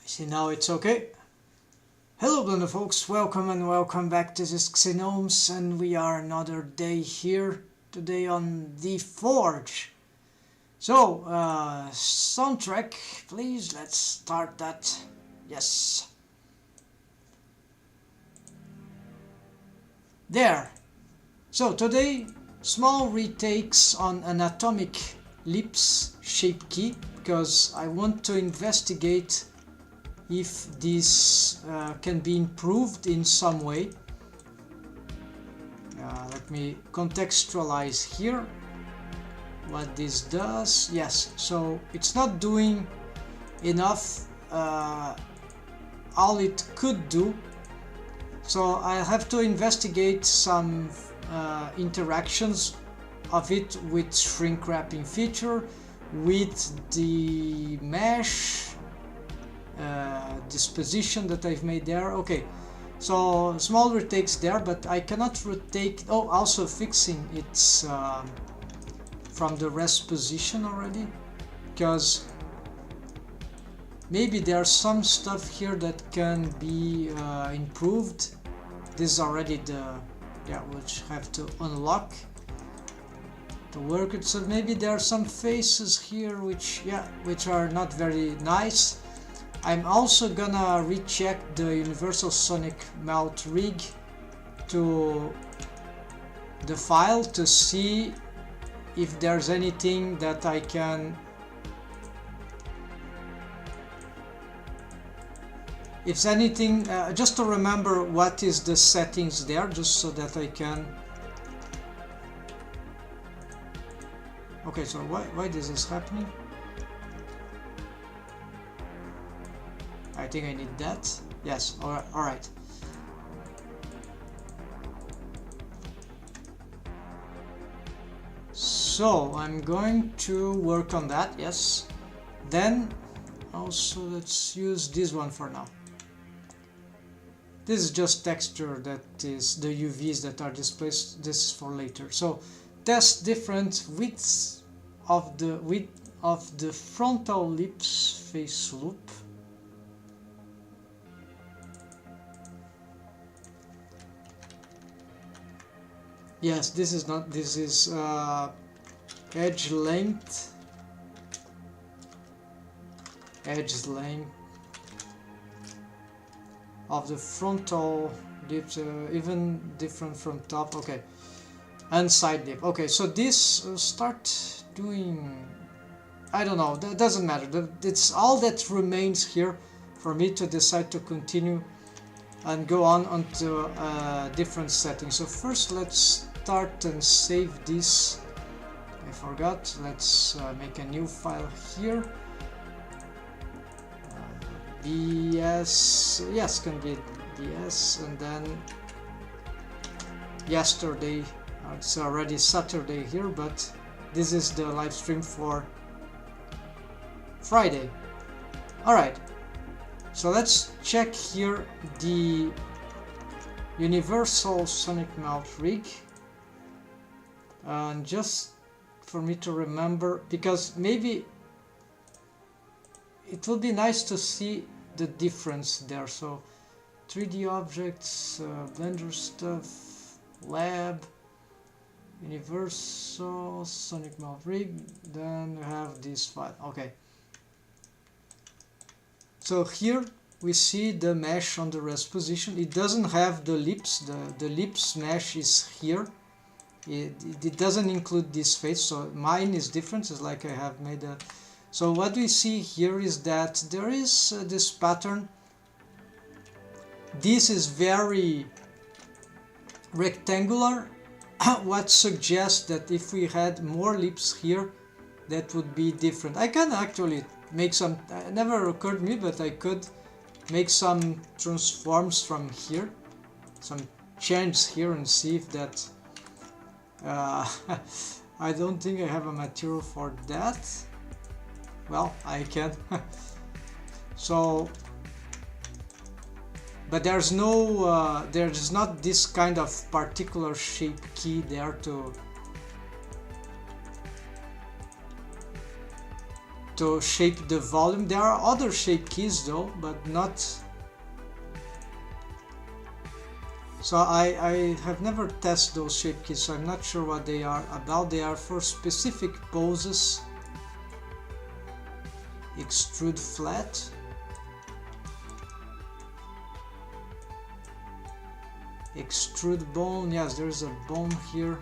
See, now it's okay. Hello Blender folks, welcome and welcome back. This is Pxy-VERSE and we are another day here today on the Forge. So, soundtrack please, let's start that. Yes. There. So today, small retakes on an atomic ellipse shape key, because I want to investigate if this can be improved in some way. Let me contextualize here what this does. Yes, so it's not doing enough all it could do, so I have to investigate some interactions of it with shrink wrapping feature, with the mesh disposition that I've made there. Okay, so small retakes there, but I cannot retake. Oh, also fixing its from the rest position already, because maybe there's some stuff here that can be improved. This is already the which have to unlock to work it. So maybe there are some faces here which are not very nice. I'm also gonna recheck the Universal Sonic Melt rig to the file to see if there's anything that I can, if anything, just to remember what is the settings there, just so that I can. Okay, so why this is happening? I think I need that. Yes, alright. So I'm going to work on that, yes. Then also let's use this one for now. This is just texture, that is the UVs that are displaced. This is for later. So test different widths of the frontal ellipse face loop. Yes, this is not, this is edge length of the frontal dips, even different from top. Okay, and side dip. Okay, so this start doing, I don't know, that doesn't matter. It's all that remains here for me to decide to continue and go on onto different settings. So first let's start and save this. I forgot. Let's make a new file here. BS, yes, can be BS, and then yesterday. It's already Saturday here, but this is the live stream for Friday. Alright, so let's check here the Universal Sonic Melt rig, and just for me to remember, because maybe it will be nice to see the difference there. So 3D objects, Blender stuff, lab, Universal Sonic Melt rig, then we have this file. Okay, so here we see the mesh on the rest position. It doesn't have the lips. The lips mesh is here. It doesn't include this face, so mine is different. It's like I have made a. So what we see here is that there is this pattern. This is very rectangular, what suggests that if we had more lips here, that would be different. I can actually make some, it never occurred to me, but I could make some transforms from here, some change here, and see if that I don't think I have a material for that. Well, I can. So, but there's no there's not this kind of particular shape key there to shape the volume. There are other shape keys though, but not. So I have never tested those shape keys, so I'm not sure what they are about. They are for specific poses. Extrude flat. Extrude bone. Yes, there's a bone here.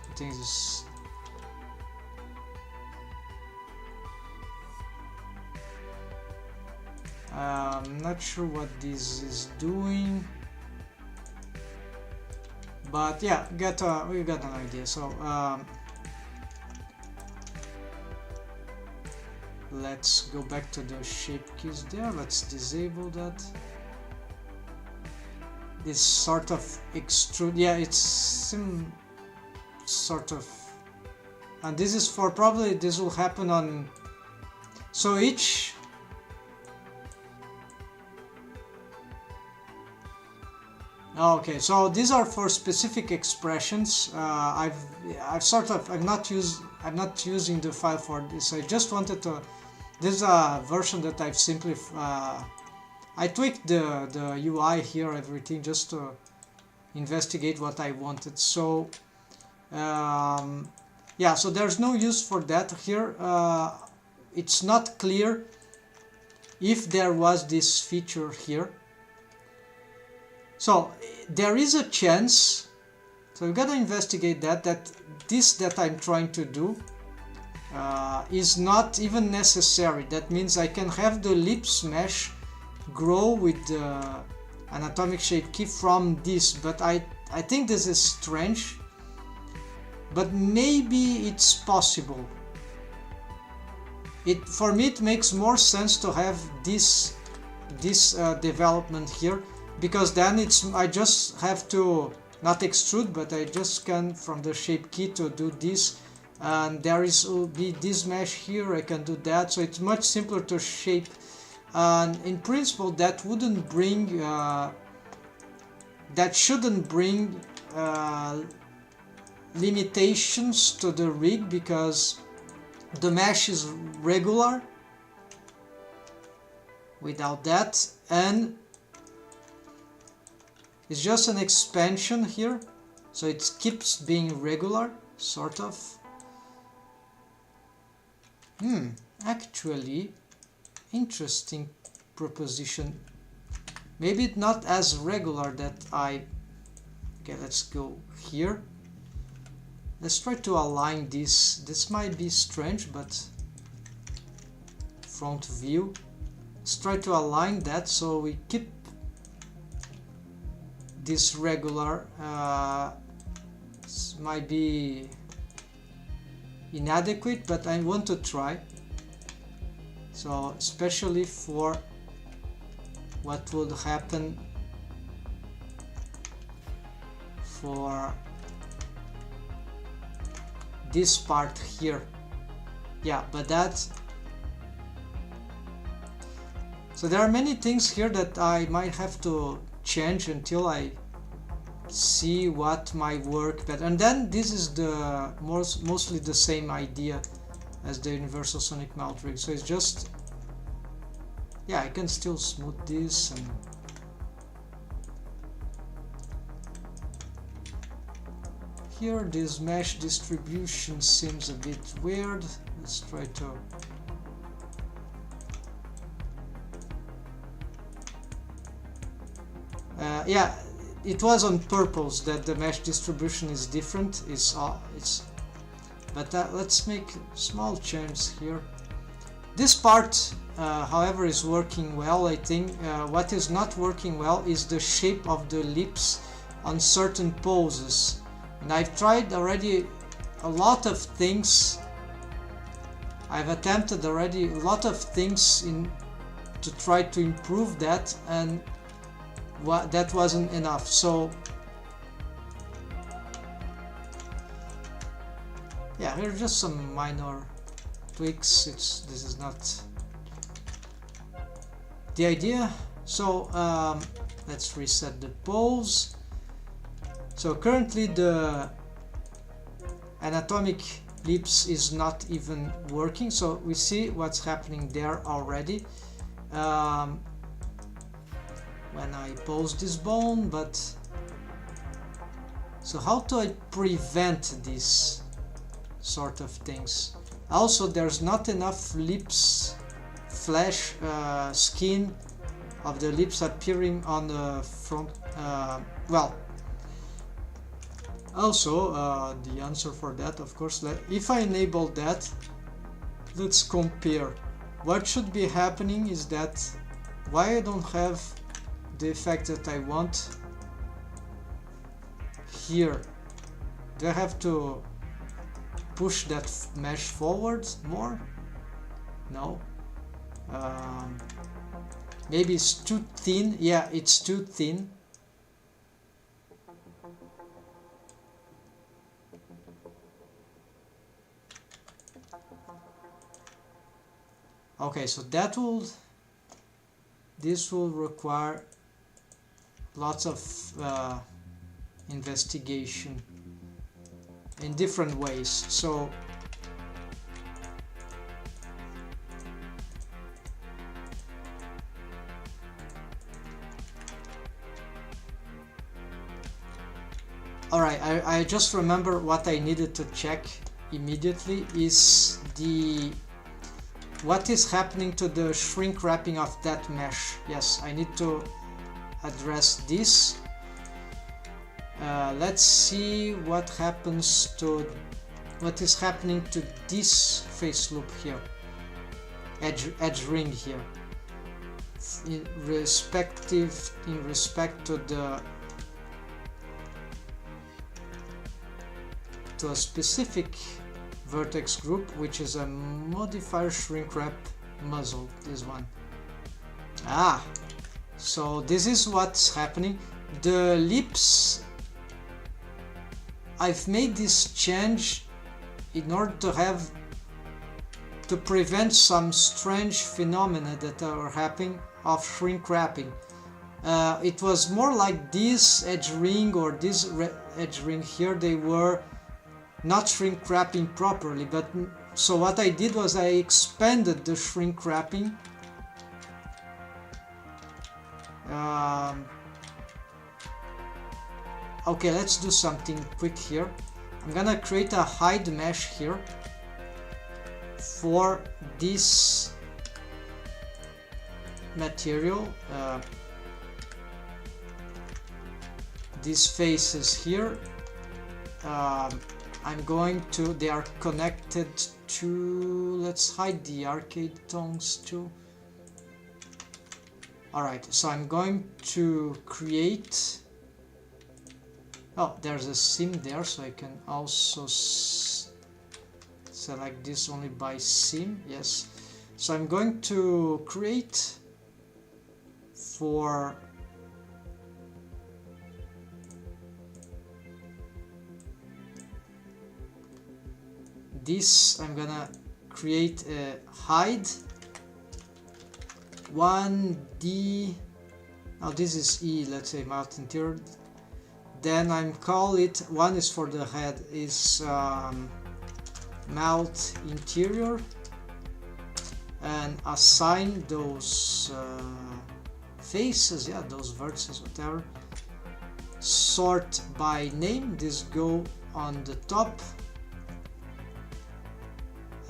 I think this. I'm not sure what this is doing. But yeah, we got an idea. So let's go back to the shape keys there. Let's disable that. This sort of extrude, yeah, it's some sort of, and this is for probably this will happen on, so each. Okay, so these are for specific expressions. I'm not using the file for this. I just wanted to. This is a version that I've simplified. I tweaked the UI here, everything, just to investigate what I wanted. So yeah, so there's no use for that here. It's not clear if there was this feature here. So there is a chance, so we've got to investigate that this that I'm trying to do is not even necessary. That means I can have the ellipse mesh grow with the anatomic shape key from this, but I think this is strange, but maybe it's possible. For me it makes more sense to have this development here, because then I just have to not extrude, but I just can from the shape key to do this, and there will be this mesh here. I can do that, so it's much simpler to shape, and in principle that wouldn't bring that shouldn't bring limitations to the rig, because the mesh is regular without that, and it's just an expansion here, so it keeps being regular, sort of. Actually, interesting proposition. Maybe it's not as regular that I... Okay, let's go here. Let's try to align this. This might be strange, but front view. Let's try to align that so we keep this regular. This might be inadequate, but I want to try. So especially for what would happen for this part here. Yeah, but that's... So there are many things here that I might have to change until I see what might work better. And then this is the mostly the same idea as the universal sonic mount rig. So it's just, yeah, I can still smooth this, and here this mesh distribution seems a bit weird. Let's try to... yeah, it was on purpose that the mesh distribution is different. But let's make small changes here. This part, however, is working well. I think what is not working well is the shape of the lips on certain poses. And I've tried already a lot of things. I've attempted already a lot of things to try to improve that, and that wasn't enough. So yeah, here are just some minor tweaks. This is not the idea. So let's reset the pose. So currently the anatomic lips is not even working, so we see what's happening there already when I pose this bone. But so how do I prevent these sort of things? Also, there's not enough lips flesh skin of the lips appearing on the front. Well, also the answer for that, of course, if I enable that, let's compare. What should be happening is that why I don't have the effect that I want here. Do I have to push that mesh forward more? No. Maybe it's too thin. Yeah, it's too thin. Okay, so this will require lots of investigation in different ways. So alright, I just remember what I needed to check immediately is what is happening to the shrink wrapping of that mesh. Yes, I need to address this. Let's see what happens to what is happening to this face loop here, edge ring here, in respect to a specific vertex group, which is a modifier shrink wrap muzzle, this one. So this is what's happening. The lips, I've made this change in order to prevent some strange phenomena that are happening of shrink wrapping. It was more like this edge ring or this edge ring here, they were not shrink wrapping properly, but so what I did was I expanded the shrink wrapping. Okay, let's do something quick here. I'm gonna create a hide mesh here for this material, these faces here. I'm going to, they are connected to, let's hide the arcade tones too. Alright, so I'm going to create, oh, there's a sim there, so I can also select this only by sim, yes. So I'm going to create for this, I'm gonna create a hide 1D, now this is E, let's say mouth interior. Then I'm call it, one is for the head, is mouth interior, and assign those faces, yeah, those vertices, whatever. Sort by name, this go on the top.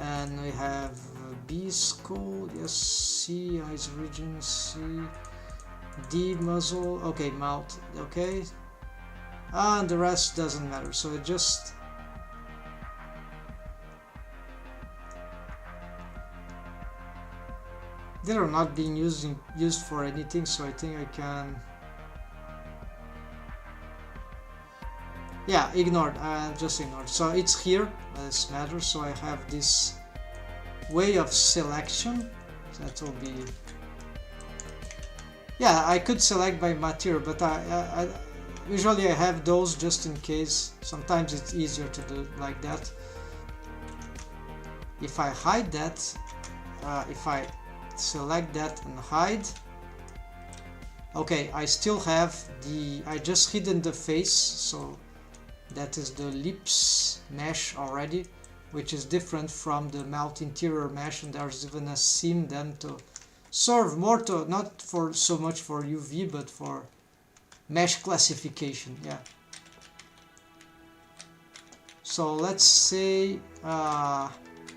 And we have B skull, yes, C, eyes region, C, D muzzle, okay, mouth, okay, and the rest doesn't matter, so it just they are not being used for anything, so I think I can, yeah, ignored, just ignored. So it's here, this matters, so I have this way of selection, that will be, yeah, I could select by material, but I usually I have those just in case. Sometimes it's easier to do like that. If I hide that, if I select that and hide, okay, I still have the, I just hidden the face, so that is the lips mesh already. which is different from the mouth interior mesh, and there's even a seam then to serve more to, not for so much for UV, but for mesh classification. Yeah. So let's say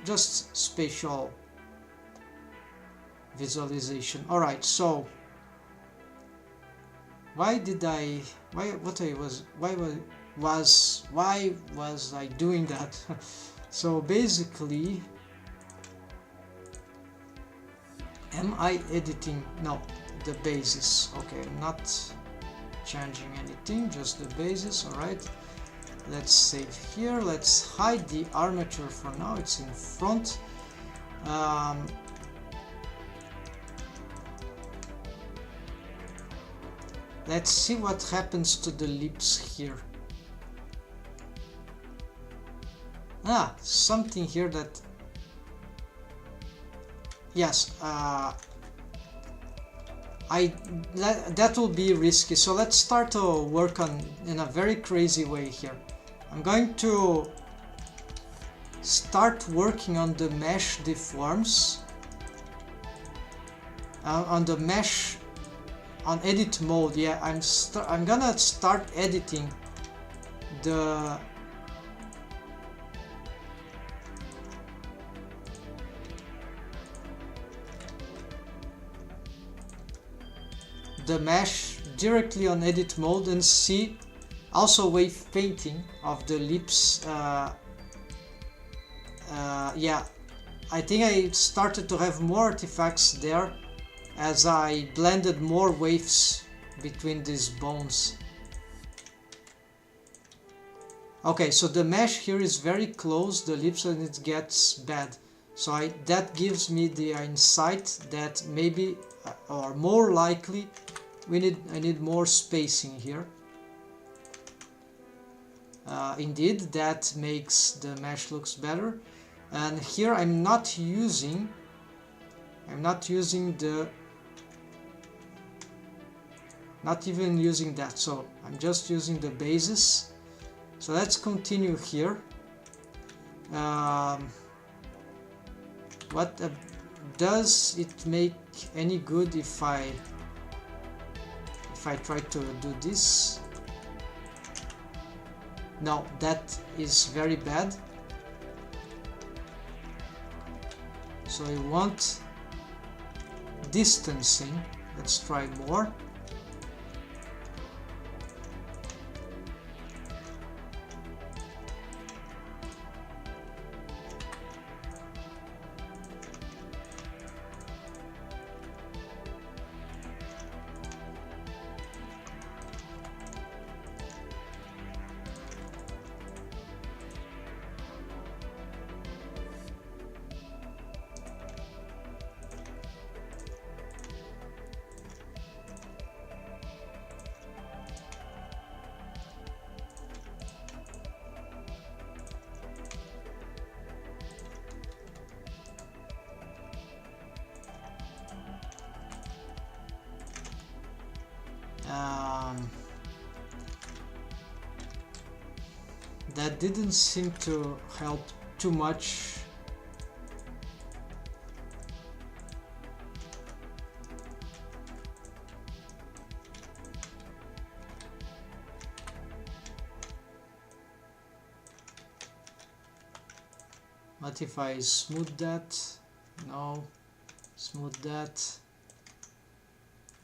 just spatial visualization. All right, so why was I doing that? So basically, am I editing? No, the basis. Okay, I'm not changing anything, just the basis. All right, let's save here. Let's hide the armature for now, it's in front. Let's see what happens to the lips here. Something here that, yes, that will be risky. So let's start to work on in a very crazy way here. I'm going to start working on the mesh deforms, on the mesh, on edit mode. Yeah, I'm gonna start editing the mesh directly on edit mode and see also wave painting of the lips. Yeah, I think I started to have more artifacts there as I blended more waves between these bones. Okay, so the mesh here is very close, the lips, and it gets bad. So that gives me the insight that maybe, or more likely, I need more spacing here. Indeed, that makes the mesh looks better. And here I'm not using the, not even using that, so I'm just using the basis. So let's continue here. What does it make any good if I try to do this? No, that is very bad. So I want distancing. Let's try more. That didn't seem to help too much. What if I smooth that? No. Smooth that?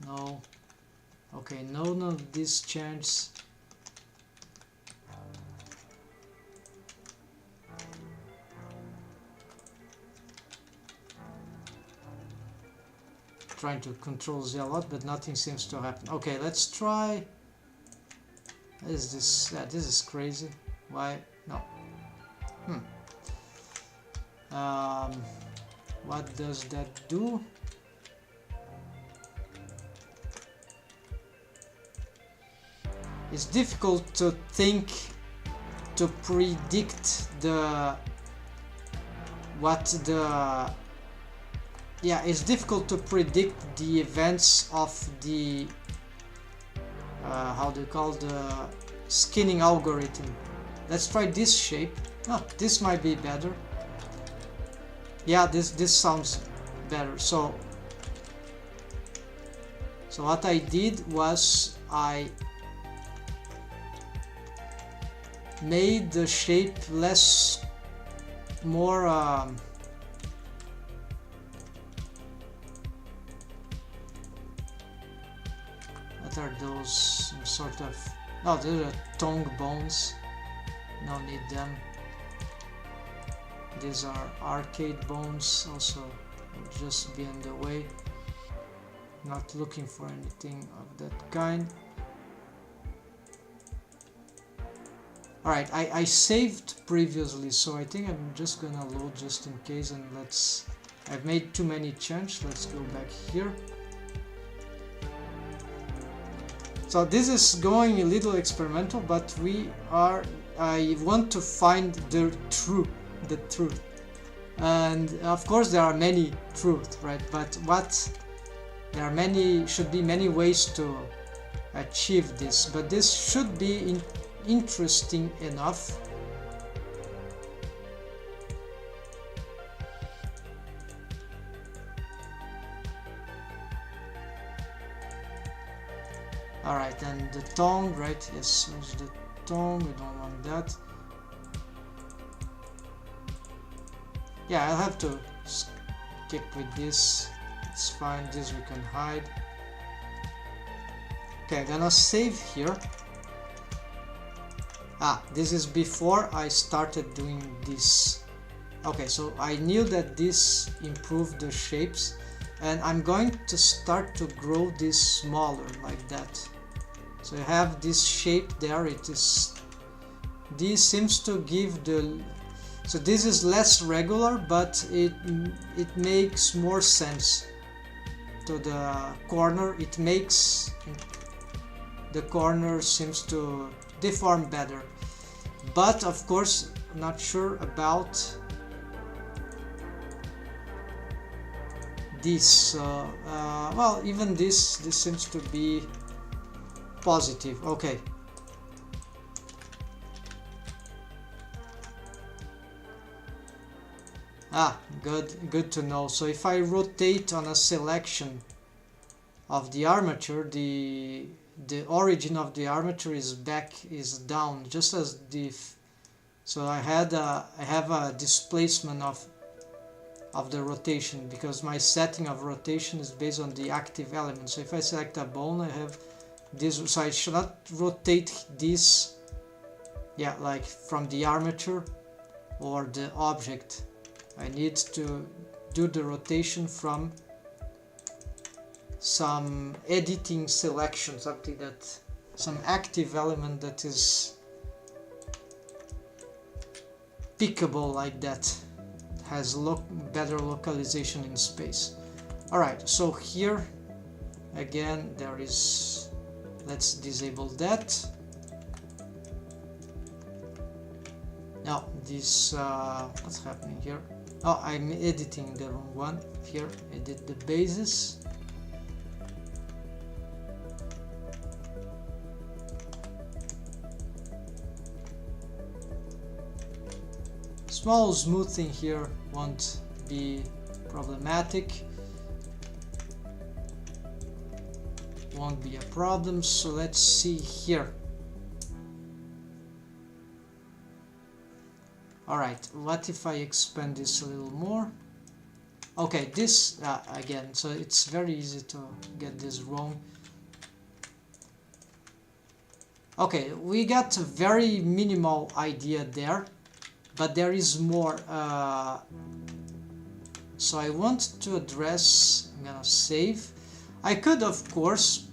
No. Okay, none of these changes. Trying to control Z a lot, but nothing seems to happen. Okay, let's try. What is this? Yeah, this is crazy. Why? No. What does that do? It's difficult to predict yeah, it's difficult to predict the events of the how do you call the skinning algorithm. let's try this shape. Oh, this might be better. Yeah, this sounds better. So what I did was I made the shape more what are those? Some sort of, no, these are tongue bones, no need them. These are arcade bones, also will just be in the way. Not looking for anything of that kind. Alright, I saved previously, so I think I'm just gonna load just in case, and I've made too many changes. Let's go back here. So this is going a little experimental, but I want to find the truth. And of course there are many truths, right? But should be many ways to achieve this, but this should be interesting enough. Alright, and the tongue, right? Yes, there's the tongue, we don't want that. Yeah, I'll have to skip with this. It's fine, this we can hide. Okay, I'm gonna save here. This is before I started doing this. Okay, so I knew that this improved the shapes, and I'm going to start to grow this smaller like that. So I have this shape there. This seems to give the, so this is less regular, but it makes more sense to the corner. It makes the corner seems to deform better, but of course I'm not sure about this. Well, even this seems to be positive. Okay, good to know. So if I rotate on a selection of the armature, the origin of the armature is down, just as this. So I have a displacement of the rotation, because my setting of rotation is based on the active element. So if I select a bone, I have this, so I should not rotate this, yeah, like from the armature or the object. I need to do the rotation from some editing selection, something that, some active element that is pickable like that, has better localization in space. Alright, so here again there is, let's disable that. Now this, what's happening here? Oh, I'm editing the wrong one. Here, edit the bases. Small smoothing here won't be problematic. Won't be a problem. So let's see here. Alright, what if I expand this a little more? Okay, this again, so it's very easy to get this wrong. Okay, we got a very minimal idea there, but there is more. So I want to address, I'm gonna save. I could, of course,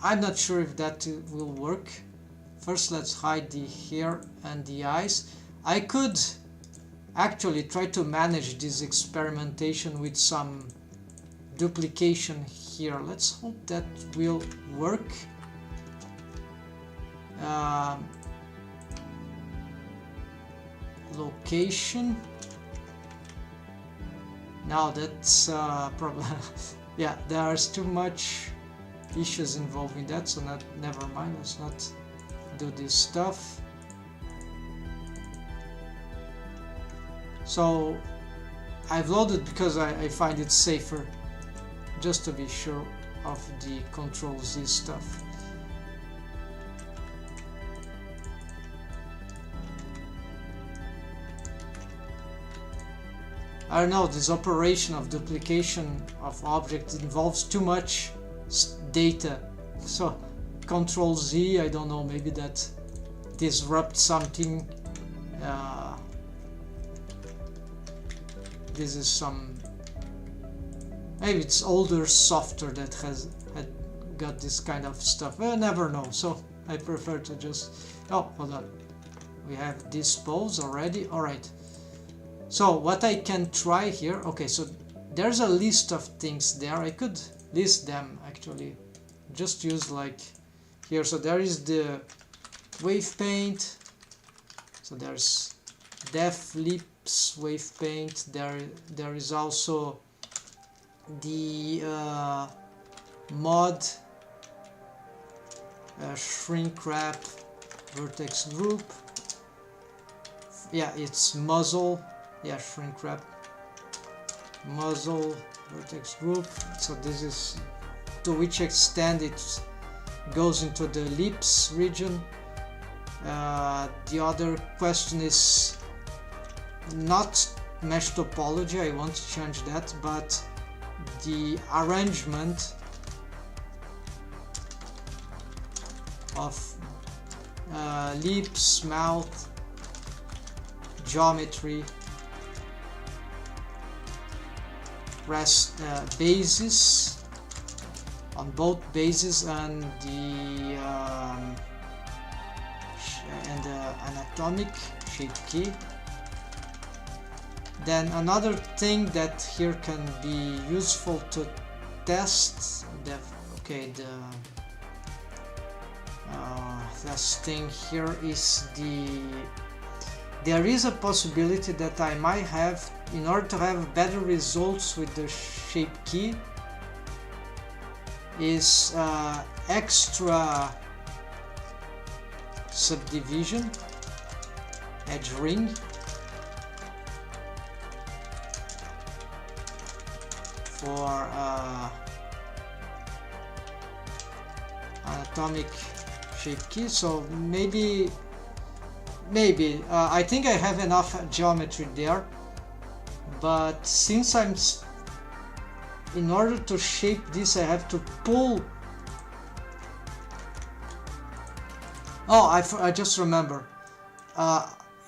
I'm not sure if that will work. First, let's hide the hair and the eyes. I could actually try to manage this experimentation with some duplication here. Let's hope that will work. Location. Now that's problem. Yeah, there's too much issues involving that, so never mind. Let's not do this stuff. So I've loaded because I find it safer, just to be sure of the Control Z stuff. I don't know, this operation of duplication of objects involves too much data. So Control Z, I don't know, maybe that disrupts something. This is some, maybe it's older software that had got this kind of stuff. I never know, so I prefer to just, oh, hold on, we have this pose already. All right, so what I can try here, okay, so there's a list of things there. I could list them actually, just use like here. So there is the wave paint, so there's def lips wave paint, there is also the mod shrink wrap vertex group, yeah, it's muzzle, yeah, shrink wrap muzzle vertex group. So this is to which extent it goes into the lips region. The other question is not mesh topology, I want to change that, but the arrangement of lips, mouth, geometry, bases on both bases, and the anatomic shape key. Then another thing that here can be useful to test the last thing here is there is a possibility that I might have, in order to have better results with the shape key, is extra subdivision, edge ring, for anatomic shape key. So maybe I think I have enough geometry there, but since in order to shape this I have to pull. Oh, I just remember,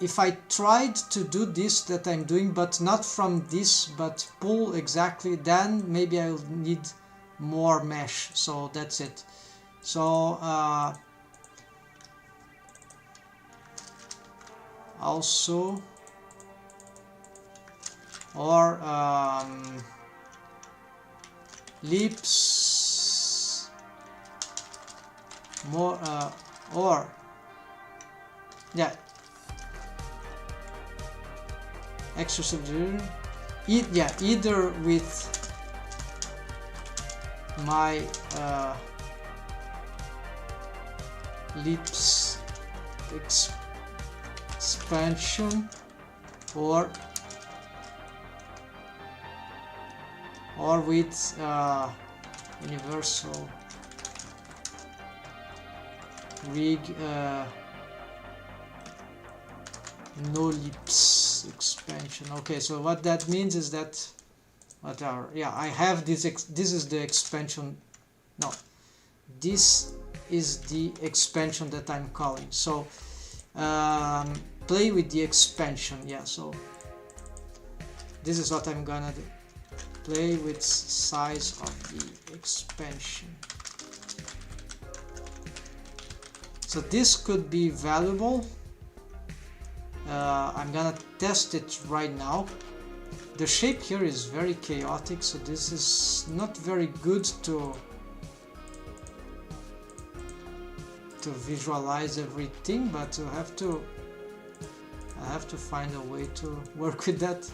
if I tried to do this that I'm doing, but not from this, but pull exactly, then maybe I'll need more mesh. So that's it. So also, or lips, more or yeah, extra subdivision, either with my lips expansion, or with universal rig no lips expansion. Okay, so what that means is that I have this this is the expansion. No, this is the expansion that I'm calling. So play with the expansion. Yeah, so this is what I'm gonna do. Play with size of the expansion. So this could be valuable. I'm gonna test it right now. The shape here is very chaotic, so this is not very good to visualize everything, but I have to find a way to work with that.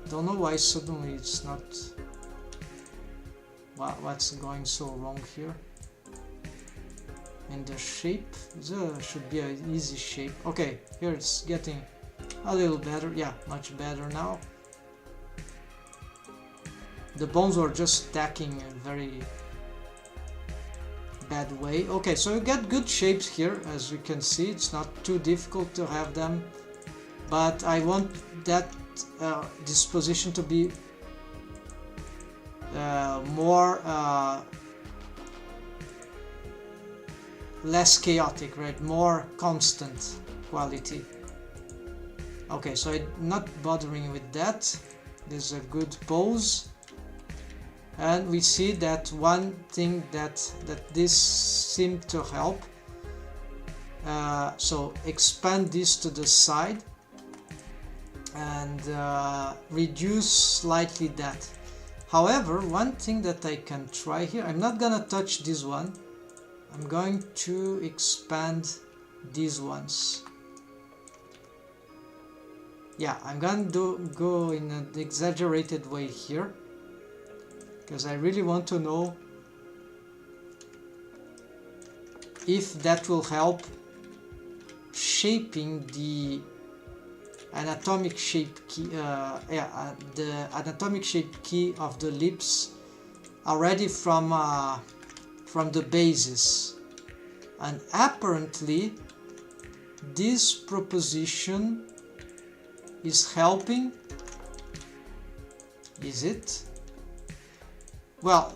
Don't know why suddenly it's not. What's going so wrong here? And the shape should be an easy shape. Okay, here it's getting A little better, yeah, much better now. The bones were just stacking in a very bad way. Okay, so you get good shapes here, as you can see. It's not too difficult to have them, but I want that disposition to be more less chaotic, right? More constant quality. Okay, so I'm not bothering with that. This is a good pose. And we see that one thing that this seemed to help. So expand this to the side and reduce slightly that. However, one thing that I can try here, I'm not gonna touch this one. I'm going to expand these ones. Yeah, I'm gonna go in an exaggerated way here, because I really want to know if that will help shaping the anatomic shape key, the anatomic shape key of the lips already from the basis. And apparently this proposition is helping. Is it? Well,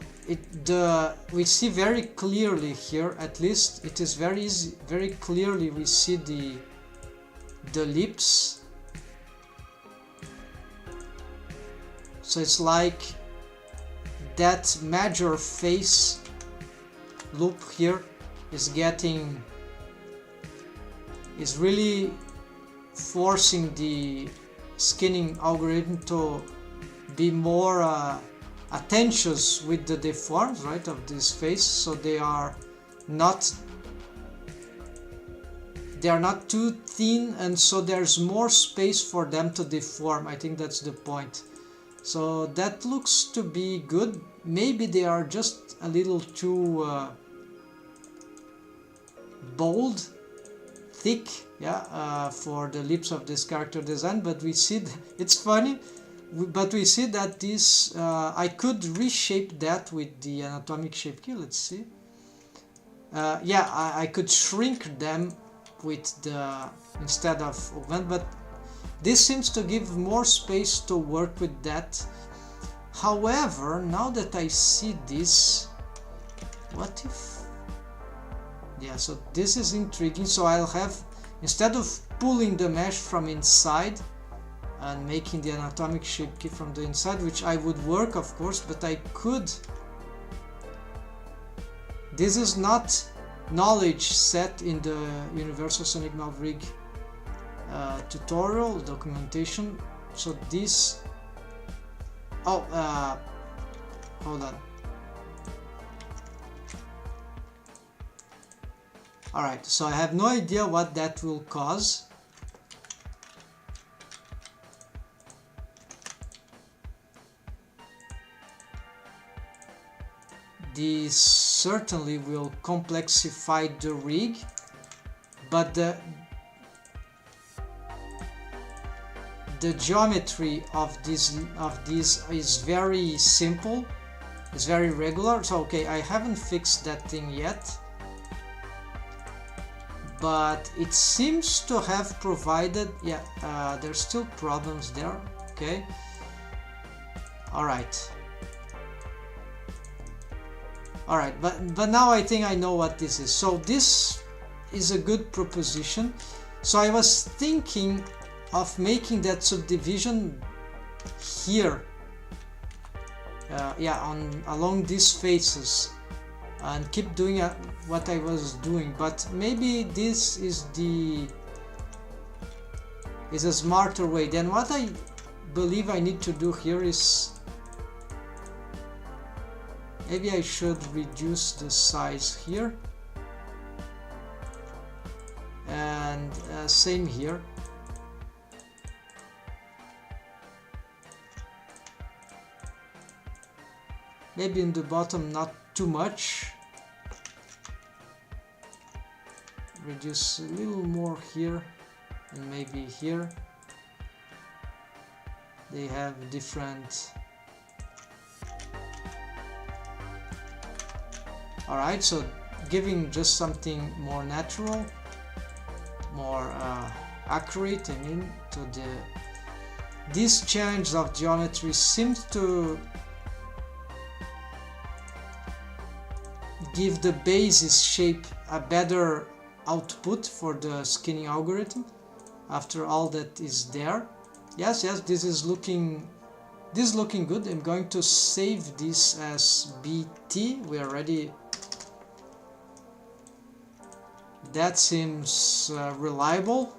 we see very clearly here, at least it is very easy, very clearly we see the lips. So it's like that major face loop here is really forcing the skinning algorithm to be more attentions with the deforms, right, of this face, so they are not too thin, and so there's more space for them to deform. I think that's the point. So that looks to be good. Maybe they are just a little too bold, thick, yeah, for the lips of this character design. But we see it's funny, but we see that this I could reshape that with the anatomic shape key. Let's see. Yeah, I could shrink them with the instead of augment, but this seems to give more space to work with that. However, now that I see this, what if, yeah, so this is intriguing. So I'll have, instead of pulling the mesh from inside and making the anatomic shape key from the inside, which I would work, of course, but I could, this is not knowledge set in the Universal Sonic Malrig tutorial documentation. So this, hold on. Alright, so I have no idea what that will cause. This certainly will complexify the rig, but the geometry of this is very simple, it's very regular. So okay, I haven't fixed that thing yet, but it seems to have provided, yeah, there's still problems there. Okay, alright, but now I think I know what this is. So this is a good proposition. So I was thinking of making that subdivision here, yeah, along these faces, and keep doing what I was doing. But maybe this is a smarter way. Then what I believe I need to do here is, maybe I should reduce the size here, and same here. Maybe in the bottom not too much. Reduce a little more here, and maybe here. they have different. Alright, so giving just something more natural, more accurate, I mean, to this change of geometry seems to give the basis shape a better output for the skinning algorithm after all that is there. Yes, this is looking good. I'm going to save this as BT. We are ready. That seems reliable.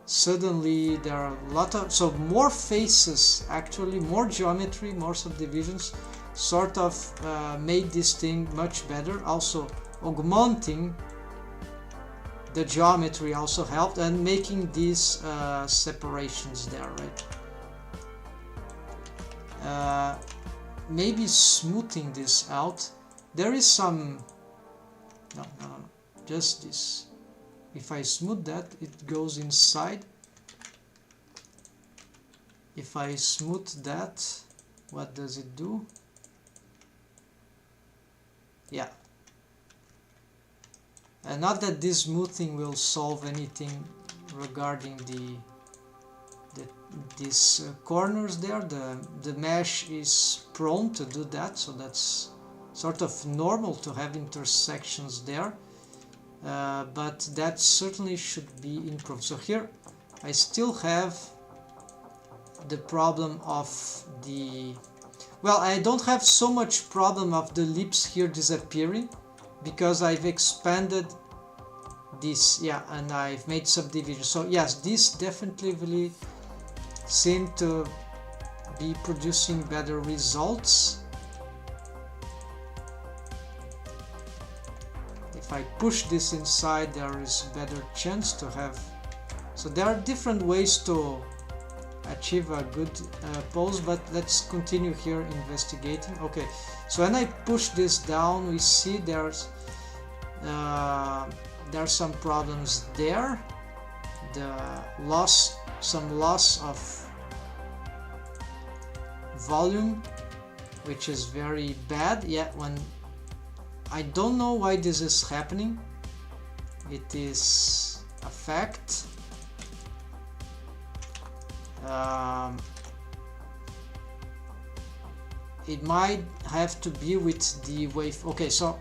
Suddenly there are a lot of, so more faces, actually more geometry, more subdivisions, sort of made this thing much better. Also augmenting the geometry also helped, and making these separations there, right? Maybe smoothing this out. There is some, no, just this. If I smooth that, it goes inside. If I smooth that, what does it do? Yeah. And not that this smoothing will solve anything regarding these corners there. The mesh is prone to do that, so that's sort of normal to have intersections there. But that certainly should be improved. So here I still have the problem of the, well, I don't have so much problem of the lips here disappearing, because I've expanded this, yeah, and I've made subdivisions. So yes, this definitely seem to be producing better results. If I push this inside, there is better chance to have, so there are different ways to achieve a good pose, but let's continue here investigating. Okay, so when I push this down, we see there's some problems there. The loss, some loss of volume, which is very bad. Yeah, when I don't know why this is happening. It is a fact. It might have to be with the wave. Okay, so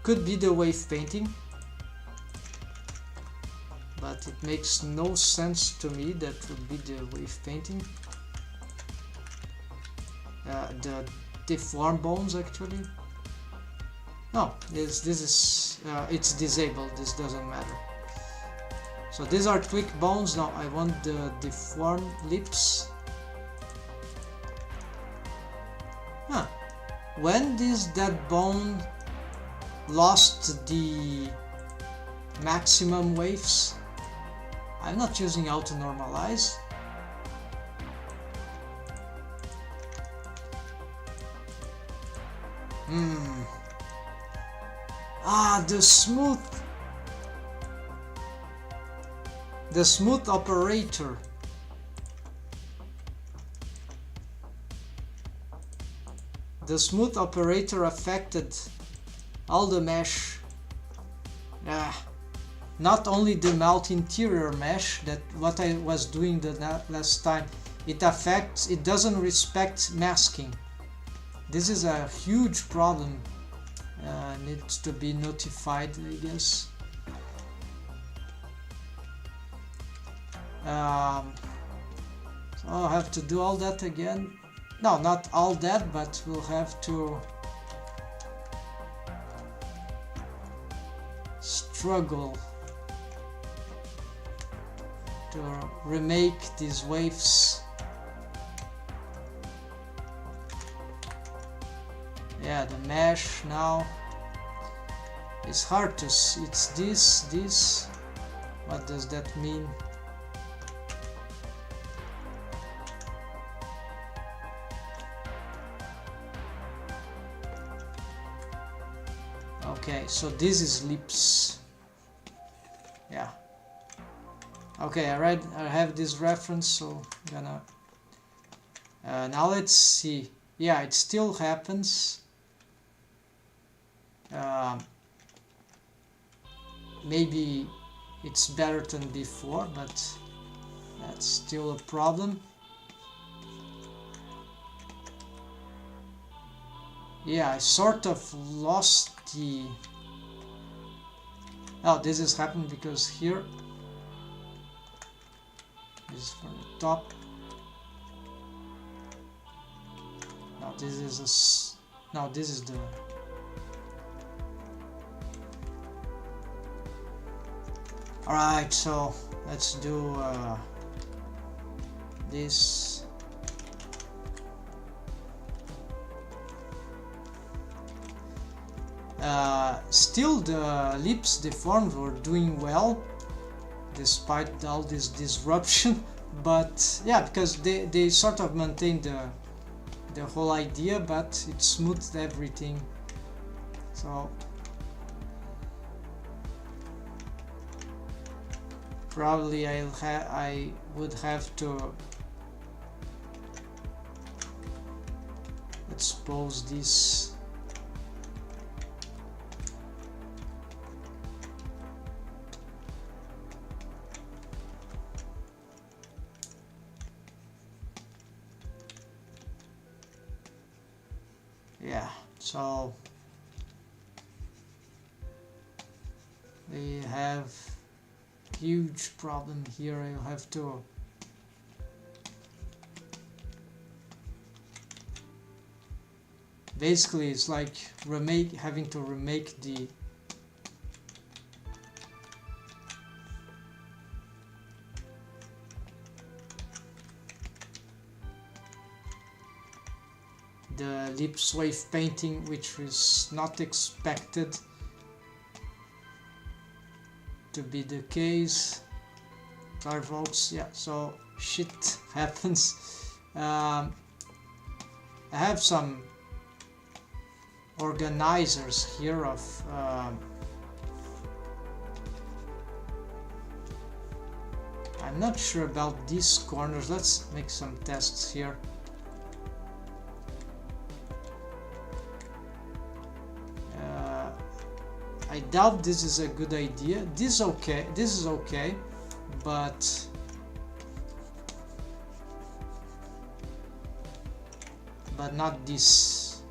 could be the wave painting, but it makes no sense to me that would be the wave painting. The deform bones actually. No, this is it's disabled. This doesn't matter. So these are tweak bones. Now I want the deform lips. Huh. When that bone lost the maximum waves, I'm not using auto normalize. The smooth operator. The smooth operator affected all the mesh. Not only the mouth interior mesh, that what I was doing the last time, it affects, it doesn't respect masking. This is a huge problem. Needs to be notified, I guess. So I'll have to do all that again. No, not all that, but we'll have to struggle to remake these waves. Yeah, the mesh now. It's hard to see. It's this. What does that mean? Okay, so this is lips. Yeah. Okay, I have this reference, so I'm gonna now let's see. Yeah, it still happens. Maybe it's better than before, but that's still a problem. Yeah, I sort of lost the... Oh, this has happened because here this is from the top. Now this is now this is the... Alright, so let's do this. Still the lips deformed were doing well despite all this disruption, but yeah, because they sort of maintained the whole idea, but it smoothed everything. So probably I would have to expose this. Yeah, so we have huge problem here. I'll have to basically it's like having to remake the lips wave painting, which is not expected to be the case. Sorry folks, yeah, so shit happens. I have some organizers here of I'm not sure about these corners. Let's make some tests here. I doubt this is a good idea. This is okay, but not this.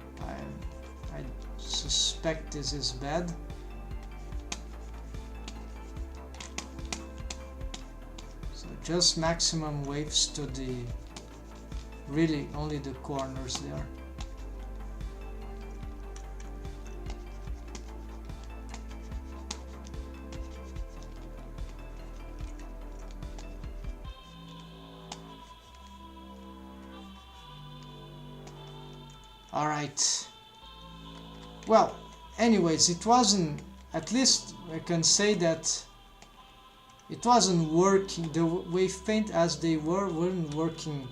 I suspect this is bad. So just maximum waves to the really only the corners there. Alright, well, anyways, it wasn't, at least I can say that it wasn't working, the wave paint as they weren't working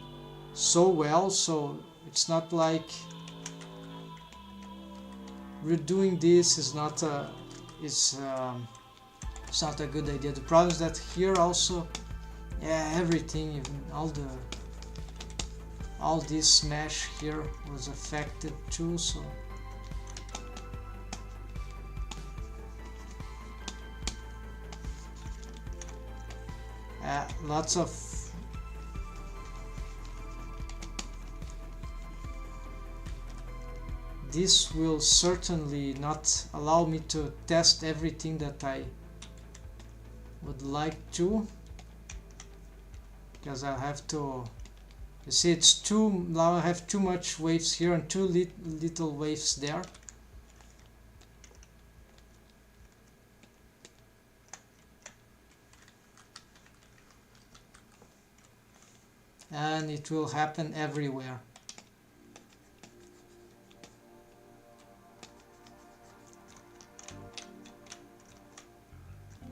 so well, so it's not like redoing this is not a, it's not a good idea. The problem is that here also, yeah, everything, even all this mesh here was affected too, so lots of this will certainly not allow me to test everything that I would like to, because I'll have to, you see, it's too, now I have too much waves here and too little waves there. And it will happen everywhere.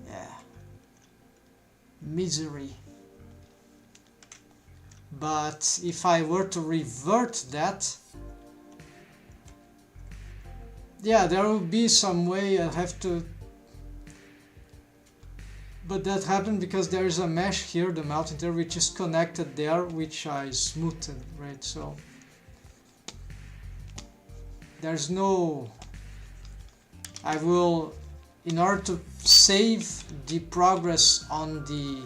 Yeah. Misery. But if I were to revert that, yeah, there will be some way I have to But that happened because there is a mesh here, the mountain there, which is connected there, which I smoothed, right? So there's no, I will, in order to save the progress on the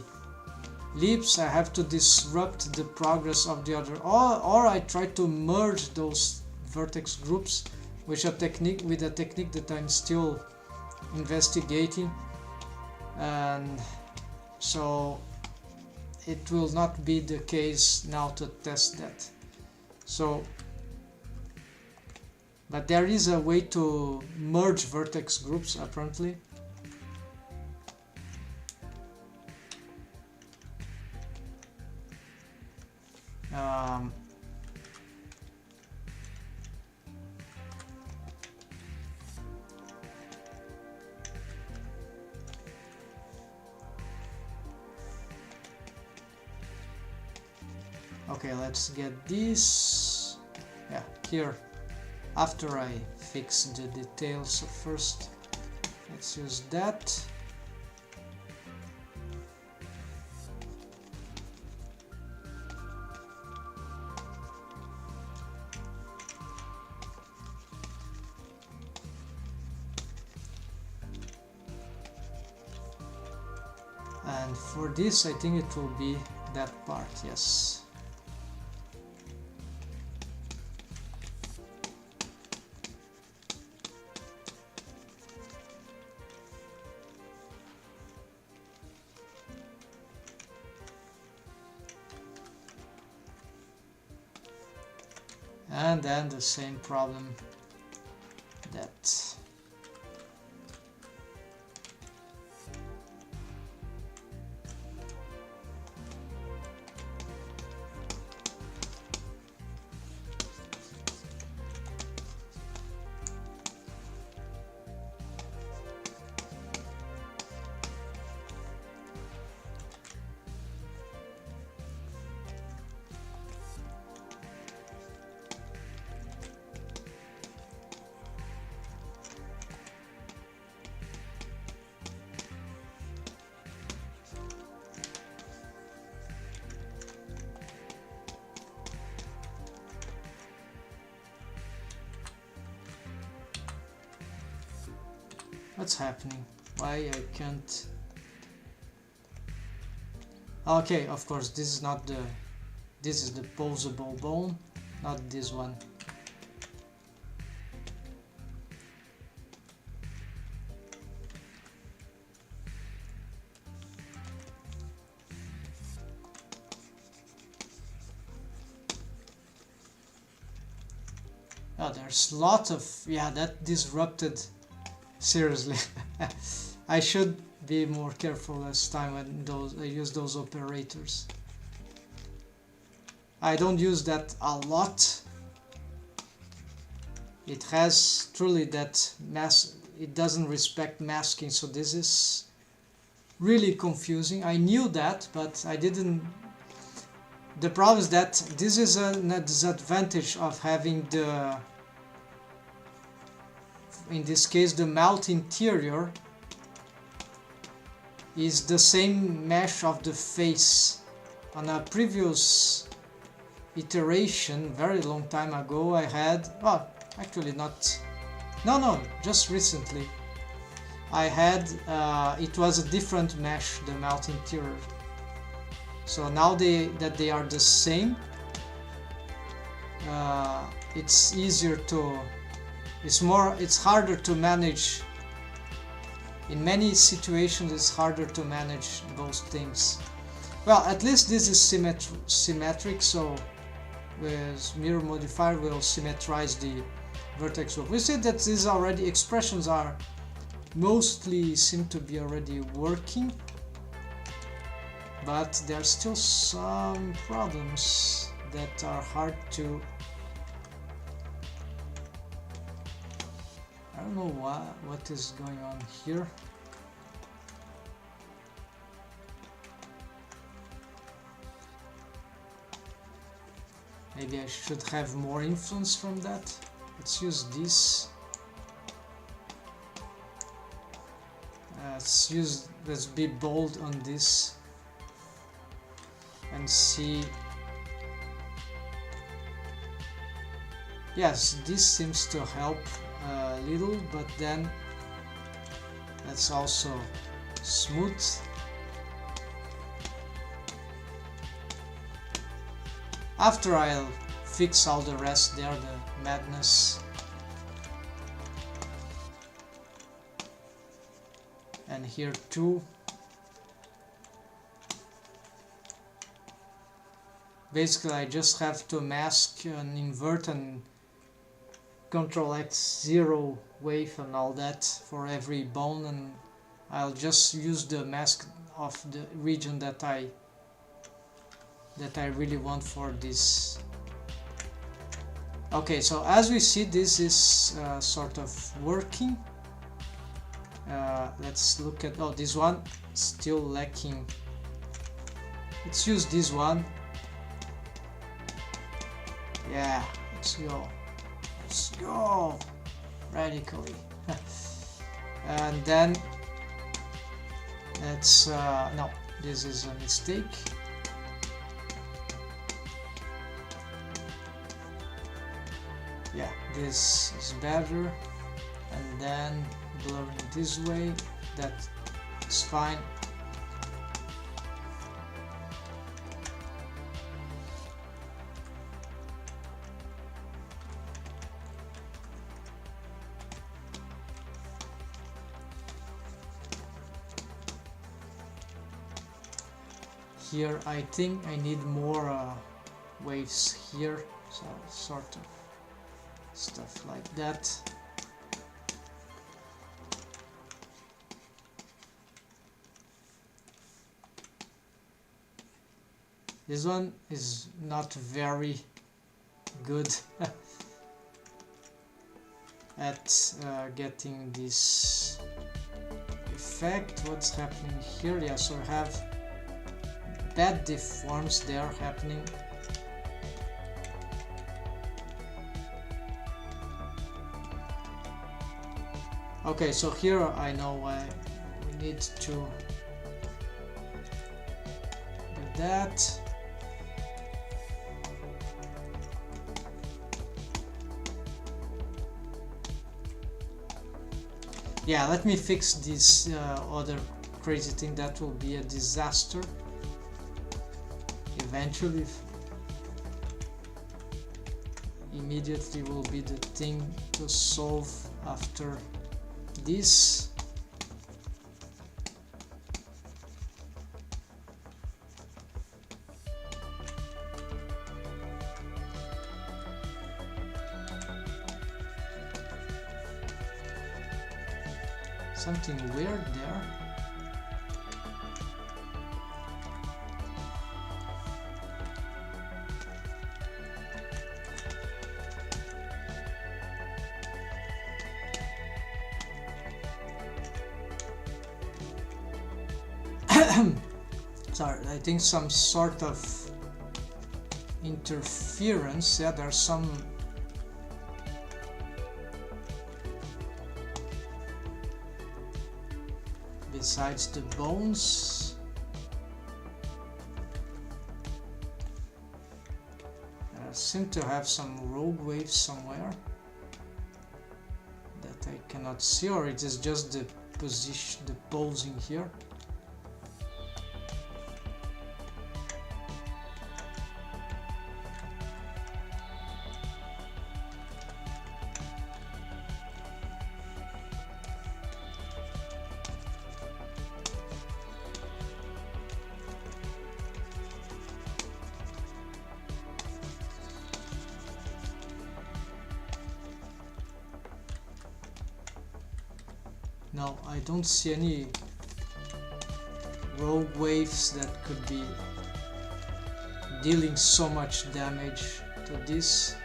leaps, I have to disrupt the progress of the other, or I try to merge those vertex groups with a technique that I'm still investigating, and so it will not be the case now to test that. So, but there is a way to merge vertex groups apparently. Okay, let's get this. Yeah, here. After I fix the details, so first let's use that. And for this, I think it will be that part, yes. And then the same problem that what's happening? Why I can't? Okay, of course, this is not the, this is the posable bone, not this one. Oh, there's a lot of, yeah, that disrupted. Seriously, I should be more careful last time when I use those operators. I don't use that a lot. It has truly that it doesn't respect masking, so this is really confusing. I knew that, but I didn't. The problem is that this is a disadvantage of having the, in this case, the mouth interior is the same mesh of the face. On a previous iteration, very long time ago, I had, well, actually not, no, just recently, I had, it was a different mesh, the mouth interior. So now that they are the same, it's easier to, it's harder to manage. In many situations it's harder to manage those things. Well, at least this is symmetric, so with mirror modifier we'll symmetrize the vertex group. We see that these already expressions are mostly seem to be already working, but there are still some problems that are hard to, I don't know what is going on here. Maybe I should have more influence from that. Let's use this. let's be bold on this and see. Yes, this seems to help a little, but then let's also smooth. After I'll fix all the rest there, the madness. And here too. Basically I just have to mask and invert and Control X 0 wave and all that for every bone, and I'll just use the mask of the region that I really want for this. Okay, so as we see, this is sort of working. Let's look at, oh, this one still lacking. Let's use this one. Yeah, let's go. Let's go radically. And then let's no, this is a mistake. Yeah, this is better. And then blurring this way, that is fine. Here I think I need more waves here, so sort of stuff like that. This one is not very good at getting this effect. What's happening here? Yeah, so I have bad deforms there happening. Okay, so here I know we need to do that. Yeah, let me fix this other crazy thing that will be a disaster eventually. Immediately will be the thing to solve after this. Something weird there. Sorry, I think some sort of interference. Yeah, there's some besides the bones. I seem to have some rogue waves somewhere that I cannot see, or it is just the position, the posing here. No, I don't see any rogue waves that could be dealing so much damage to this.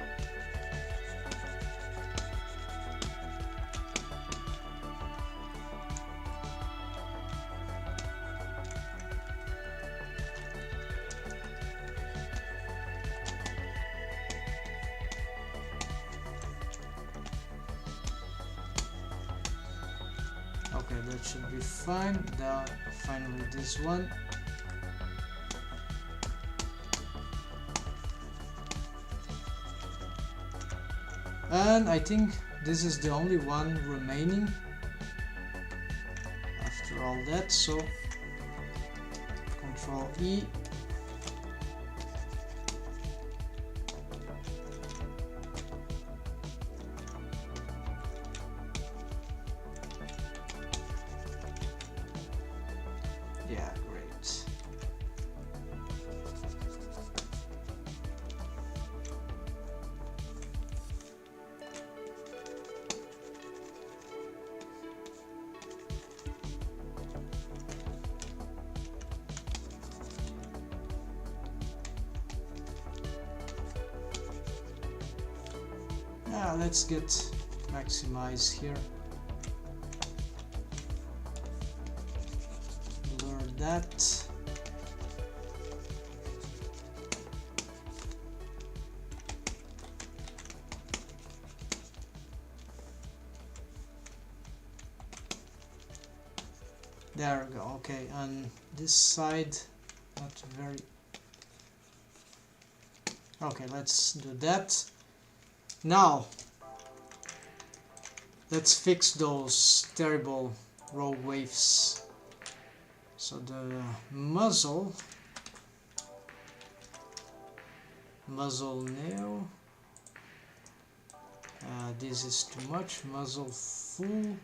that should be fine. Now finally this one. And I think this is the only one remaining after all that, so Control E. Yeah, great. Yeah, let's get maximize here. Blur that. There we go. Okay, on this side, not very. Okay, let's do that. Now, let's fix those terrible rogue waves. So the muzzle neo, this is too much. Muzzle full.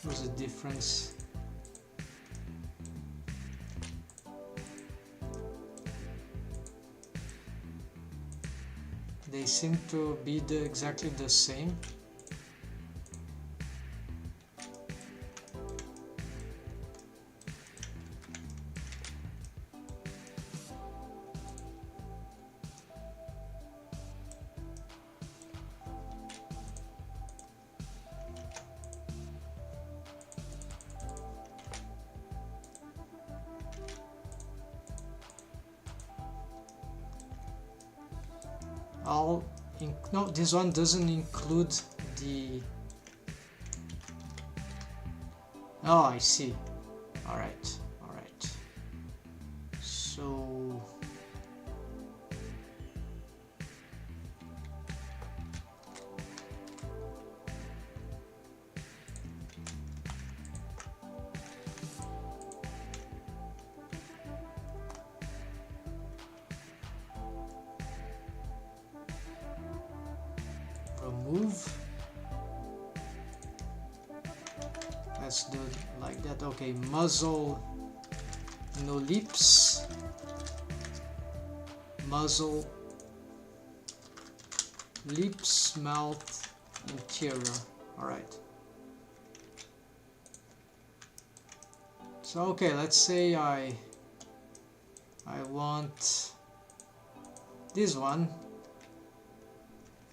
What's the difference? They seem to be exactly the same. No, this one doesn't include the... Oh, I see. Alright, alright. So... remove. Let's do it like that. Okay, muzzle, no lips, muzzle, lips, mouth, interior. All right. So okay, let's say I want this one,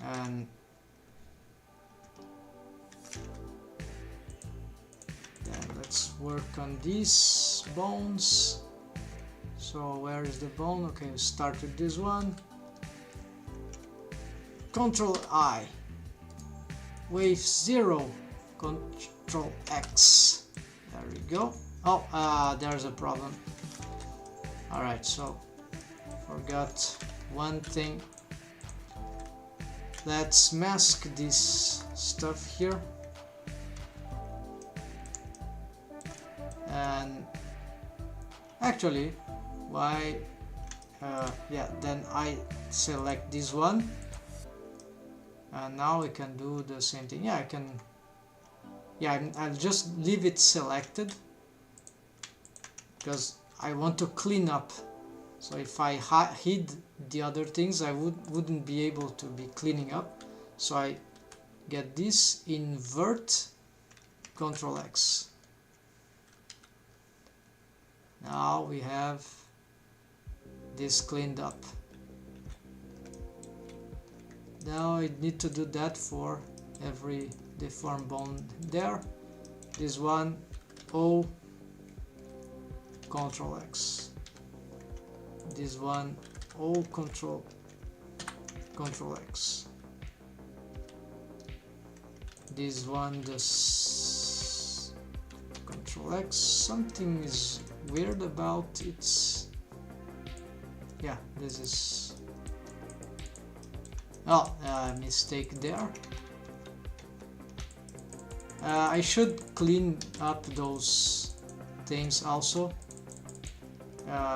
and then let's work on these bones. So where is the bone? Okay, start with this one. Control I, wave 0, Control X. There we go. Oh, there's a problem. Alright, so forgot one thing. Let's mask this stuff here. And actually, why? Yeah, then I select this one. And now we can do the same thing. Yeah, I can. Yeah, I'll just leave it selected, because I want to clean up. So if I hid the other things, I wouldn't be able to be cleaning up. So I get this, invert, Control X. Now we have this cleaned up. Now I need to do that for every deformed bone there. This one, O, Control X. This one, O, Control X. This one, Control X, something is weird about it. Yeah, this is, oh, mistake there. I should clean up those things also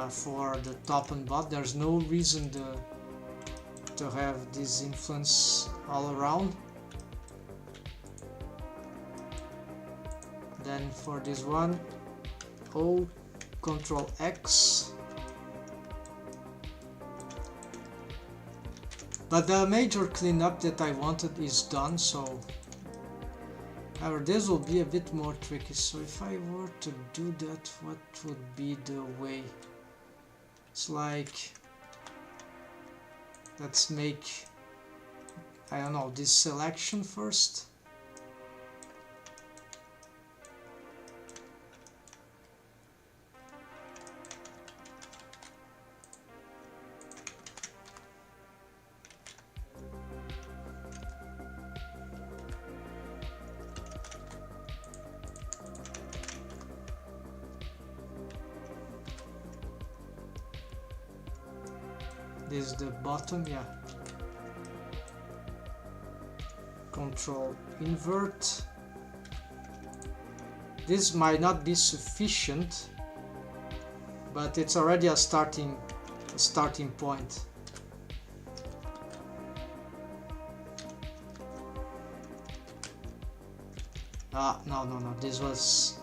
for the top and bottom. There's no reason to have this influence all around. Then for this one, O, Control X. But the major cleanup that I wanted is done, so however this will be a bit more tricky. So if I were to do that, what would be the way? It's like, let's make, I don't know, this selection first. This is the bottom, yeah. Control invert. This might not be sufficient, but it's already a starting point. Ah, no, this was...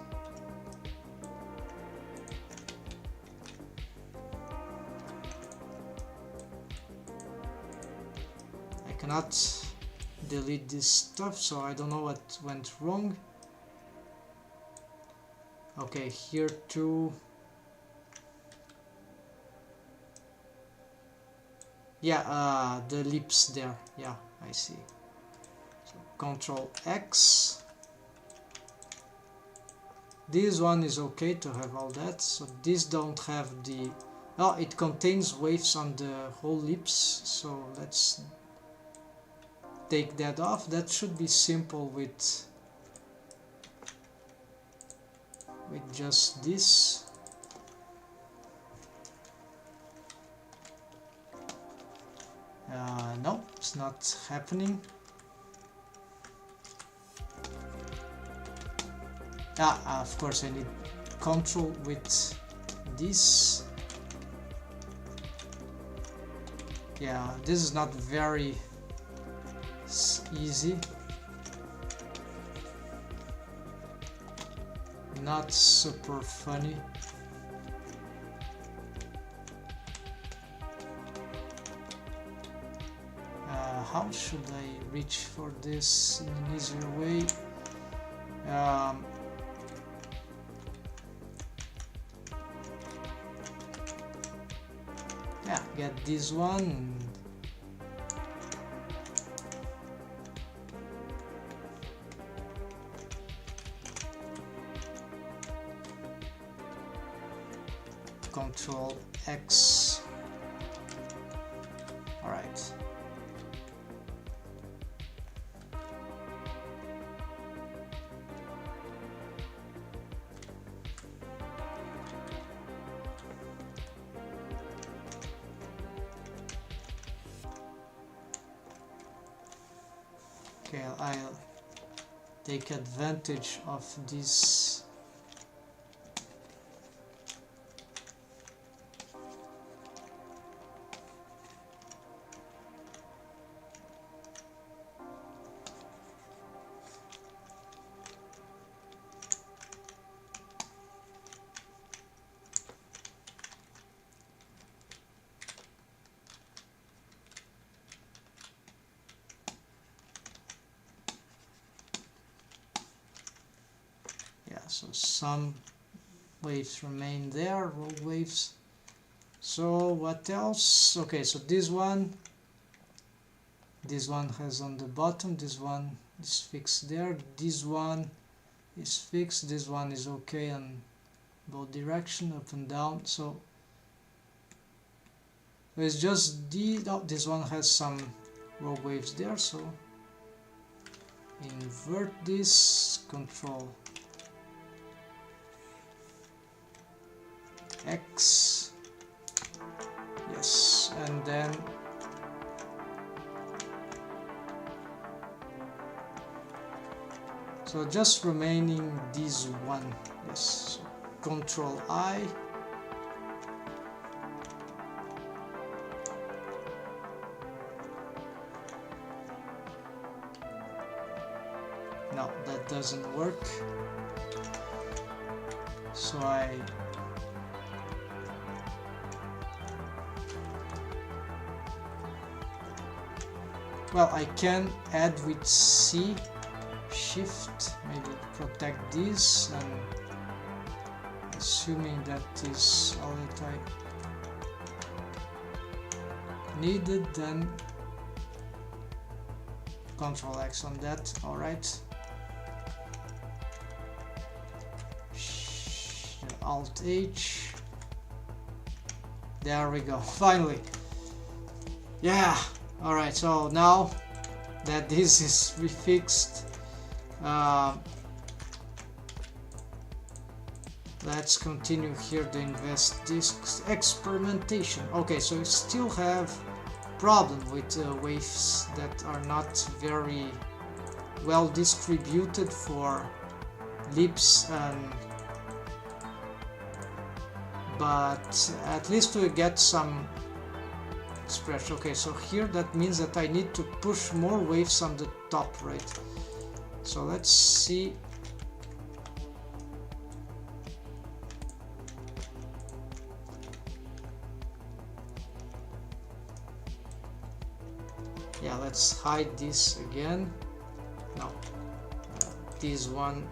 cannot delete this stuff, so I don't know what went wrong. Okay, here too. Yeah, the lips there. Yeah, I see. So Control X. This one is okay to have all that. So this don't have the... Oh, it contains waves on the whole lips. So let's take that off. That should be simple with just this. No, it's not happening. Of course I need control with this. Yeah, this is not very easy. Not super funny. How should I reach for this in an easier way? Yeah, get this one. Control X. All right. Okay, I'll take advantage of this. So some waves remain there, roll waves. So what else? Okay, so this one has on the bottom, this one is fixed there, this one is fixed, this one is okay on both direction, up and down. So it's just this one has some roll waves there, so invert this, Control X, yes, and then so just remaining this one, yes, so Control I, no, that doesn't work, so well, I can add with C, Shift, maybe protect this, and assuming that is all that I needed, then Control X on that, alright. Alt H, there we go, finally. Yeah, alright, so now that this is refixed, let's continue here to invest this experimentation. Okay, so we still have problem with waves that are not very well distributed for leaps, but at least we get some expression. Okay, so here that means that I need to push more waves on the top, right? So let's see. Yeah, let's hide this again. No, this one.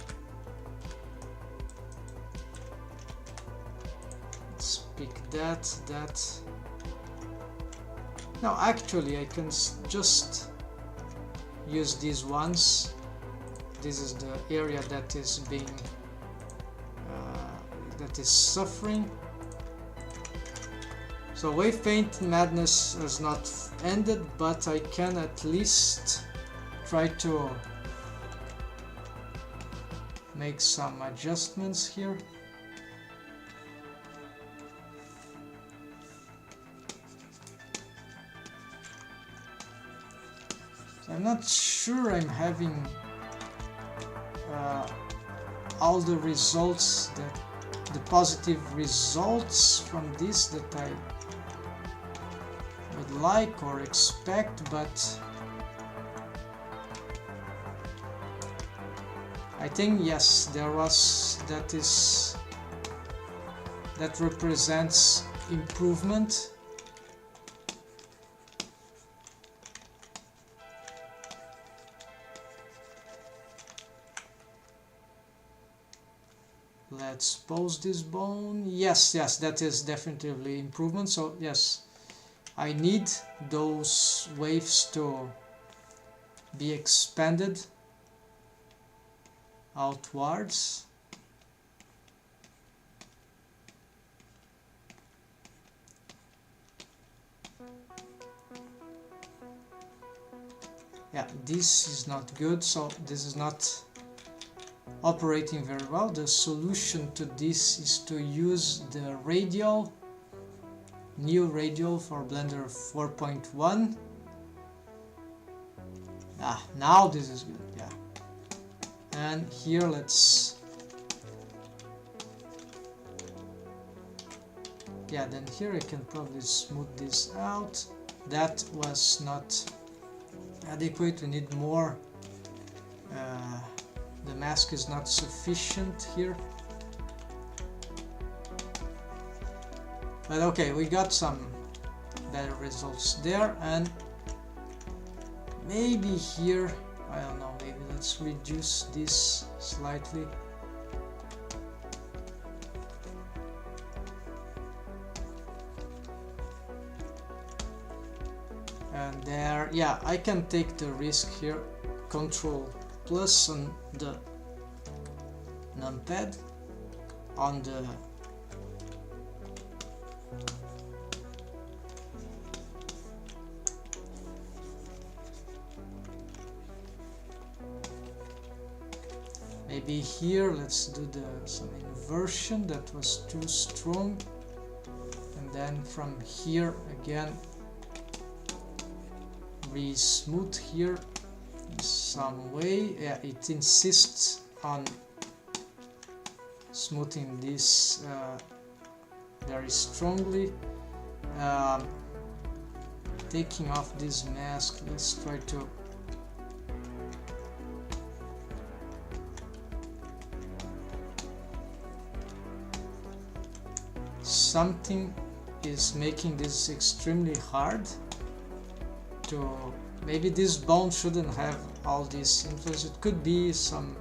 Let's pick that. Now actually I can just use these ones. This is the area that is being that is suffering. So wave paint madness has not ended, but I can at least try to make some adjustments here. So I'm not sure I'm having all the results, that the positive results from this that I would like or expect, but I think yes, there was, that represents improvement. Let's pose this bone. Yes, that is definitely improvement. So yes, I need those waves to be expanded outwards. Yeah, this is not good, so this is not operating very well. The solution to this is to use the radial, new radial for Blender 4.1. Now this is good, yeah. And here let's, yeah, then here I can probably smooth this out. That was not adequate, we need more. The mask is not sufficient here. But okay, we got some better results there, and maybe here, I don't know, maybe let's reduce this slightly. And there, yeah, I can take the risk here. Control plus on the numpad on the maybe here let's do some inversion that was too strong, and then from here again re-smooth here in some way. Yeah, it insists on smoothing this very strongly. Taking off this mask, let's try to something is making this extremely hard to, maybe this bone shouldn't have all this influence. It could be some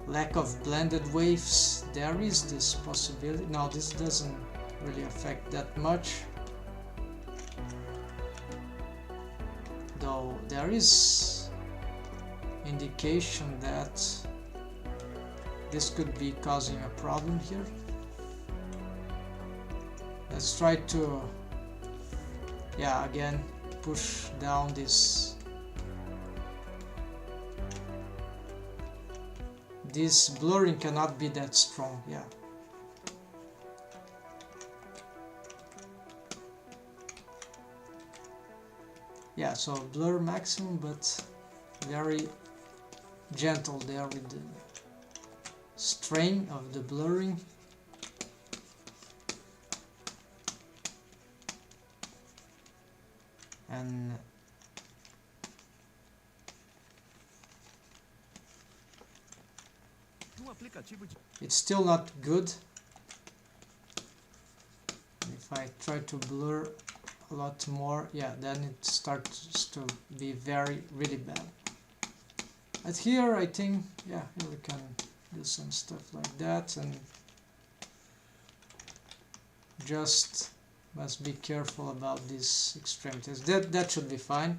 lack of blended waves. There is this possibility. No, this doesn't really affect that much, though there is indication that this could be causing a problem here. Let's try to, yeah, again push down this blurring cannot be that strong. Yeah, yeah, so blur maximum, but very gentle there with the strain of the blurring. And it's still not good. If I try to blur a lot more, yeah, then it starts to be really bad. But here I think, yeah, here we can do some stuff like that, and just must be careful about these extremities. That should be fine.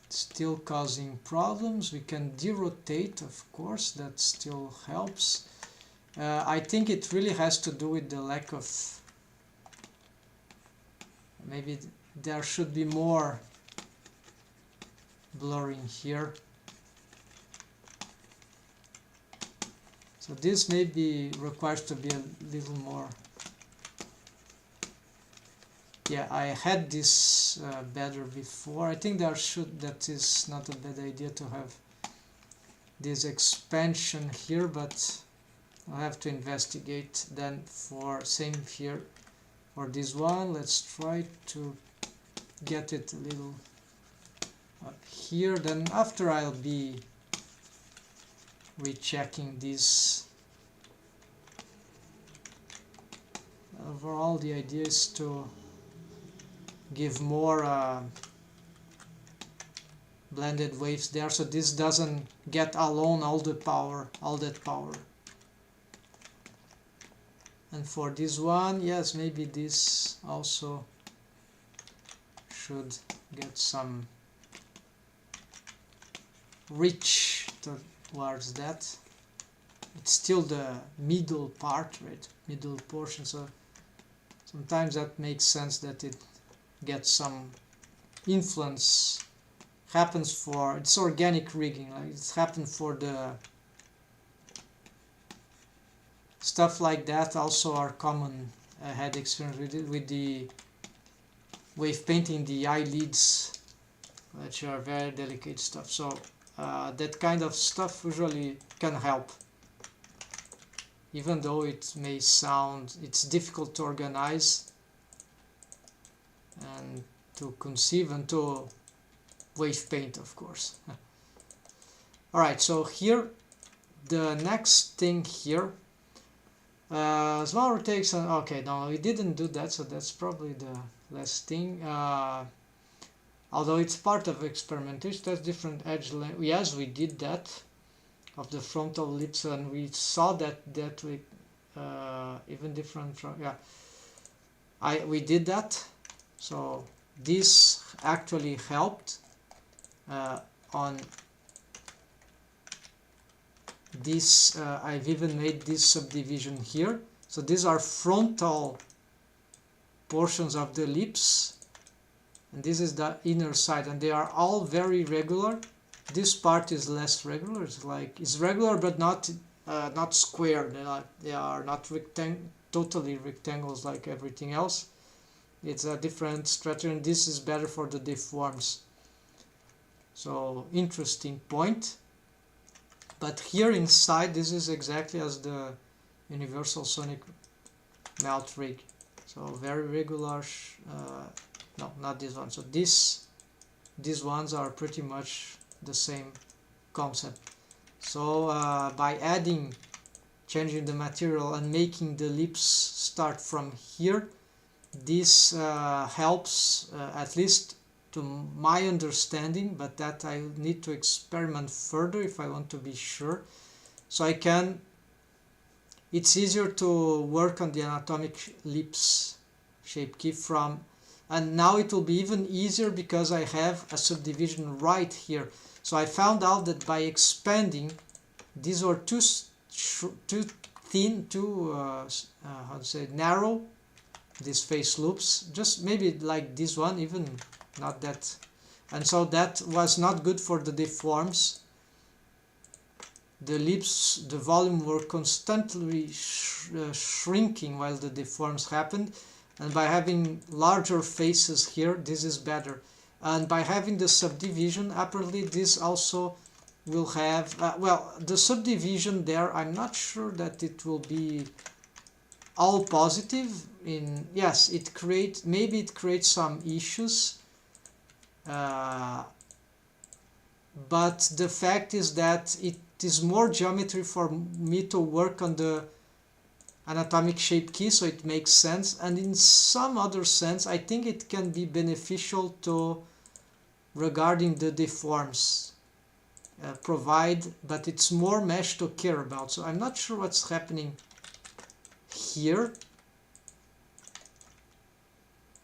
Still causing problems. We can derotate, of course, that still helps. I think it really has to do with the lack of, maybe there should be more blurring here. So this maybe requires to be a little more. Yeah, I had this better before. I think that is not a bad idea to have this expansion here, but I'll have to investigate then. For same here for this one. Let's try to get it a little up here. Then after I'll be rechecking this. Overall the idea is to give more blended waves there, so this doesn't get alone all that power. And for this one, yes, maybe this also should get some reach towards that. It's still the middle part, right? Middle portion, so sometimes that makes sense that it gets some influence. Happens for, it's organic rigging, like it's happened for the stuff like that. Also are common. I had experience with it with the wave painting the eyelids, which are very delicate stuff. So that kind of stuff usually can help, even though it may sound, it's difficult to organize and to conceive and to wave paint, of course. Alright, so here the next thing here, smaller takes on, okay, no, we didn't do that, so that's probably the last thing. Although it's part of experimentation, that's different edge length. Yes, we did that of the frontal lips, and we saw that we even different from, yeah, we did that. So this actually helped on this. I've even made this subdivision here. So these are frontal portions of the lips, and this is the inner side, and they are all very regular. This part is less regular. It's regular but not square. They are not totally rectangles like everything else. It's a different structure, and this is better for the deforms. So interesting point. But here inside, this is exactly as the universal sonic melt rig. So very regular. No, not this one. So these ones are pretty much the same concept. So by changing the material and making the lips start from here, this helps, at least to my understanding, but that I need to experiment further if I want to be sure. So it's easier to work on the anatomic lips shape key from, and now it will be even easier because I have a subdivision right here. So I found out that by expanding, these were too thin, how to say, narrow, these face loops, just maybe like this one, even not that, and so that was not good for the deforms. The lips, the volume were constantly shrinking while the deforms happened, and by having larger faces here, this is better. And by having the subdivision, apparently this also will have, well, the subdivision there, I'm not sure that it will be all positive. Yes, maybe it creates some issues, but the fact is that it is more geometry for me to work on the anatomic shape key, so it makes sense. And in some other sense, I think it can be beneficial to regarding the deforms but it's more mesh to care about. So I'm not sure what's happening here.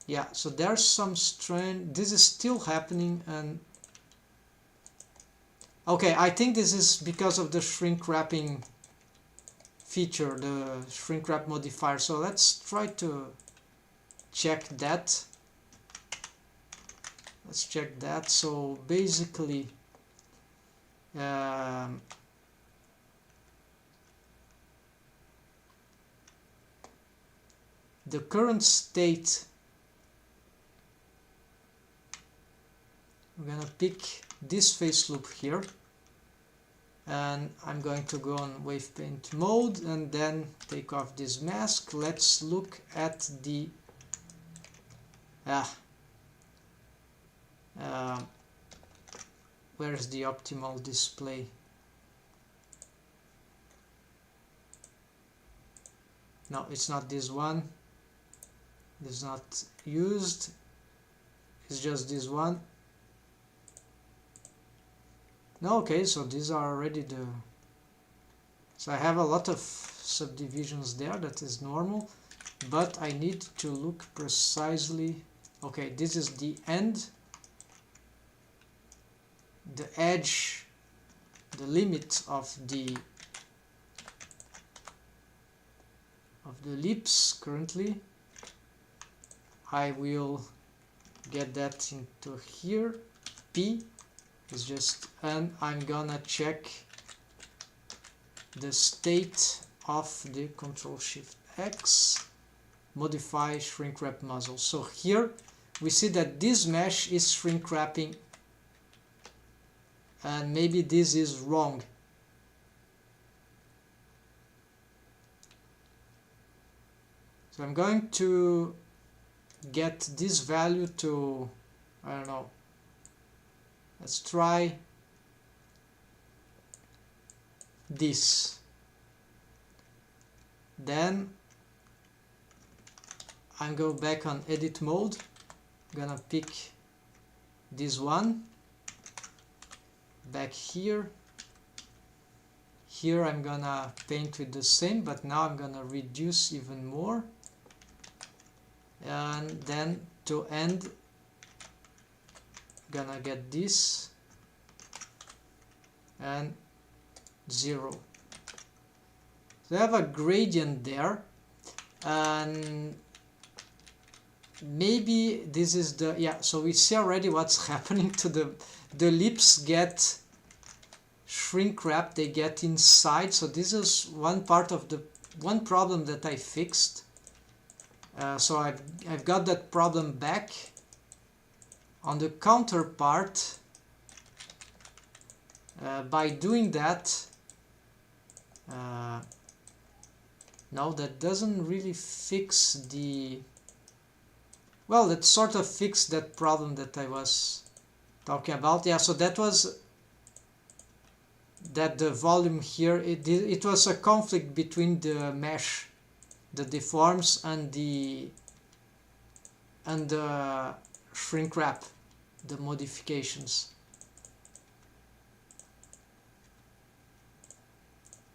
Yeah, so there's some strain. This is still happening, and okay, I think this is because of the shrink wrapping feature, the shrink wrap modifier. So let's try to check that. Let's check that. So basically, the current state, I'm gonna pick this face loop here, and I'm going to go on wave paint mode and then take off this mask. Let's look at the where's the optimal display? No, it's not this one. It's not used. It's just this one. No, okay, so these are already so I have a lot of subdivisions there. That is normal, but I need to look precisely. Okay, this is the end, the edge, the limit of the lips currently. I will get that into here. P is just, and I'm gonna check the state of the Control-Shift-X, modify shrink wrap muzzle. So here we see that this mesh is shrink wrapping, and maybe this is wrong. So I'm going to get this value to, I don't know, let's try this. Then I'm go back on edit mode, gonna pick this one, back here. Here I'm gonna paint with the same, but now I'm gonna reduce even more. And then to end, gonna get this and 0. So I have a gradient there, and maybe this is the, yeah, so we see already what's happening to the lips get shrink wrapped, they get inside. So this is one part of the one problem that I fixed. So I've got that problem back. On the counterpart, by doing that, no, that doesn't really fix the, well, that sort of fixed that problem that I was talking about. Yeah, so that was that the volume here, it was a conflict between the mesh, the deforms, and the shrink wrap, the modifications.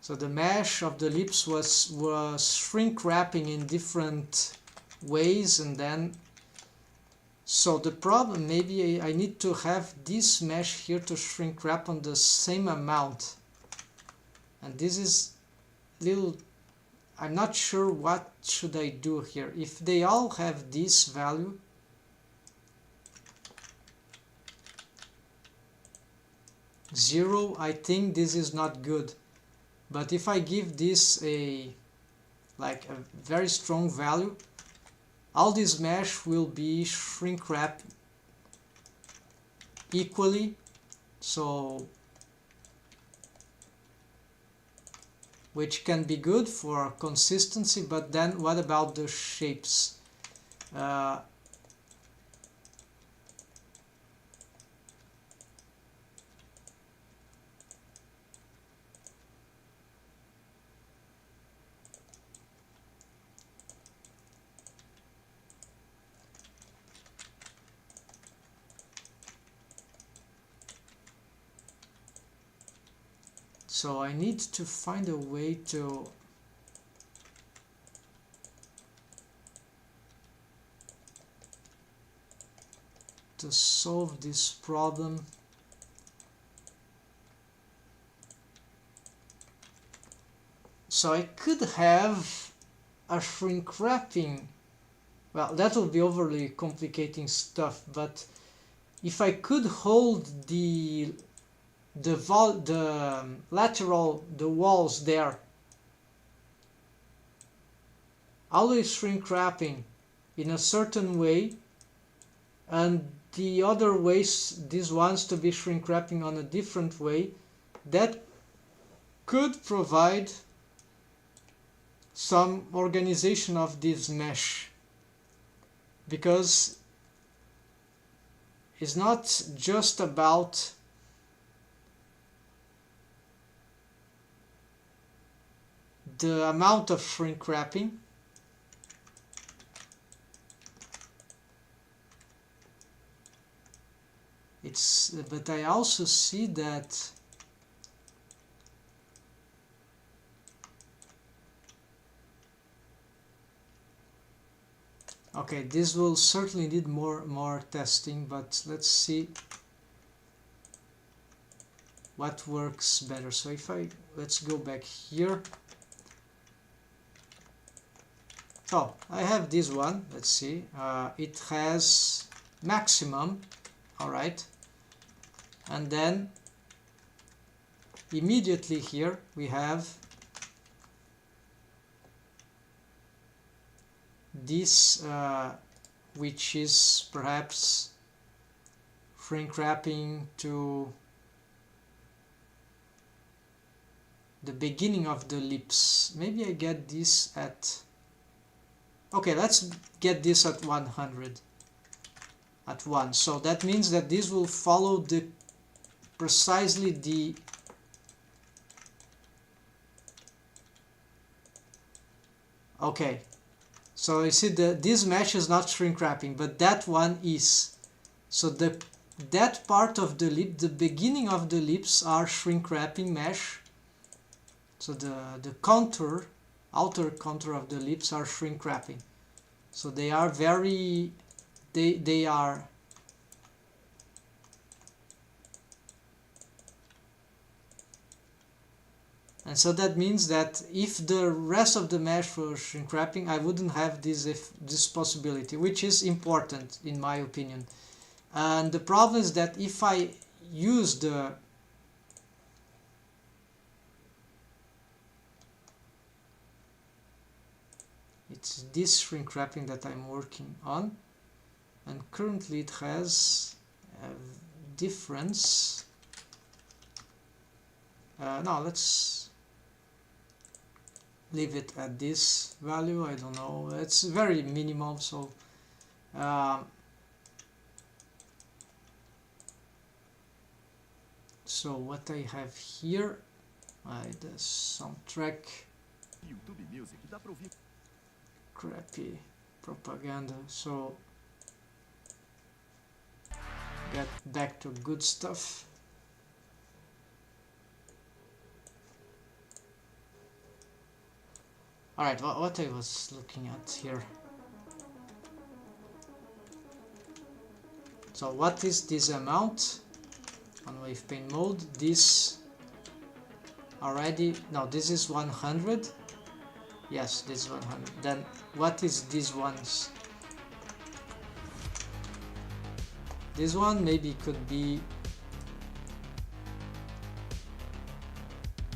So the mesh of the lips was shrink wrapping in different ways, and then so the problem, maybe I need to have this mesh here to shrink wrap on the same amount, and this is little, I'm not sure what should I do here. If they all have this value, zero, I think this is not good. But if I give this a very strong value, all this mesh will be shrink wrap equally, so which can be good for consistency. But then what about the shapes? So I need to find a way to solve this problem. So I could have a shrink wrapping. Well, that will be overly complicating stuff, but if I could hold the lateral, the walls there, always shrink wrapping in a certain way, and the other ways, these ones to be shrink wrapping on a different way, that could provide some organization of this mesh, because it's not just about the amount of shrink wrapping. But I also see that okay, this will certainly need more testing, but let's see what works better. So if let's go back here. Oh, I have this one. Let's see. It has maximum. All right. And then immediately here we have this, which is perhaps shrink wrapping to the beginning of the lips. Maybe I get this at, okay, let's get this at 100, at 1. So that means that this will follow precisely the okay. So you see this mesh is not shrink wrapping, but that one is. So that part of the lip, the beginning of the lips, are shrink wrapping mesh. So the contour, outer contour of the lips are shrink wrapping. So they are very, they are And so that means that if the rest of the mesh were shrink wrapping, I wouldn't have this possibility, which is important in my opinion. And the problem is that if I use it's this shrink wrapping that I'm working on, and currently it has a difference. No, let's leave it at this value. I don't know, it's very minimal, so so what I have here, the soundtrack, crappy propaganda, so get back to good stuff. Alright, what I was looking at here. So what is this amount on wave pane mode? This already, no, this is 100. Yes, this is 100. Then what is these ones? This one maybe could be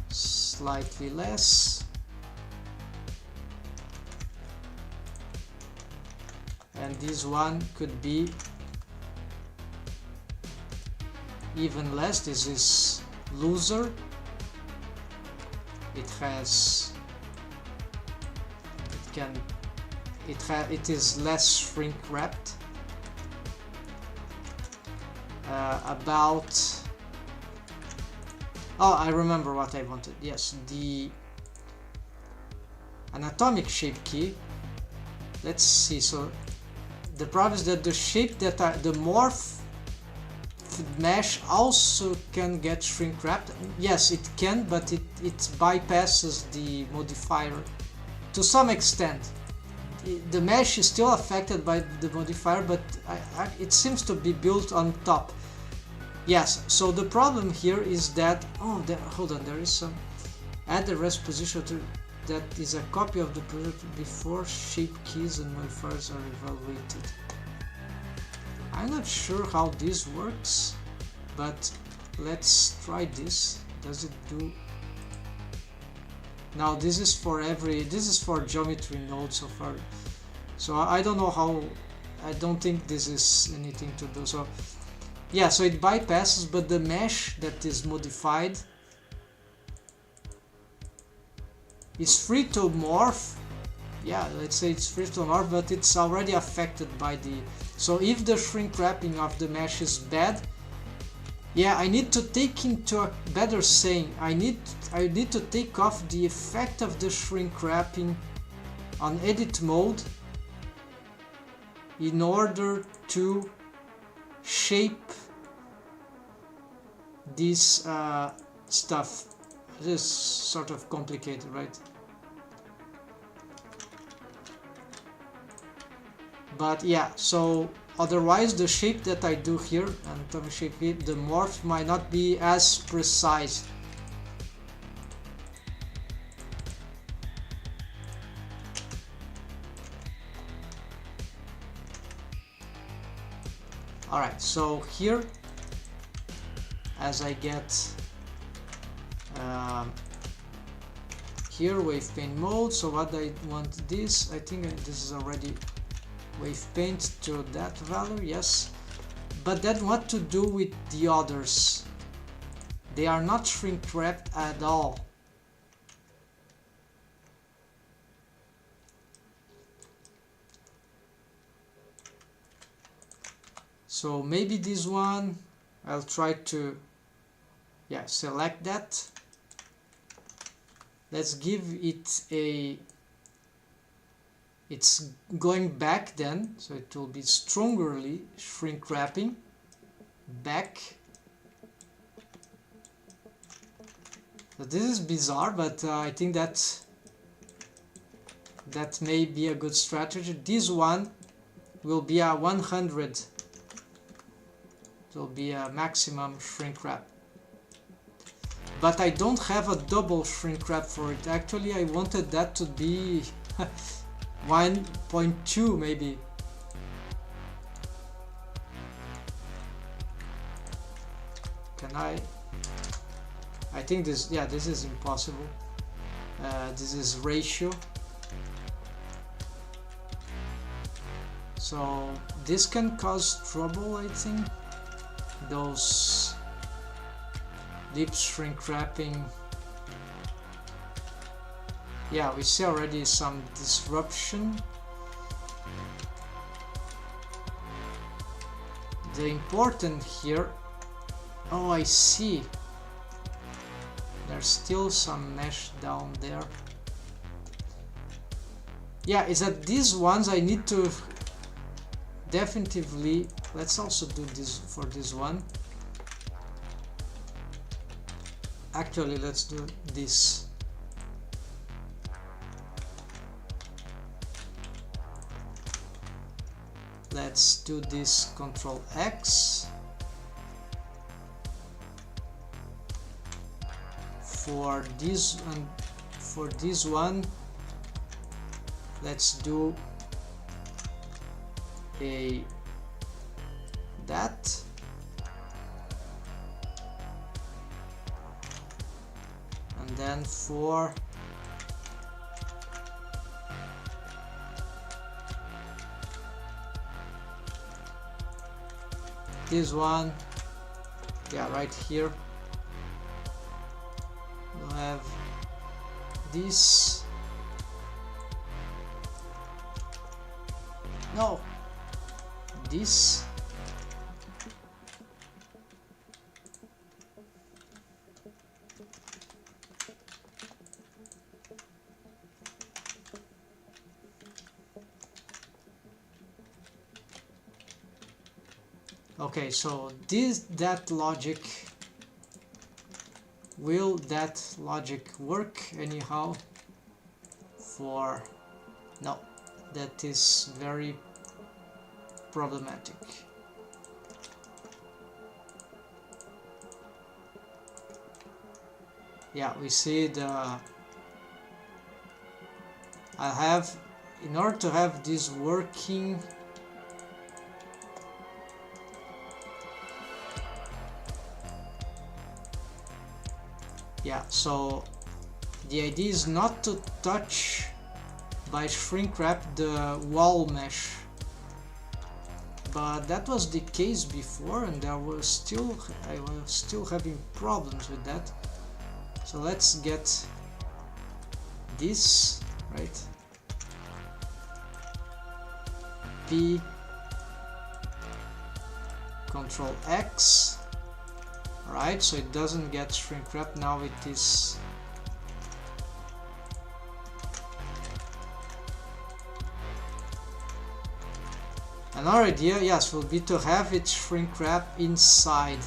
slightly less. And this one could be even less. This is looser. It has, it is less shrink wrapped. About, oh, I remember what I wanted. Yes, an atomic shape key. Let's see. So the problem is that the shape that the morph mesh also can get shrink wrapped. Yes, it can, but it bypasses the modifier to some extent. The mesh is still affected by the modifier, but it seems to be built on top. Yes, so the problem here is that, oh, hold on, there is some, add the rest position to, that is a copy of the product before shape keys and modifiers are evaluated. I'm not sure how this works, but let's try this. Does it do? Now this is for geometry node so far. So I don't know how, I don't think this is anything to do. So yeah, so it bypasses, but the mesh that is modified is free to morph. Yeah, let's say it's free to morph, but it's already affected by the, so if the shrink wrapping of the mesh is bad, yeah, I need to take into a better saying, I need to take off the effect of the shrink wrapping on edit mode in order to shape this stuff. This is sort of complicated, right? But yeah, so otherwise the shape that I do here, and the shape here, the morph might not be as precise. Alright, so here, as I get here wave paint mode, so what I want this, I think this is already wave paint to that value, yes. But then what to do with the others? They are not shrink wrapped at all. So maybe this one, I'll try to, yeah, select that. Let's give it a, it's going back then, so it will be strongerly shrink wrapping back. So this is bizarre, but I think that may be a good strategy. This one will be a 100. It will be a maximum shrink wrap. but I don't have a double shrink wrap for it. Actually, I wanted that to be 1.2 maybe. Can I think this, yeah, this is impossible. This is ratio. So this can cause trouble, I think. Those deep shrink wrapping. Yeah, we see already some disruption. The important here, oh, I see. There's still some mesh down there. Yeah, is that these ones I need to definitively, let's also do this for this one. Actually, let's do this. Let's do this, Control X. For this and for this one, let's do a that. And then for this one, yeah, right here we'll have this. No, this. Okay, so that logic, will that logic work anyhow? For no, that is very problematic. Yeah, we see the I have, in order to have this working, yeah, so the idea is not to touch by shrink wrap the wall mesh, but that was the case before and I was still having problems with that. So let's get this, right? P, Control X. Alright, so it doesn't get shrink wrap, now it is. Another idea, yes, will be to have it shrink wrap inside.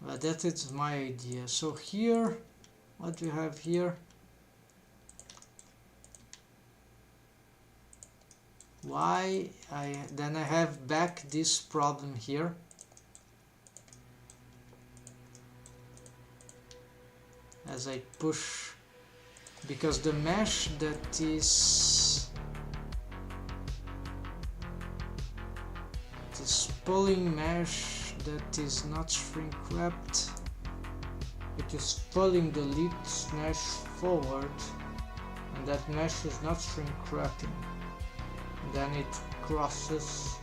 But that is my idea. So here, what we have here, then I have back this problem here. As I push, because the mesh that is this pulling mesh that is not shrink wrapped, it is pulling the lead mesh forward, and that mesh is not shrink wrapping. Then it crosses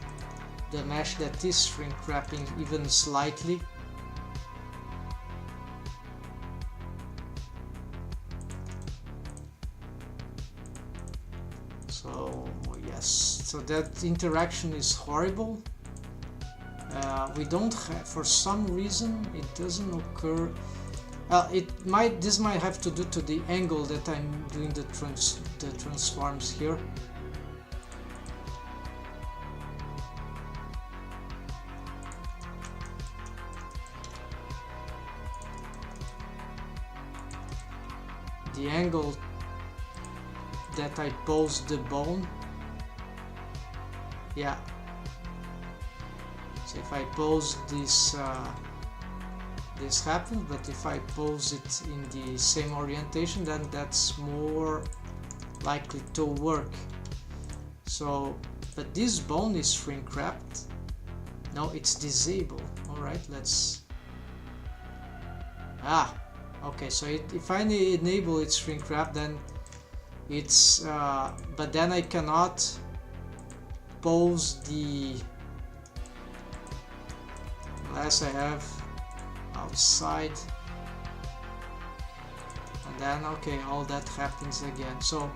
the mesh that is shrink wrapping even slightly. So yes, so that interaction is horrible. We don't have, for some reason it doesn't occur. This might have to do to the angle that I'm doing the transforms here. The angle that I pose the bone. Yeah. So if I pose this, this happens, but if I pose it in the same orientation, then that's more likely to work. So, but this bone is shrink wrapped. No, it's disabled. Alright, let's... Ah, okay, so if I enable its shrink wrap, then it's... but then I cannot pose the... unless I have outside. And then, okay, all that happens again. So,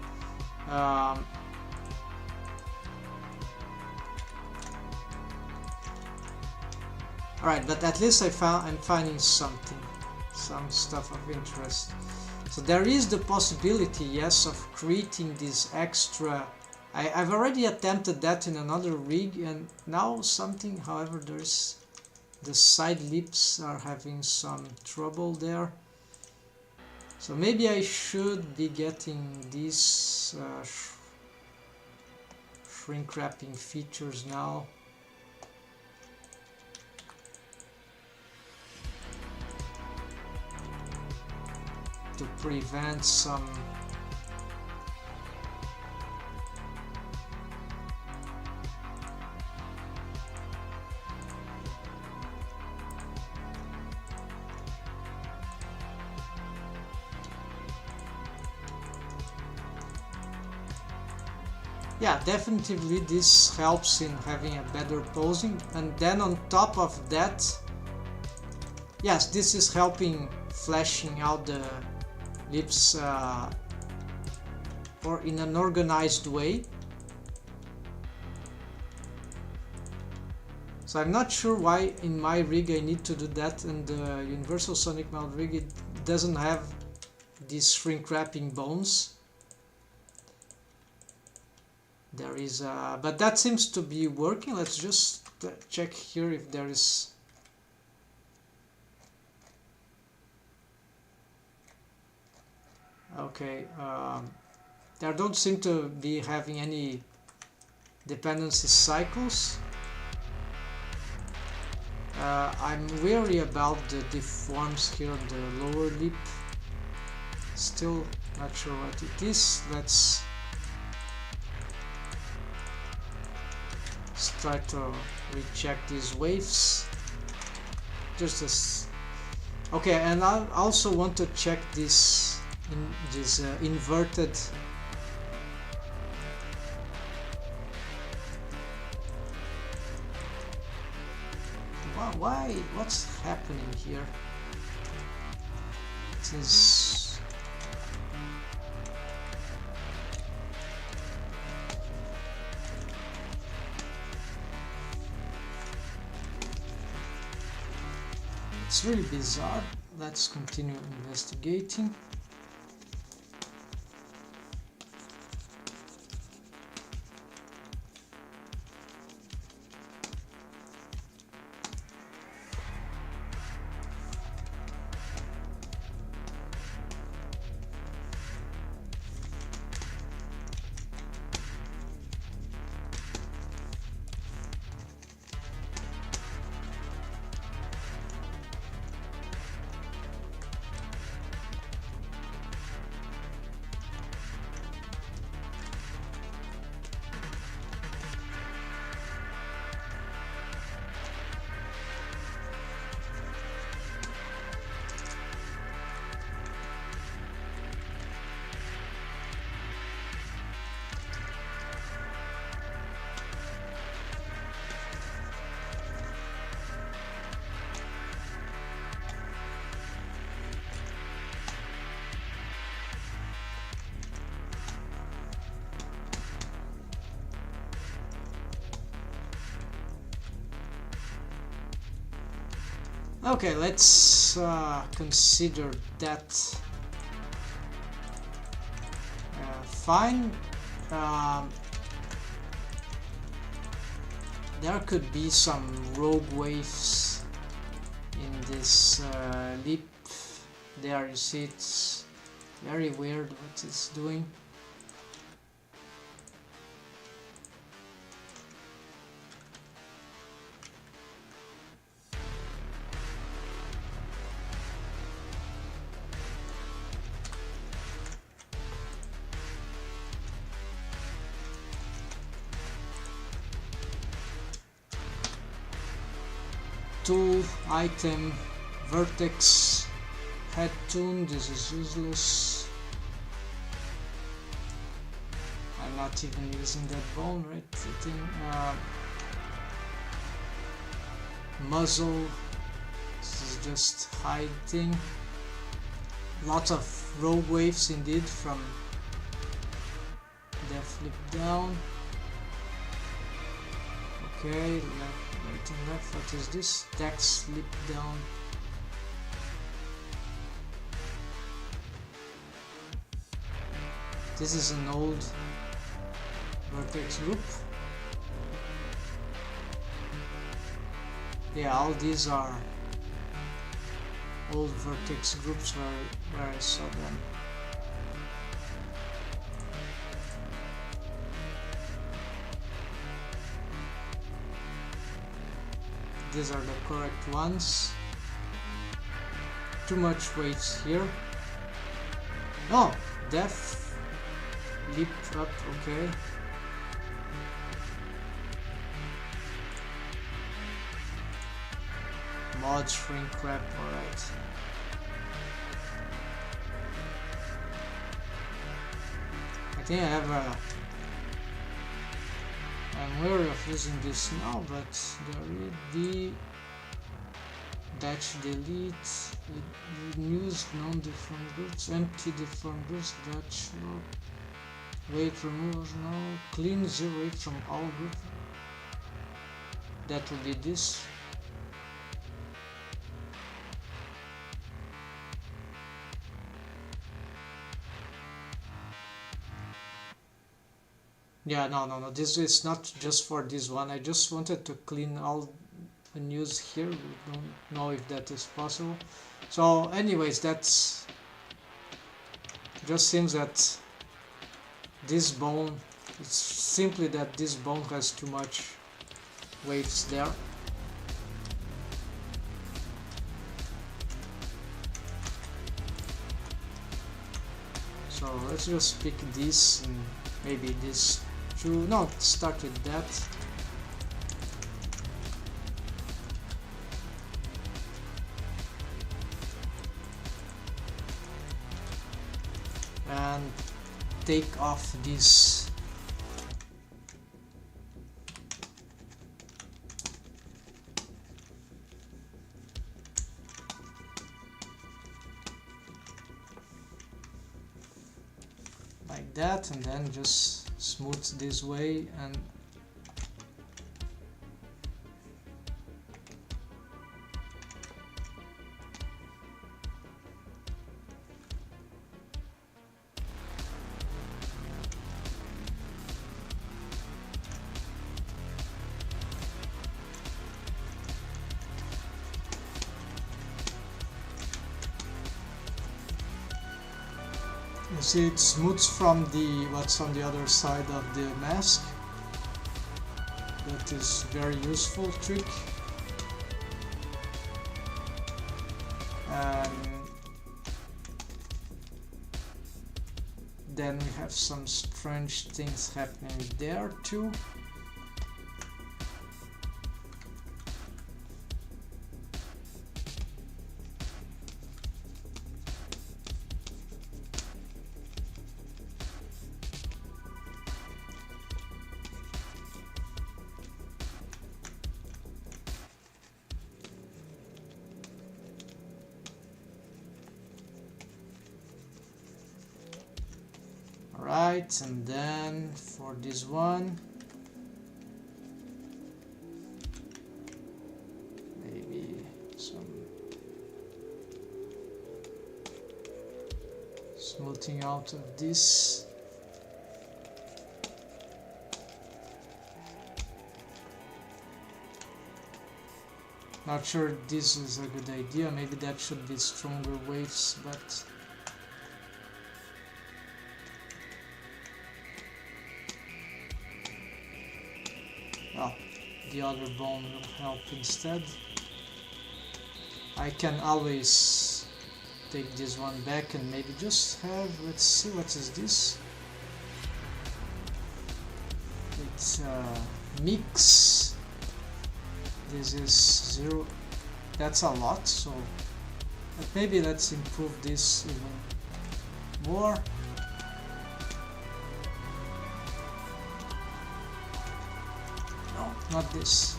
alright, but at least I'm finding something, some stuff of interest. So there is the possibility, yes, of creating this extra. I've already attempted that in another rig, and now something, however, there's the side lips are having some trouble there. So maybe I should be getting these shrink wrapping features now. To prevent some yeah, definitely this helps in having a better posing. And then on top of that, yes, this is helping fleshing out the lips or in an organized way. So I'm not sure why in my rig I need to do that, and the Universal Sonic Mount rig, it doesn't have these shrink wrapping bones. There is but that seems to be working. Let's just check here if there is... Okay, there don't seem to be having any dependency cycles. I'm wary about the deforms here on the lower lip. Still not sure what it is. Let's try to recheck these waves. Just as... Okay, and I also want to check this inverted why what's happening here? It is... It's really bizarre. Let's continue investigating. Okay, let's consider that fine. There could be some rogue waves in this lip. There you see it's very weird what it's doing. tool, item, vertex, head tune. This is useless. I'm not even using that bone, right? Muzzle. This is just hiding. Lots of rogue waves indeed from the flip down. Okay, left, right and left. What is this? Deck slip down. This is an old vertex group. Yeah, all these are old vertex groups where I saw them. These are the correct ones. Too much weight here. Oh, def, leap up, okay. Mod shrink wrap, alright. I think I have a... I'm wary of using this now, but the dash delete, use non-deformed groups, empty deformed groups, dash weight removal, no, clean 0 weight from all groups. That will be this. Yeah, no, this is not just for this one. I just wanted to clean all the news here. We don't know if that is possible. So anyways, that's just seems that this bone, it's simply that this bone has too much waves there. So let's just pick this and maybe this. No, start with that. And take off this. Like that, and then just smooth this way and you see it smooths from the what's on the other side of the mask. That is very useful trick. And then we have some strange things happening there too. Right, and then for this one, maybe some smoothing out of this. Not sure this is a good idea, maybe that should be stronger waves, but the other bone will help instead. I can always take this one back and maybe just have, let's see, what is this? It's a mix. This is 0 that's a lot, so but maybe let's improve this even more. No, not this.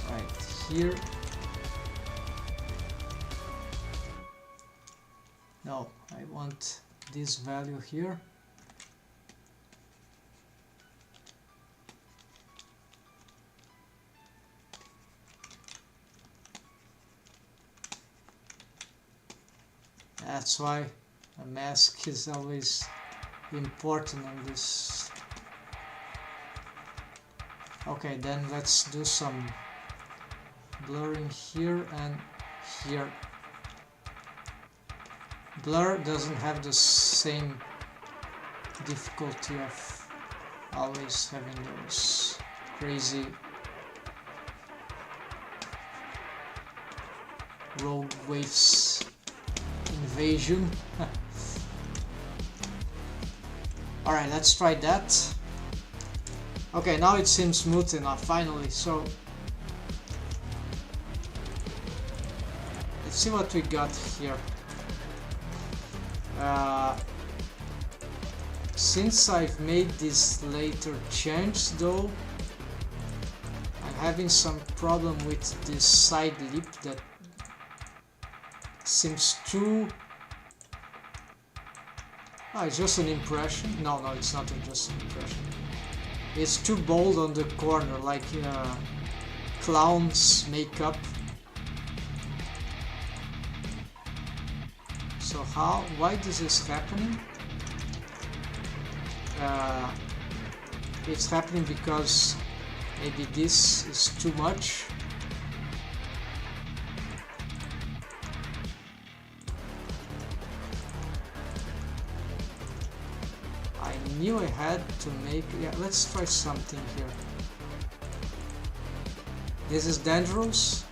Right here. No, I want this value here. That's why a mask is always important on this. Okay, then let's do some blurring here and here. Blur doesn't have the same difficulty of always having those crazy rogue waves invasion. Alright, let's try that. Okay, now it seems smooth enough finally, so let's see what we got here. Since I've made this later change though, I'm having some problem with this side lip that seems too... Oh, it's just an impression. No, it's not just an impression. It's too bold on the corner, like clown's makeup. So why this is happening? It's happening because maybe this is too much. I knew I had to make... Yeah, let's try something here. This is dangerous.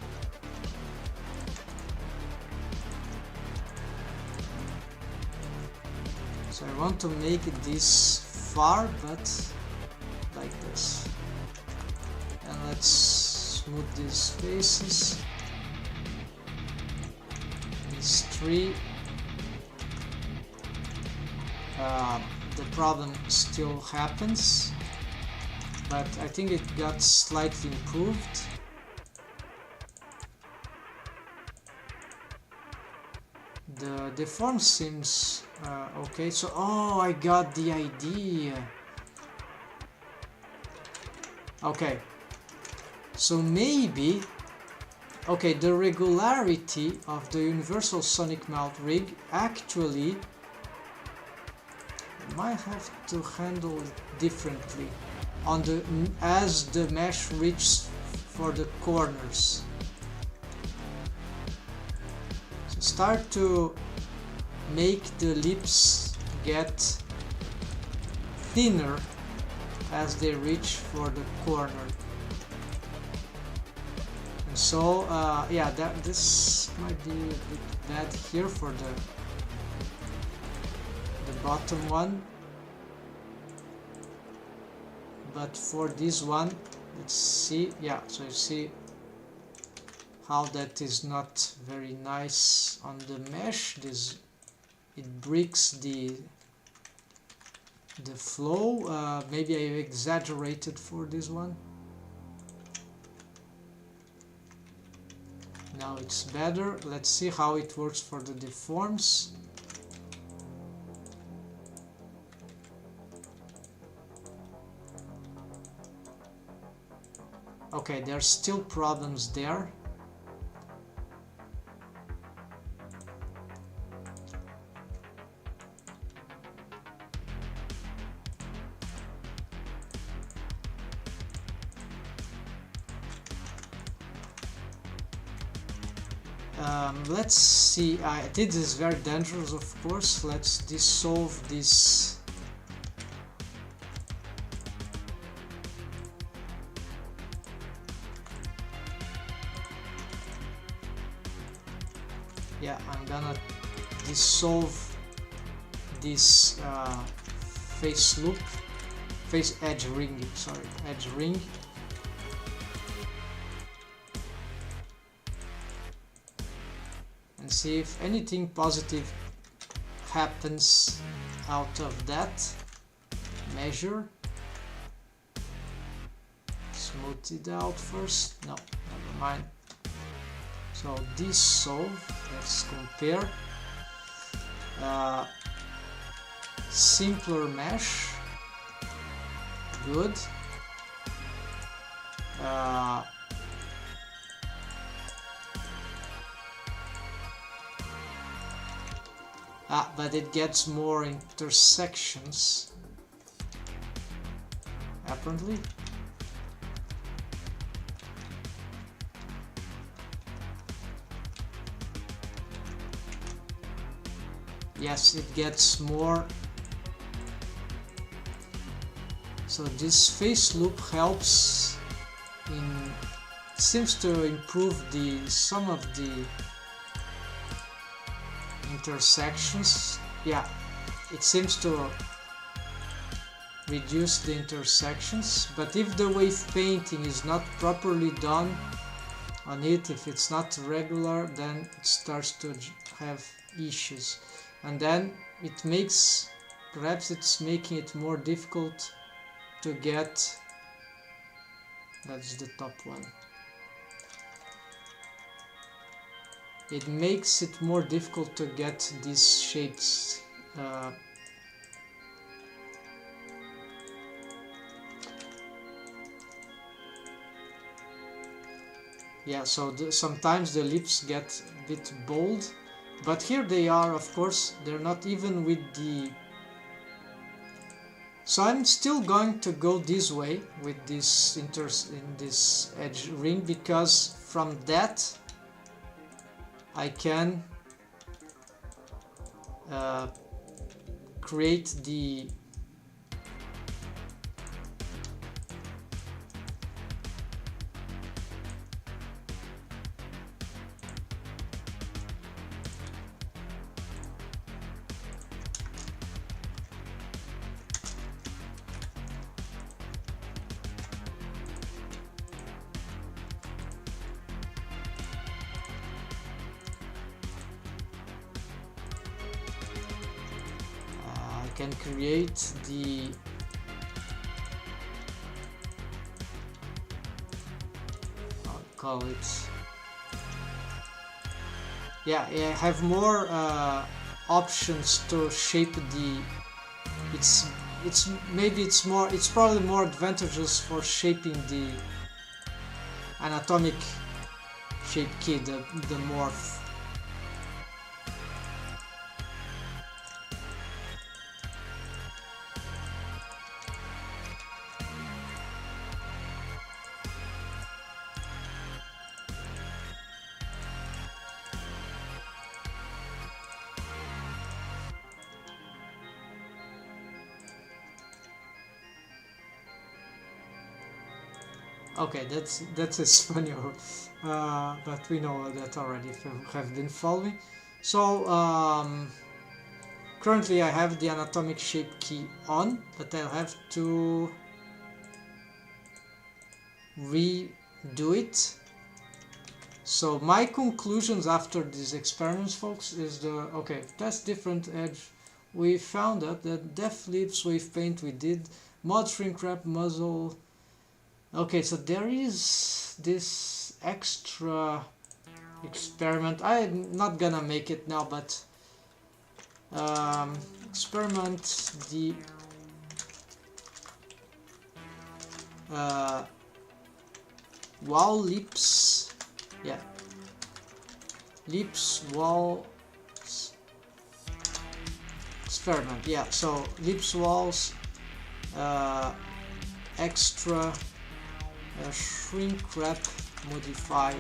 So I want to make it this far, but like this. And let's smooth these faces. These three. The problem still happens, but I think it got slightly improved. The deform seems okay, so oh, I got the idea. Okay, so maybe okay, the regularity of the universal sonic mount rig actually might have to handle it differently on the as the mesh reaches for the corners. So start to make the lips get thinner as they reach for the corner. And so yeah, this might be a bit bad here for the bottom one, but for this one, let's see. Yeah, so you see how that is not very nice on the mesh. It breaks the flow. Maybe I exaggerated for this one. Now it's better. Let's see how it works for the deforms. Okay, there's still problems there. Let's see. This is very dangerous, of course. Let's dissolve this. Yeah, I'm gonna dissolve this face edge ring. Sorry, edge ring. see if anything positive happens out of that measure. Smooth it out first. No, never mind. So dissolve, let's compare. Simpler mesh, good. But it gets more intersections, apparently. Yes, it gets more. So this face loop helps in, seems to improve some of the intersections. Yeah, it seems to reduce the intersections, but if the wave painting is not properly done on it, if it's not regular, then it starts to have issues, and then it makes, perhaps it's making it more difficult to get, that's the top one, it makes it more difficult to get these shapes. Yeah, so sometimes the lips get a bit bold, but here they are, of course, they're not even with the... So I'm still going to go this way with this in this edge ring, because from that I can create the can create the I'll call it, yeah, I have more options to shape the, it's probably more advantageous for shaping the anatomic shape key, the morph. Okay, that's Espanol, but we know that already if you have been following. So currently I have the anatomic shape key on, but I'll have to redo it. So my conclusions after these experiments, folks, is okay, that's different edge. We found out that depth lips, wave paint, we did mod shrink wrap, muzzle. Okay, so there is this extra experiment. I'm not gonna make it now, but experiment the wall lips, yeah, lips walls experiment, yeah. So lips walls, extra shrink wrap modifier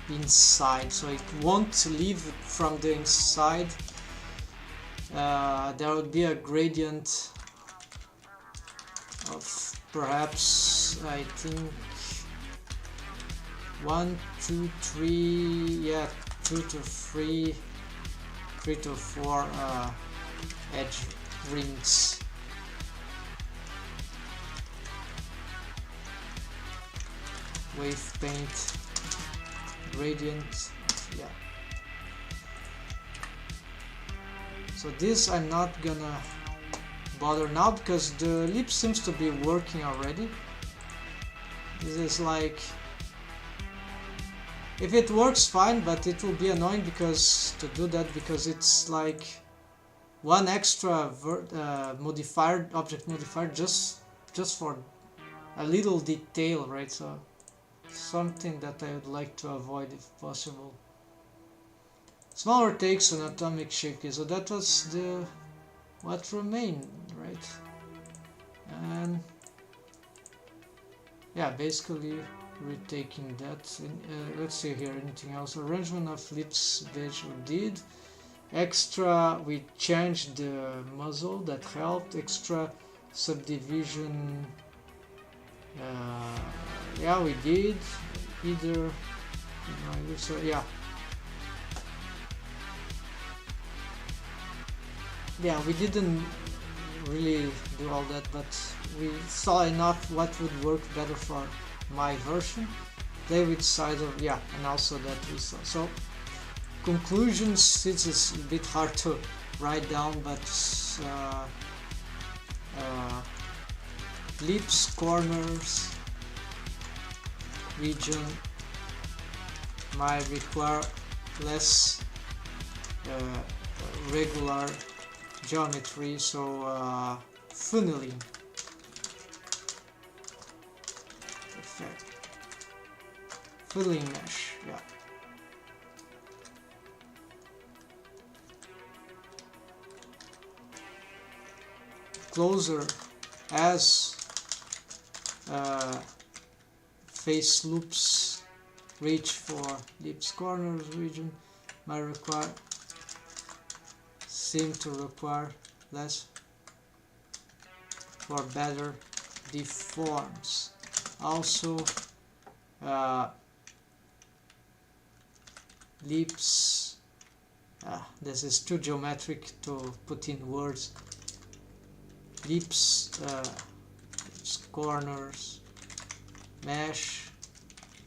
inside, so it won't leave from the inside. There would be a gradient of perhaps, I think 1, 2, 3, yeah, 2 to 3, 3 to 4 edge rings. Wave paint gradient. Yeah. So this I'm not gonna bother now because the ellipse seems to be working already. This is like, if it works fine, but it will be annoying because to do that, because it's like one extra modifier, object modifier, just for a little detail, right? So something that I would like to avoid if possible. Smaller takes on atomic shaking. So that was the what remained, right? And yeah, basically retaking that. Let's see here, anything else? Arrangement of lips, which we did. Extra, we changed the muzzle, that helped. Extra subdivision, yeah, we did. Either, so yeah. Yeah, we didn't really do all that, but we saw enough what would work better for my version. David Sider, yeah, and also that we saw. So conclusions, it's a bit hard to write down, but lips, corners, region might require less regular geometry, so funneling effect, filling mesh, yeah. Closer as face loops reach for lips, corners, region might require, seem to require less for better deforms. Also lips, this is too geometric to put in words. Lips, lips, corners, mesh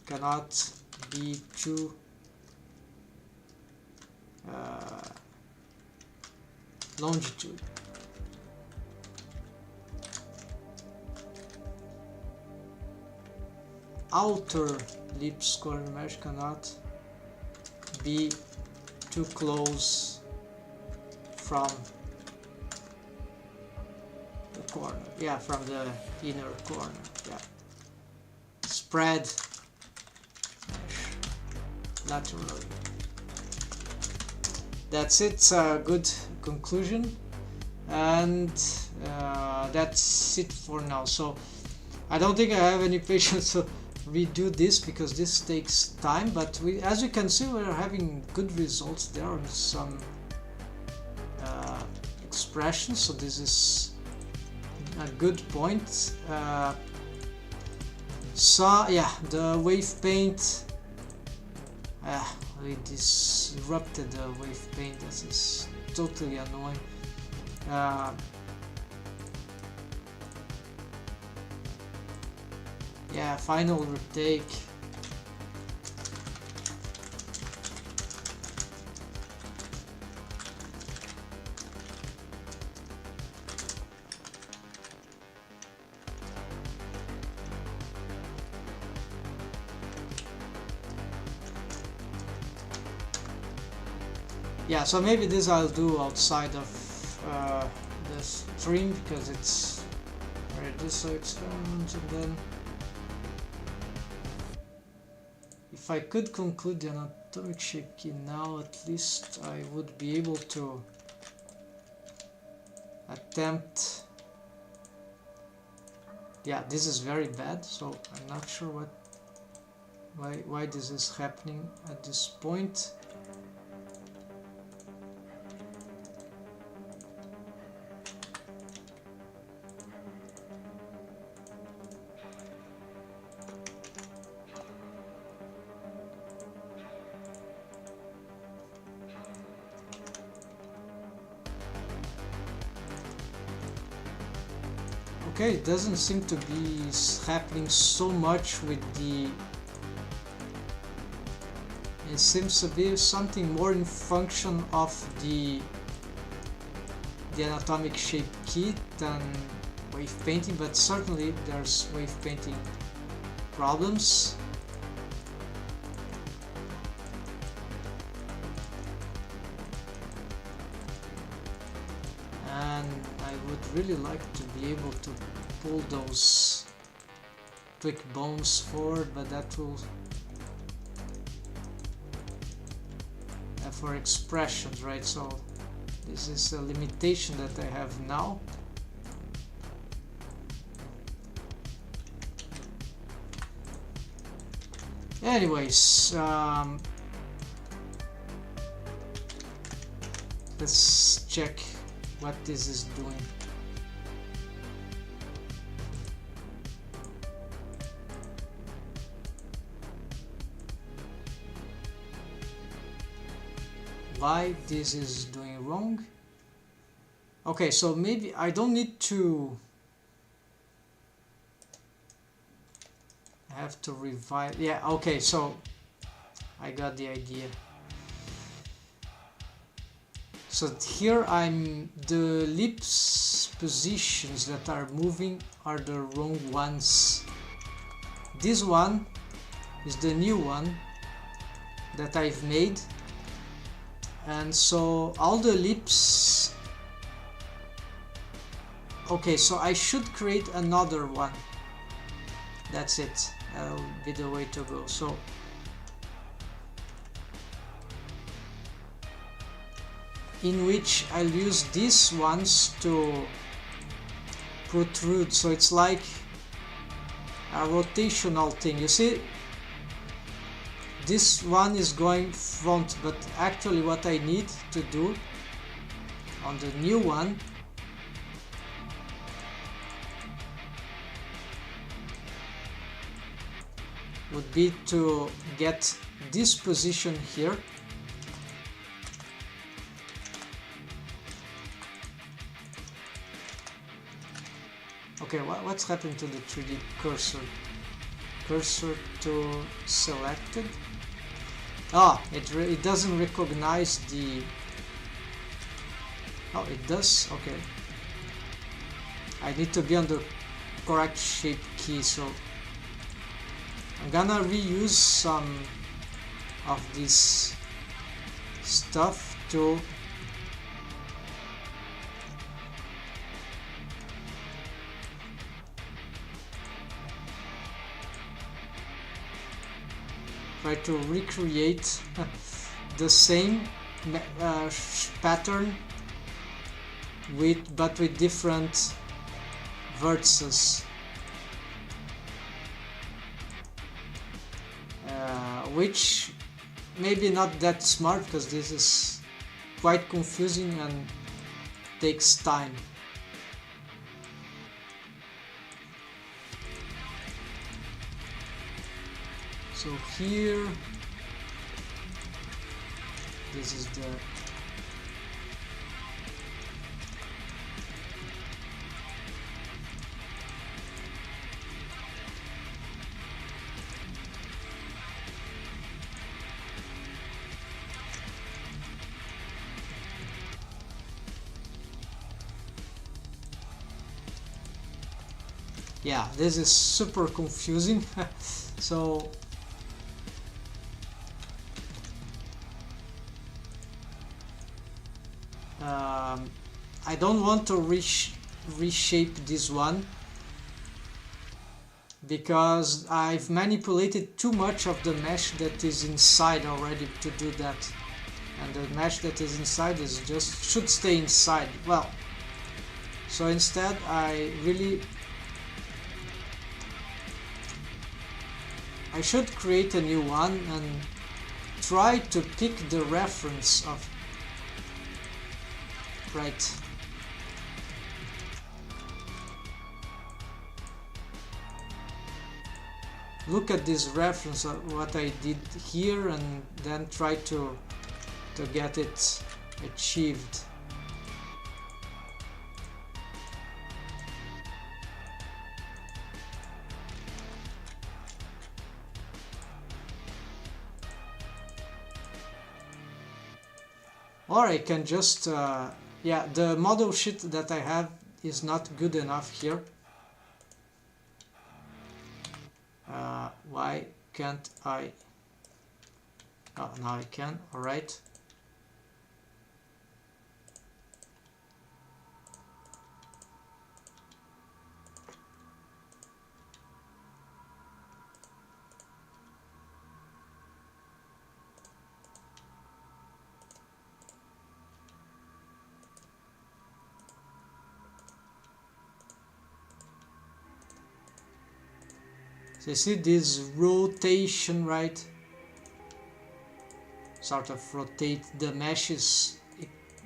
cannot be too longitude. Outer lips corner mesh cannot be too close from the corner, yeah, from the inner corner, yeah. Spread mesh laterally. That's it, good conclusion, and that's it for now. So I don't think I have any patience to redo this because this takes time, but as you can see, we're having good results there on some expressions, so this is a good point. So yeah, the wave paint, it disrupted the wave paint. This is totally annoying. Yeah, final retake. Yeah, so maybe this I'll do outside of the stream because it's this experiment, and then if I could conclude the anatomic shaking now, at least I would be able to attempt. Yeah, this is very bad, so I'm not sure why this is happening at this point. Okay, it doesn't seem to be happening so much with the it seems to be something more in function of the anatomic shape key than wave painting, but certainly there's wave painting problems. And I would really like to be able to pull those quick bones forward, but that will for expressions, right? So this is a limitation that I have now. Anyways, let's check what this is doing. Why this is doing wrong? Okay, so maybe I don't need to have to revise. Yeah, okay, so I got the idea. So here the lips positions that are moving are the wrong ones. This one is the new one that I've made, and so all the lips. Okay, so I should create another one. That's it. That'll be the way to go. So in which I'll use these ones to protrude, so it's like a rotational thing. You see, this one is going front, but actually what I need to do on the new one would be to get this position here. Okay, what's happened to the 3D cursor? Cursor to selected. Ah, it doesn't recognize the. Oh, it does. Okay. I need to be on the correct shape key, so I'm gonna reuse some of this stuff to try to recreate the same pattern but with different vertices, which maybe not that smart because this is quite confusing and takes time. So here, this is the yeah, this is super confusing. So I don't want to reshape this one because I've manipulated too much of the mesh that is inside already to do that, and the mesh that is inside is should stay inside. Well, so instead I should create a new one and try to pick the reference of right. Look at this reference of what I did here and then try to get it achieved. Or I can just yeah, the model sheet that I have is not good enough here. Why can't I? Oh, now I can. All right. So you see this rotation, right? Sort of rotate the meshes,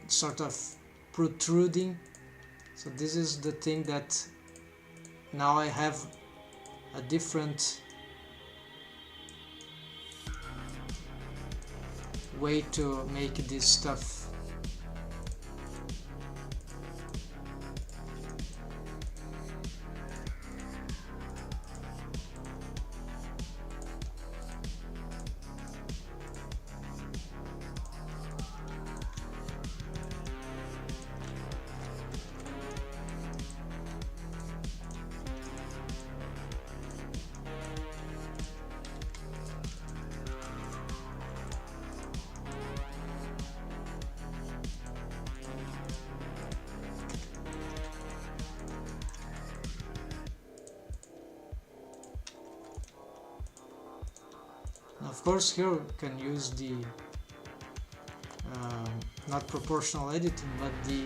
sort of protruding. So this is the thing that now I have a different way to make this stuff. Of course, here we can use the not proportional editing, but the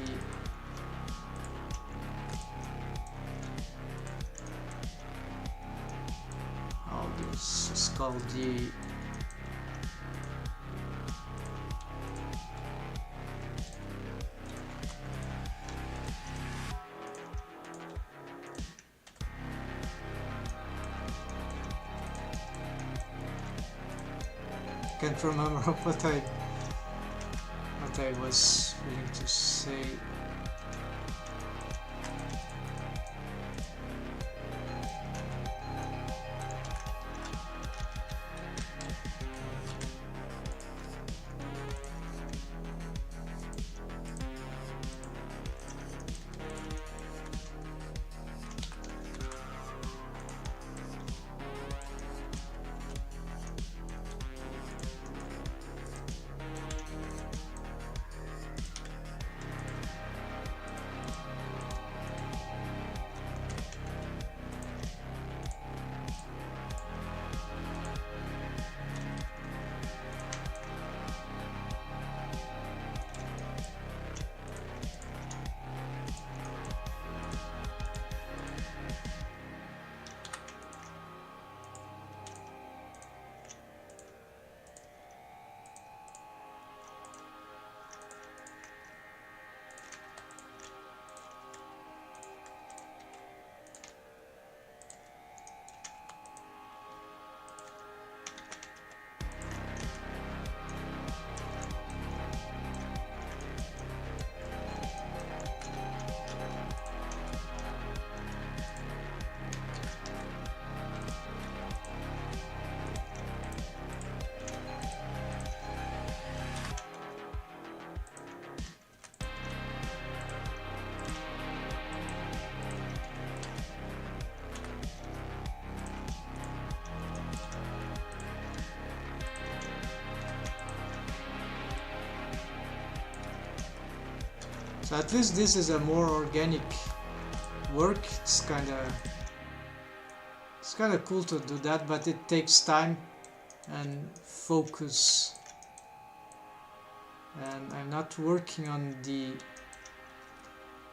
how this is called, the can't remember what I was willing to say. So at least this is a more organic work. It's kind of cool to do that, but it takes time and focus. And I'm not working on the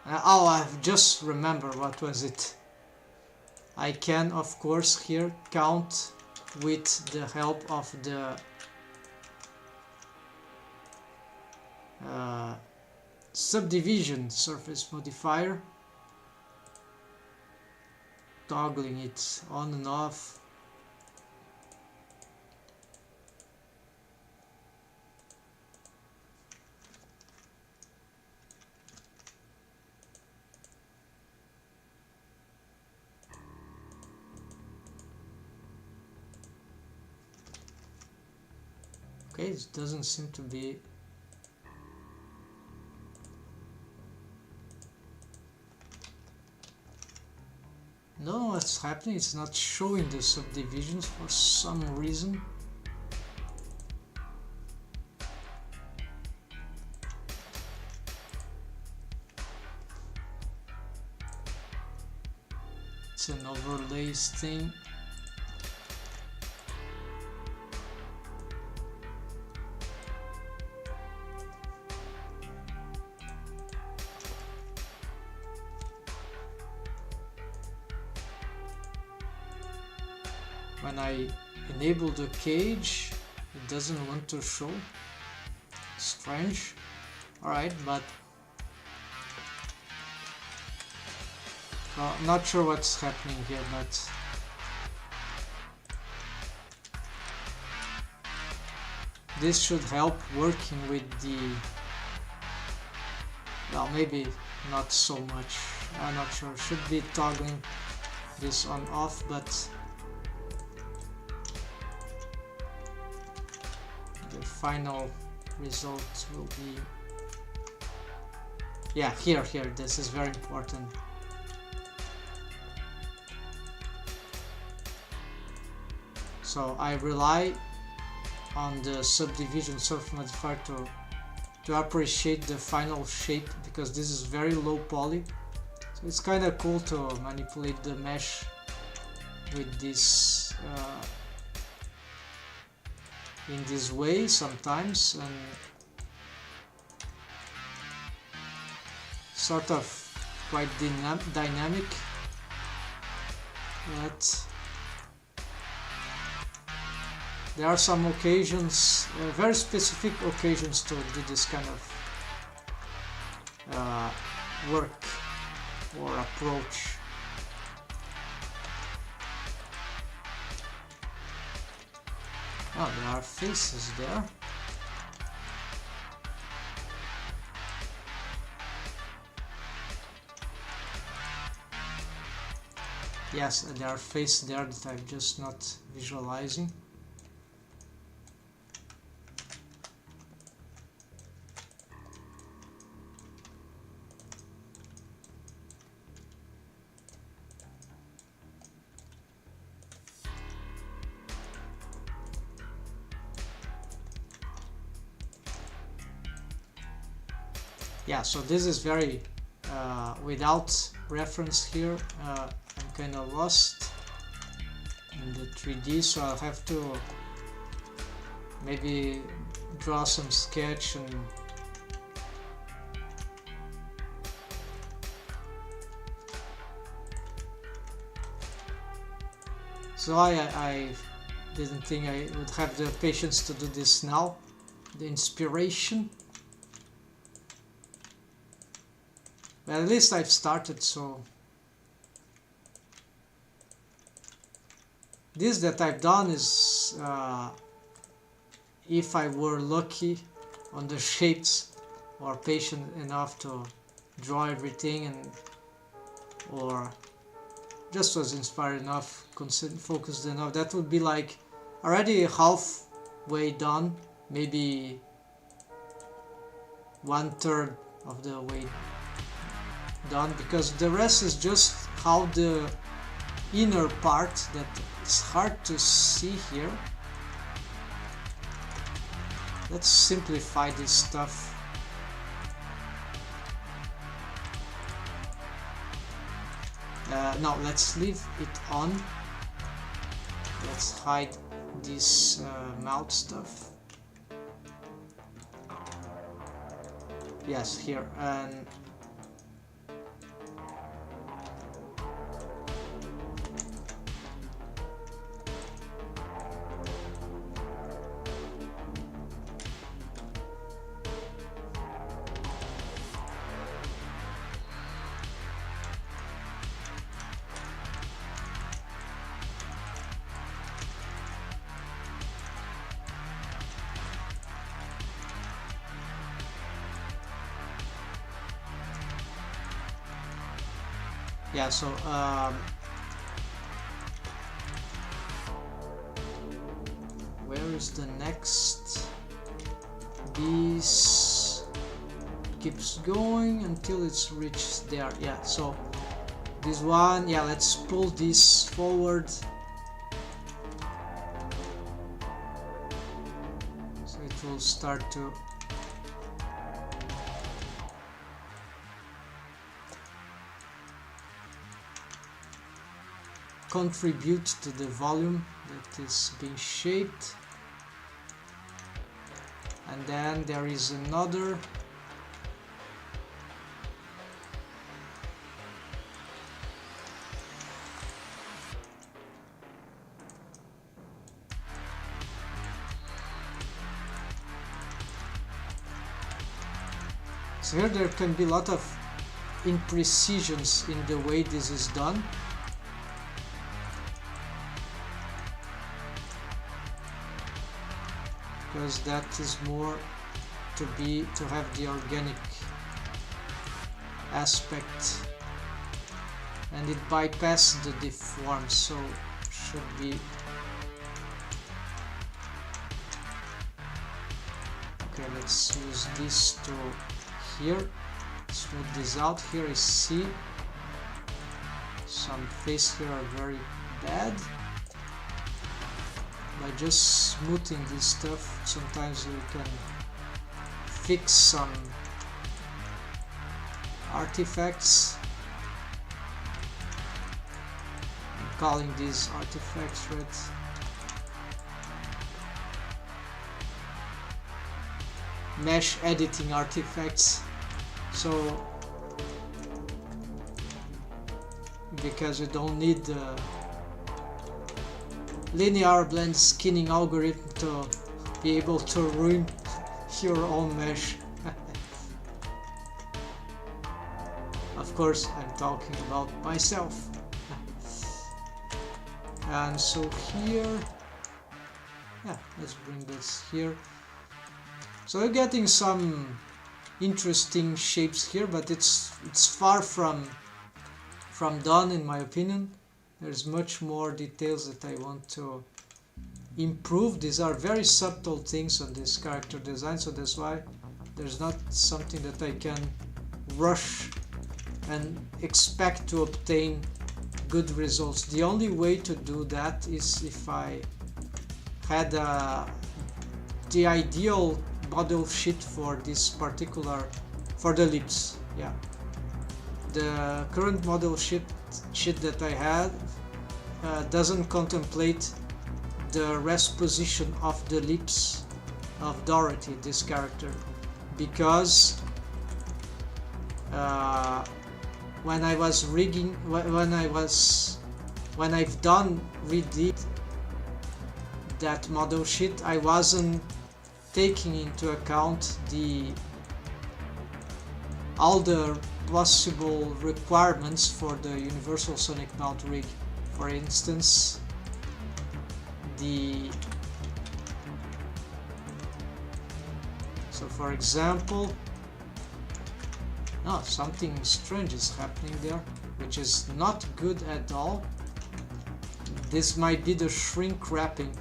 oh, I've just remembered what was it. I can of course here count with the help of the subdivision surface modifier, toggling it on and off. Okay, it doesn't seem to be what's happening. It's not showing the subdivisions for some reason. It's an overlays thing. When I enable the cage, it doesn't want to show. Strange. Alright, but well, not sure what's happening here, but this should help working with the, well, maybe not so much, I'm not sure. Should be toggling this on off, but the final result will be, yeah, here, this is very important. So I rely on the subdivision surface modifier to appreciate the final shape, because this is very low poly. So it's kind of cool to manipulate the mesh with this in this way sometimes, and sort of quite dynamic. But there are some occasions, very specific occasions, to do this kind of work or approach. Oh, there are faces there. Yes, there are faces there that I'm just not visualizing. Yeah, so this is very without reference here. I'm kind of lost in the 3D, so I'll have to maybe draw some sketch and so I didn't think I would have the patience to do this now. The inspiration. But at least I've started, so this that I've done is if I were lucky on the shapes or patient enough to draw everything, and or just was inspired enough, focused enough, that would be like already halfway done, maybe 1/3 of the way done, because the rest is just how the inner part that it's hard to see here. Let's simplify this stuff. No, let's leave it on. Let's hide this mouth stuff. Yes, here, and yeah, so where is the next? This keeps going until it's reached there. Yeah, so this one, yeah, let's pull this forward. So it will start to contribute to the volume that is being shaped. And then there is another so here there can be a lot of imprecisions in the way this is done. Because that is more to have the organic aspect, and it bypasses the deform, so should be okay. Let's use this to here, smooth this out. Here I see some faces here are very bad. By just smoothing this stuff, sometimes we can fix some artifacts. I'm calling these artifacts, right? Mesh editing artifacts. So because you don't need the linear blend skinning algorithm to be able to ruin your own mesh. Of course, I'm talking about myself. And so here, yeah, let's bring this here. So we're getting some interesting shapes here, but it's far from done in my opinion. There's much more details that I want to improve. These are very subtle things on this character design, so that's why there's not something that I can rush and expect to obtain good results. The only way to do that is if I had the ideal model sheet for this particular, for the lips. Yeah, the current model sheet that I had doesn't contemplate the rest position of the lips of Dorothy, this character, because when I was rigging, when I've done redid that model sheet, I wasn't taking into account all the possible requirements for the universal sonic mount rig. For instance, so for example, something strange is happening there, which is not good at all. This might be the shrink wrapping.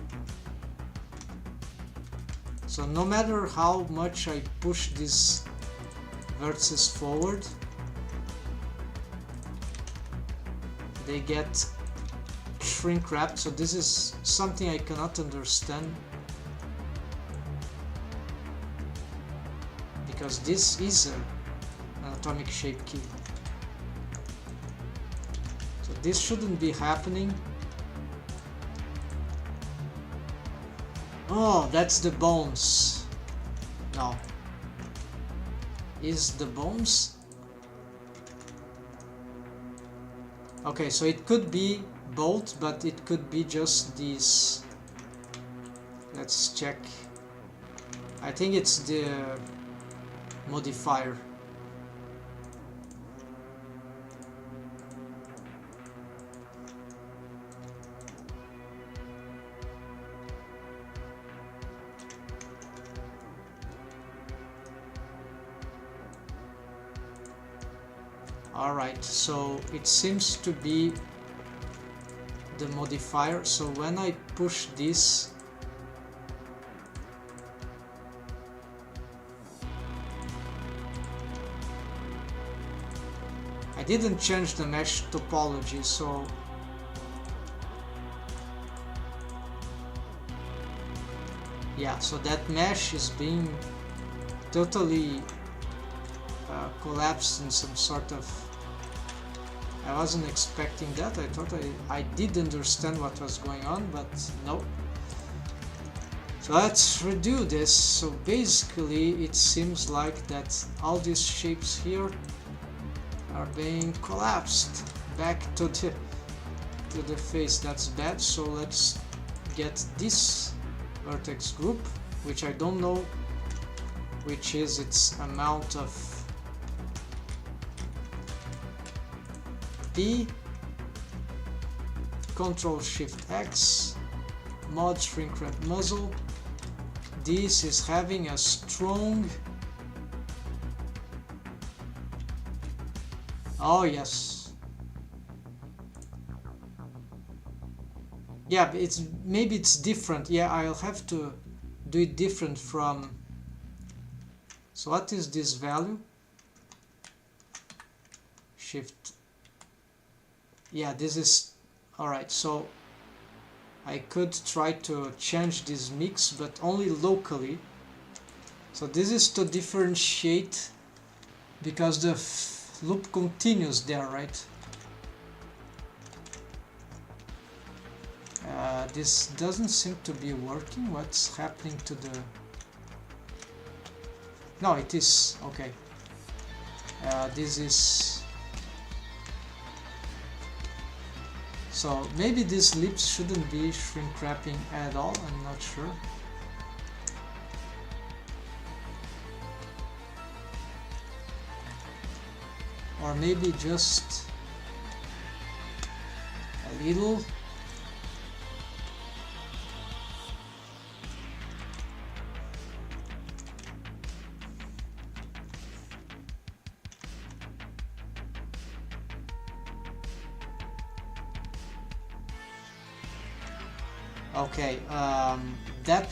So no matter how much I push these vertices forward, they get shrink wrapped. So this is something I cannot understand, because this is an atomic shape key. So this shouldn't be happening. Oh, that's the bones. No. Is the bones? Okay, so it could be both, but it could be just these. Let's check. I think it's the modifier. Alright, so it seems to be the modifier. So when I push this, I I didn't change the mesh topology, so yeah, so that mesh is being totally collapsed in some sort of... I wasn't expecting that. I thought I did understand what was going on, but no. So let's redo this. So basically it seems like that all these shapes here are being collapsed back to the face. That's bad. So let's get this vertex group, which I don't know which is its amount of P, Control Shift X, mod shrink wrap muzzle. This is having a strong... Oh yes. Yeah, maybe it's different. Yeah, I'll have to do it different from... So what is this value? Shift. Yeah, this is... Alright, so I could try to change this mix, but only locally. So this is to differentiate, because the loop continues there, right? This doesn't seem to be working. What's happening to the... No, it is. Okay. This is... So maybe these lips shouldn't be shrink wrapping at all. I'm not sure. Or maybe just a little. Okay, that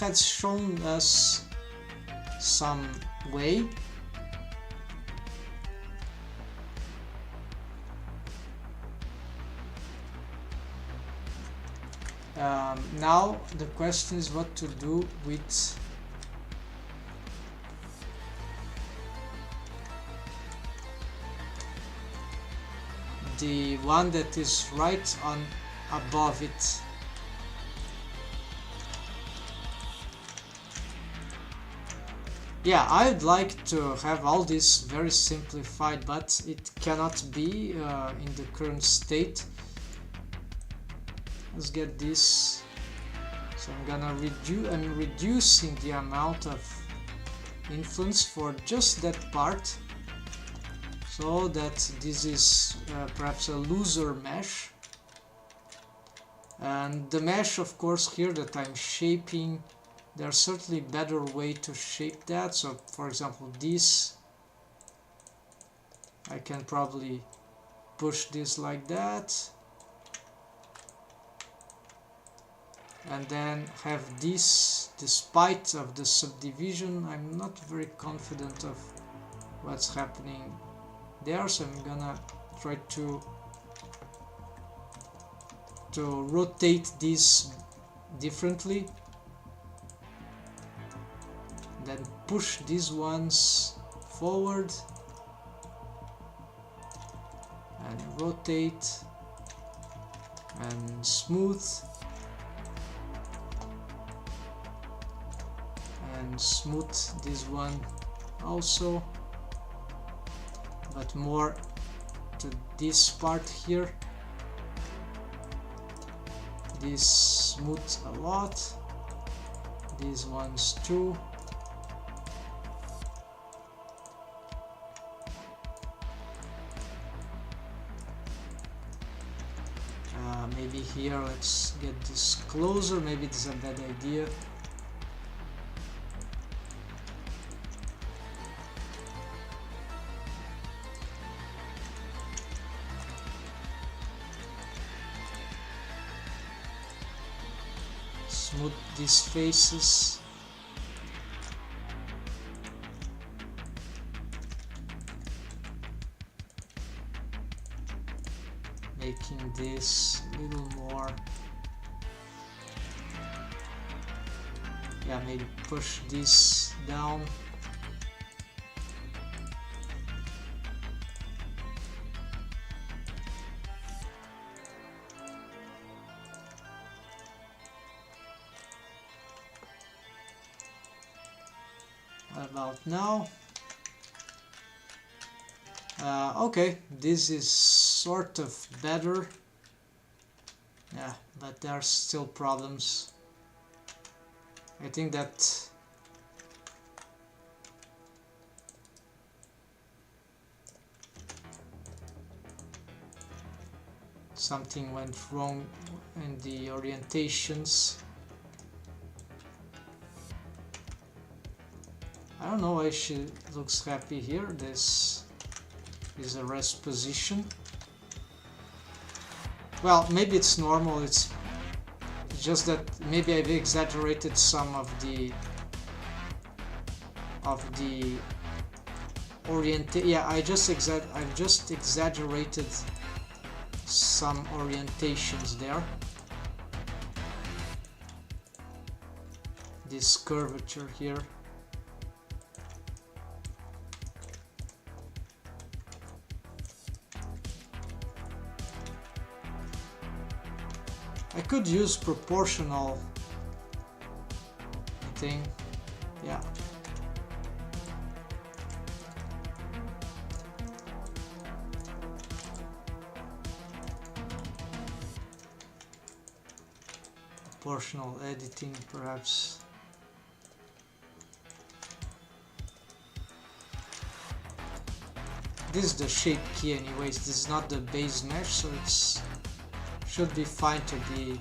has shown us some way. Now the question is what to do with the one that is right on above it. Yeah, I would like to have all this very simplified, but it cannot be in the current state. Let's get this. So I'm gonna I'm reducing the amount of influence for just that part, so that this is perhaps a looser mesh. And the mesh, of course, here that I'm shaping, there's certainly better way to shape that. So for example, this, I can probably push this like that, and then have this, despite of the subdivision. I'm not very confident of what's happening there, so I'm gonna try to rotate this differently, then push these ones forward and rotate and smooth and smooth this one also, but more to this part here. This smooth a lot, these ones too. Maybe here, let's get this closer. Maybe this is a bad idea. Smooth these faces. making this a little more, yeah, maybe push this down. What about now? Okay, this is sort of better. Yeah, but there are still problems. I think that something went wrong in the orientations. I don't know why she looks happy here. This is a rest position. Well, maybe it's normal. It's just that maybe I've exaggerated some of the orientation. Yeah, I've just exaggerated some orientations there. This curvature here. I could use proportional thing, yeah. Proportional editing, perhaps. This is the shape key anyways, this is not the base mesh, so it's should be fine to be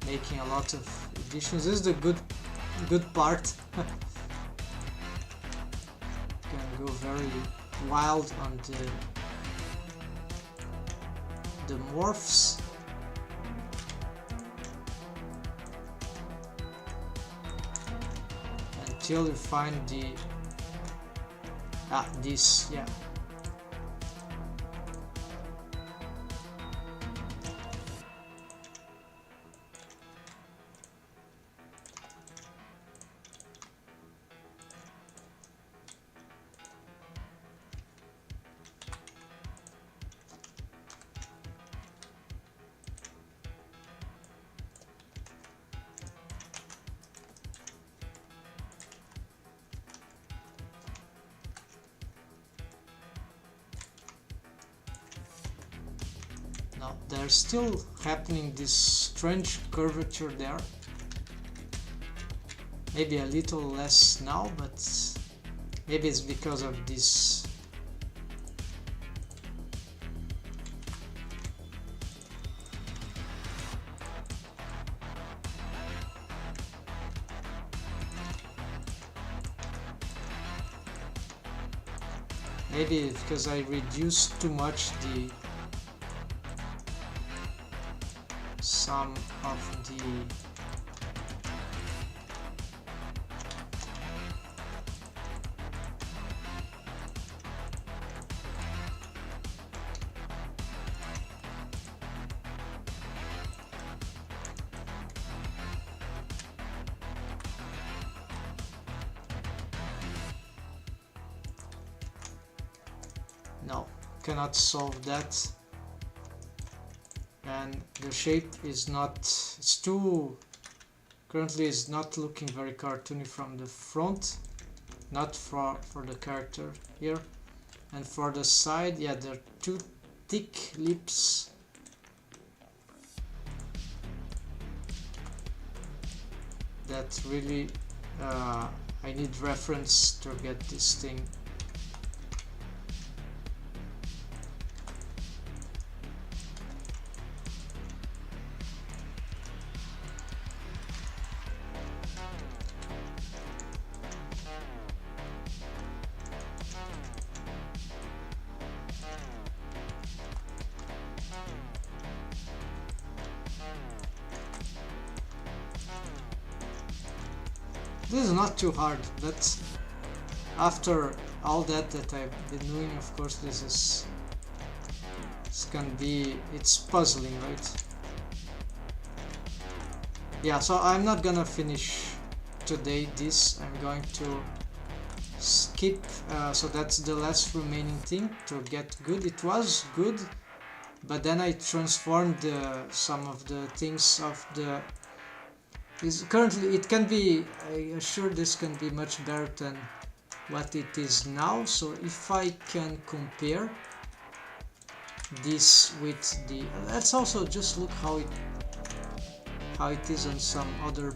making a lot of additions. This is the good part. Can go very wild on the morphs. Until you find the this, yeah. Now there's still happening this strange curvature there. Maybe a little less now, but maybe it's because of this. Maybe because I reduced too much the some of the no, cannot solve that. And the shape is not, it's too, currently is not looking very cartoony from the front, not for the character here. And for the side, yeah, they're too thick lips. That really, I need reference to get this thing. This is not too hard, but after all that I've been doing, of course this is This can be, it's puzzling, right? Yeah, so I'm not gonna finish today this. I'm going to skip, so that's the last remaining thing to get good. It was good, but then I transformed some of the things of the... currently it can be, I assure this can be much better than what it is now. So if I can compare this with the... let's also just look how it is on some other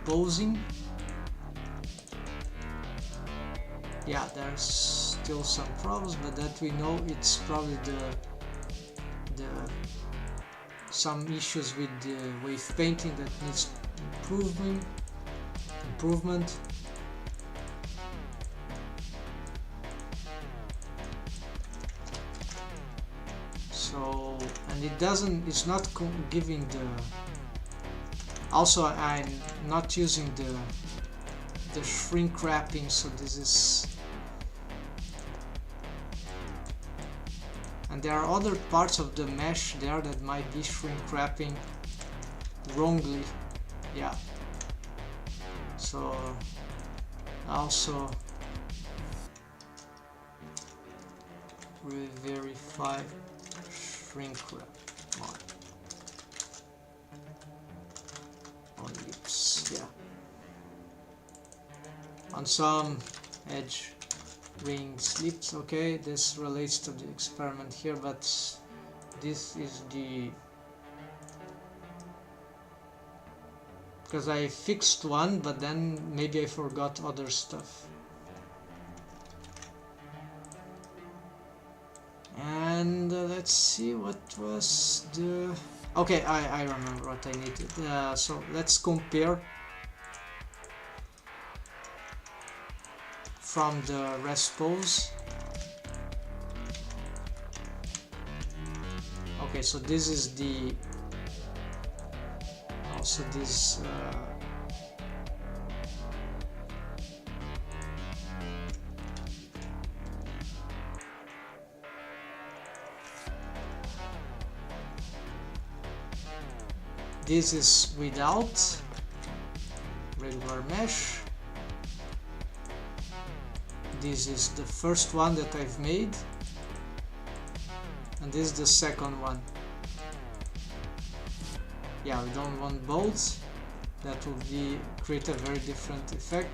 posing. Yeah, there's still some problems, but that we know it's probably the some issues with the wave painting that needs improvement. So, and it's not giving the... also I'm not using the shrink wrapping, so this is... and there are other parts of the mesh there that might be shrink wrapping wrongly. Yeah, so also re-verify shrink wrap on lips. Yeah, on some edge ring slips. Okay, this relates to the experiment here, but this is the... because I fixed one, but then maybe I forgot other stuff. And let's see what was the... okay, I remember what I needed. So let's compare from the rest pose. Okay, so this is the... also this this is without regular mesh. This is the first one that I've made, and this is the second one. Yeah, we don't want both. That will create a very different effect.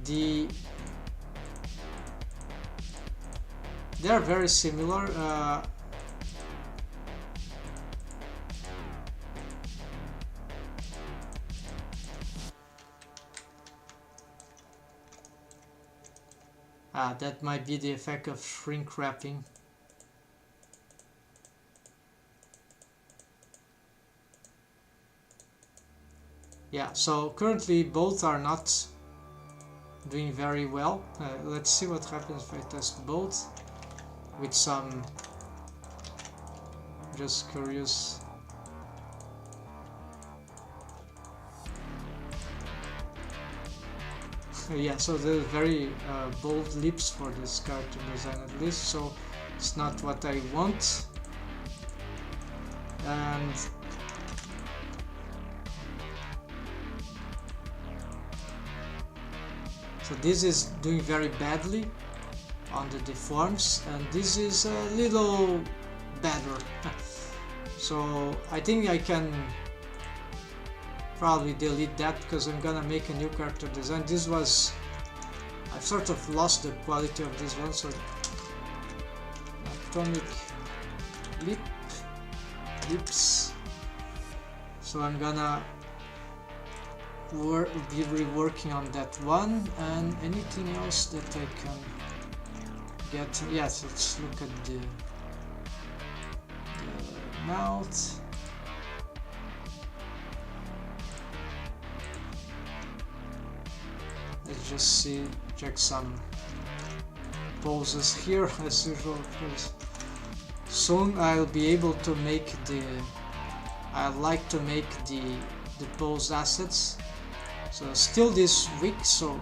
They are very similar. That might be the effect of shrink wrapping. Yeah, so currently both are not doing very well. Let's see what happens if I test both with some... just curious. Yeah, so there's very bold lips for this character design at least, so it's not what I want. And so this is doing very badly on the deforms, and this is a little better. So I think I can probably delete that because I'm gonna make a new character design. This was... I've sort of lost the quality of this one, so atomic lips. So I'm gonna be reworking on that one, and anything else that I can get. Yes, let's look at the mouth. Let's just check some poses here as usual, because soon I'll be able to make I like to make the pose assets. So still this week, so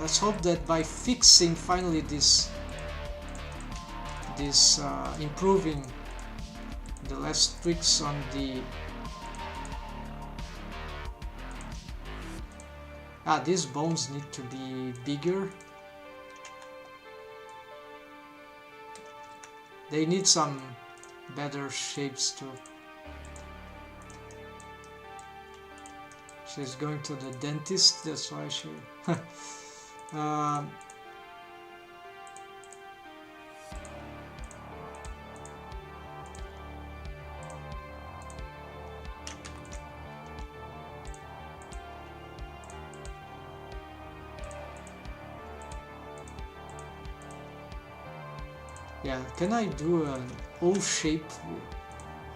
let's hope that by fixing finally this improving the last tweaks on the these bones need to be bigger. They need some better shapes too. She's going to the dentist, that's why she yeah, can I do an O shape,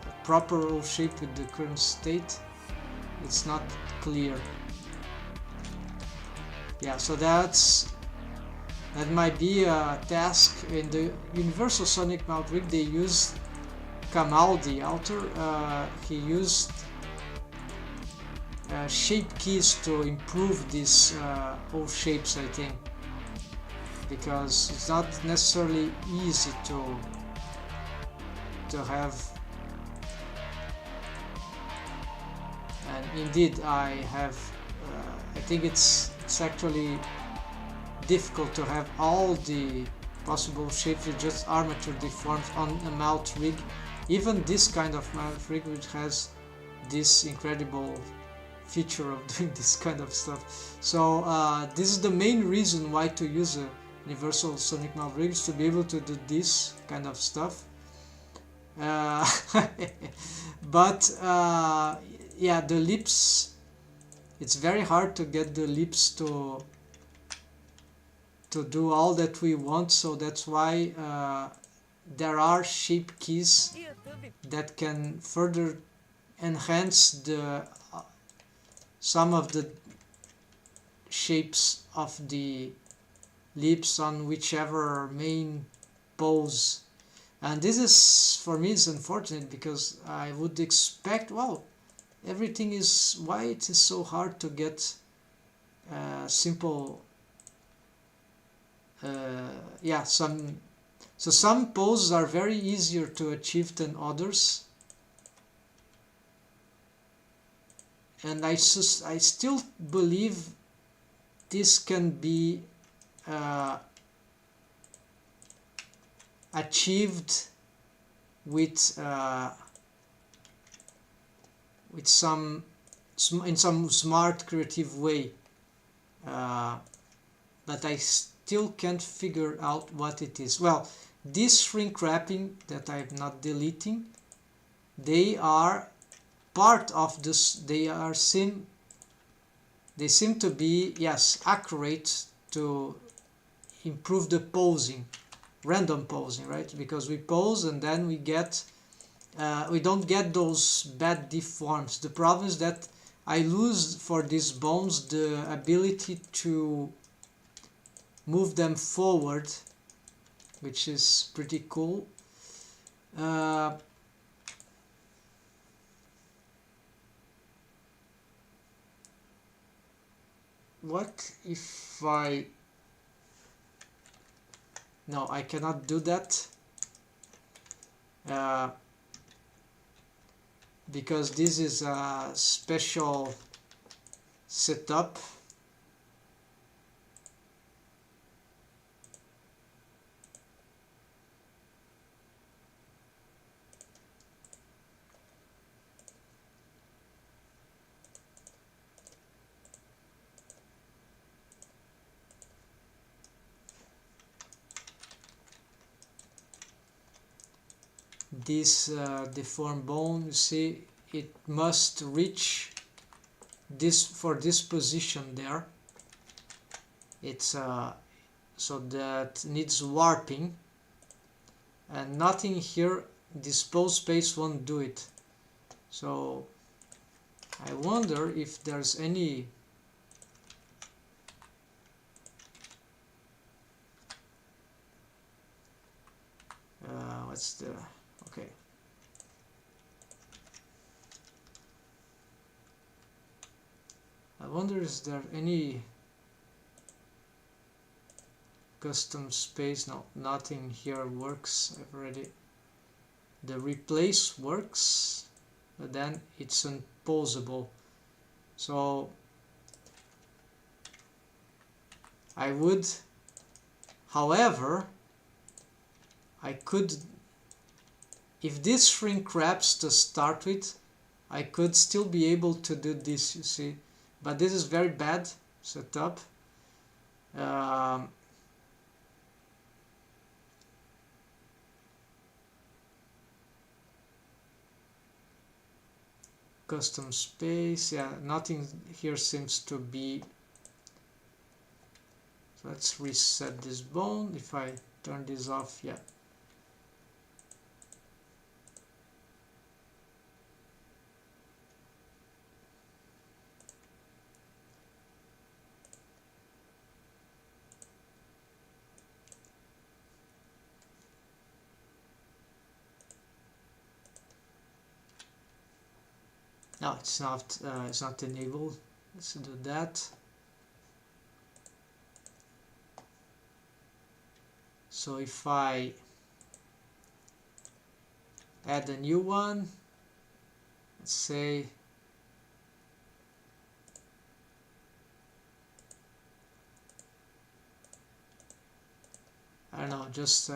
a proper O shape with the current state? It's not clear. Yeah, so that might be a task. In the Universal Sonic Mount Rig they used Kamal, the author, he used shape keys to improve these O shapes, I think, because it's not necessarily easy to have. And indeed I have I think it's actually difficult to have all the possible shapes with just armature deformed on a mount rig, even this kind of mount rig which has this incredible feature of doing this kind of stuff. So this is the main reason why to use a Universal Sonic Mount Rig, is to be able to do this kind of stuff. But yeah, the lips, it's very hard to get the lips to do all that we want, so that's why there are shape keys that can further enhance the some of the shapes of the lips on whichever main pose. And this is, for me, is unfortunate, because I would expect, well, everything is, why it is so hard to get simple yeah, some poses are very easier to achieve than others, and I still believe this can be achieved with some in some smart, creative way, but I still can't figure out what it is. Well, this shrink wrapping that I'm not deleting, they are part of this. They seem to be, yes, accurate to improve the posing, random posing, right? Because we pose and then we get we don't get those bad deforms. The problem is that I lose for these bones the ability to move them forward, which is pretty cool. What if I... No, I cannot do that. Because this is a special setup. This deformed bone, you see, it must reach this for this position there. It's so that needs warping, and nothing here, this pose space won't do it. So I wonder if there's any what's the... Okay. I wonder, is there any custom space? No, nothing here works. I've already the replace works, but then it's unposable. So I would, however, I could, if this shrink wraps to start with, I could still be able to do this, you see, but this is very bad setup. Custom space, yeah, nothing here seems to be. So let's reset this bone. If I turn this off, yeah. No, it's not enabled. Let's do that. So if I add a new one, let's say I don't know, just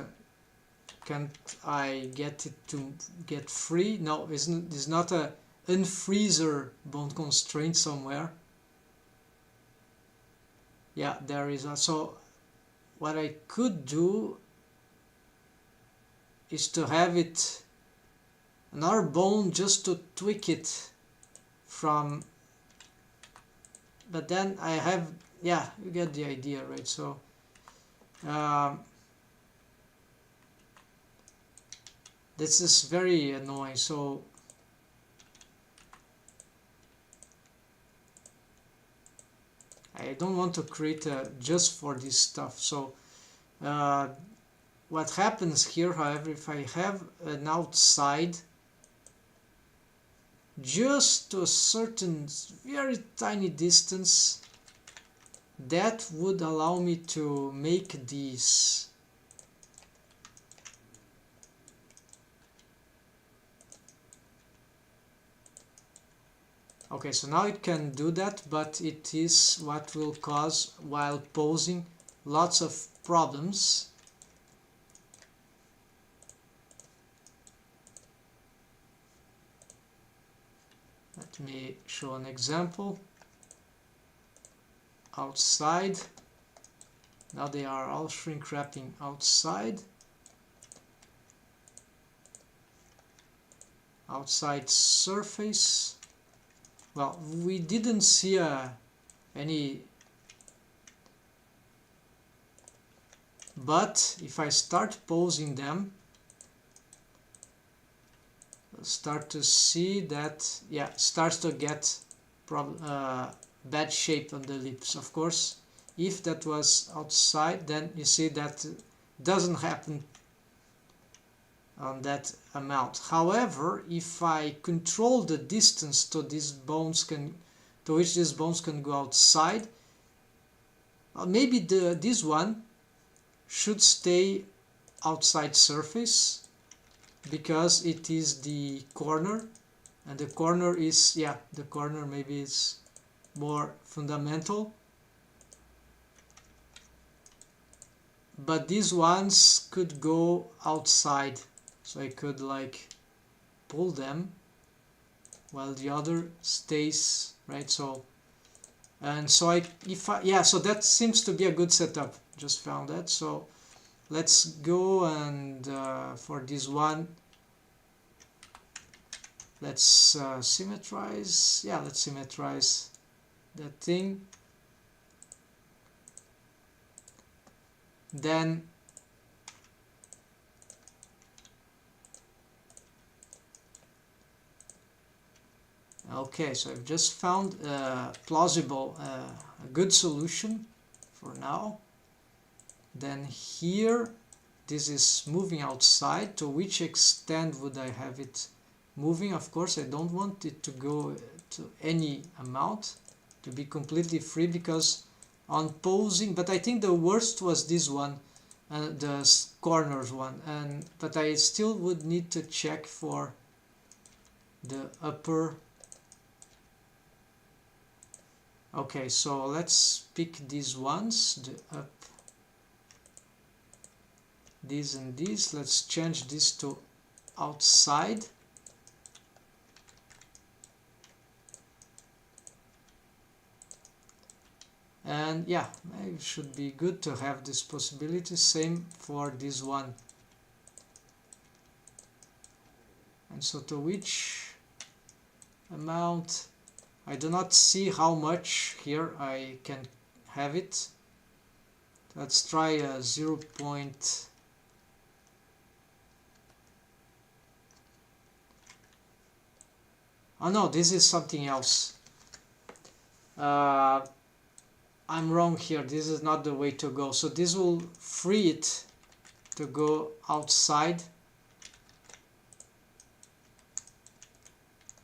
can't I get it to get free? No, it's not a unfreezer bone constraint somewhere. Yeah, there is. So what I could do is to have it another bone just to tweak it from, but then I have, yeah, you get the idea, right? So this is very annoying. So I don't want to create just for this stuff. So what happens here, however, if I have an outside just to a certain very tiny distance, that would allow me to make these. Okay, so now it can do that, but it is what will cause, while posing, lots of problems. Let me show an example. Outside. Now they are all shrink wrapping outside. Outside surface. Well, we didn't see any, but if I start posing them, I'll start to see that, yeah, starts to get bad shape on the lips. Of course, if that was outside, then you see that doesn't happen on that amount. However, if I control the distance to these bones to which these bones can go outside, maybe this one should stay outside surface because it is the corner, and the corner is, yeah, the corner maybe is more fundamental, but these ones could go outside. So I could like pull them while the other stays, right? So, and so yeah, so that seems to be a good setup. Just found that. So let's go and for this one, let's symmetrize. Yeah, let's symmetrize that thing. Then okay, so I've just found a plausible, a good solution for now. Then here, this is moving outside. To which extent would I have it moving? Of course, I don't want it to go to any amount, to be completely free, because on posing, but I think the worst was this one, the corners one, but I still would need to check for the upper. Okay, so let's pick these ones, the up, these and these. Let's change this to outside. And yeah, it should be good to have this possibility. Same for this one. And so to which amount? I do not see how much here I can have it. Let's try 0. Oh no, this is something else. I'm wrong here. This is not the way to go. So this will free it to go outside.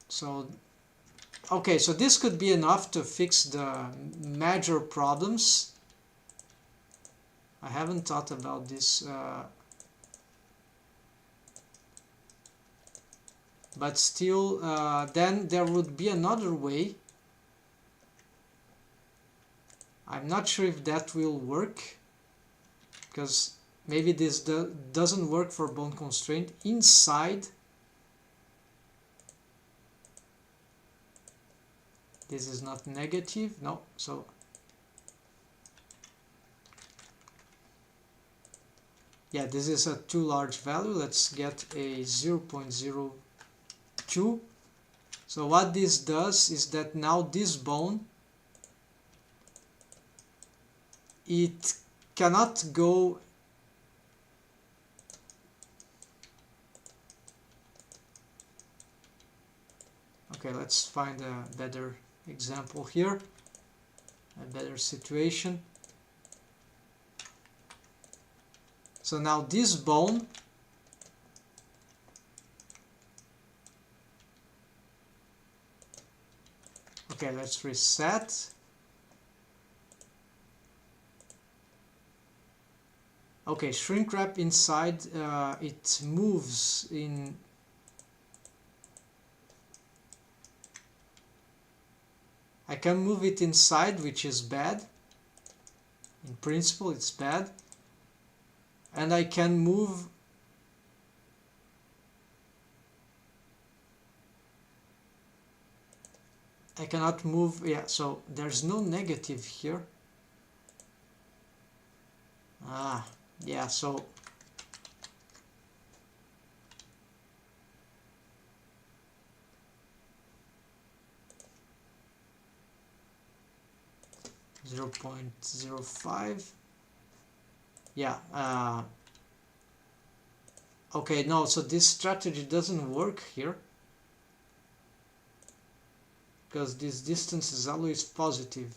So okay, so this could be enough to fix the major problems. I haven't thought about this, but still, then there would be another way. I'm not sure if that will work, because maybe this doesn't work for bone constraint inside. This is not negative, no, so yeah, this is a too large value. Let's get a 0.02. So what this does is that now this bone, it cannot go okay, let's find a better example here, a better situation. So now this bone, okay, let's reset. Okay, shrink wrap inside, it moves in. I can move it inside, which is bad. In principle, it's bad. And I can move I cannot move, yeah, so there's no negative here. Yeah, so .05. Yeah, okay, no, so this strategy doesn't work here, because this distance is always positive.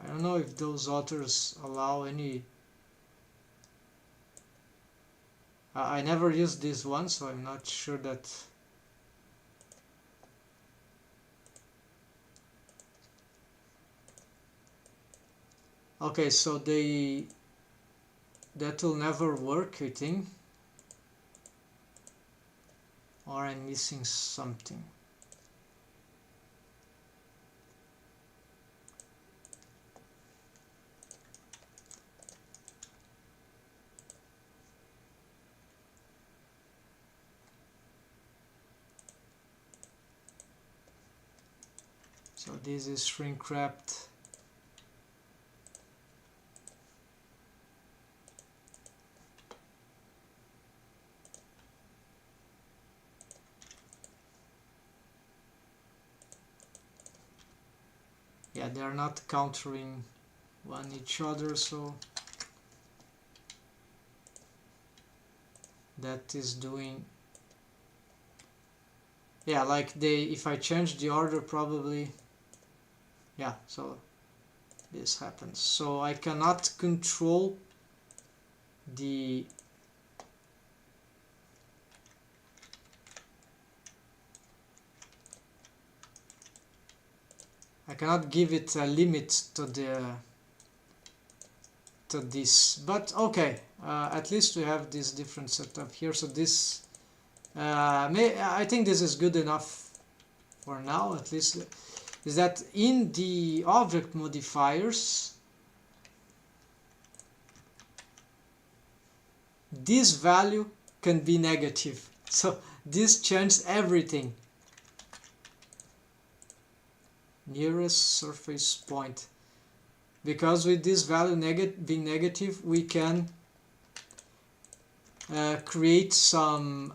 I don't know if those authors allow any. I never used this one, so I'm not sure that. Okay, so that will never work, I think. Or I'm missing something. So this is shrink wrapped. Yeah, they are not countering one each other, so that is doing. Yeah, like if I change the order, probably. Yeah, so this happens. So I cannot control the I cannot give it a limit to this, but okay, at least we have this different setup here. So this I think this is good enough for now, at least, is that in the object modifiers this value can be negative, so this changes everything. Nearest surface point, because with this value being negative, we can create some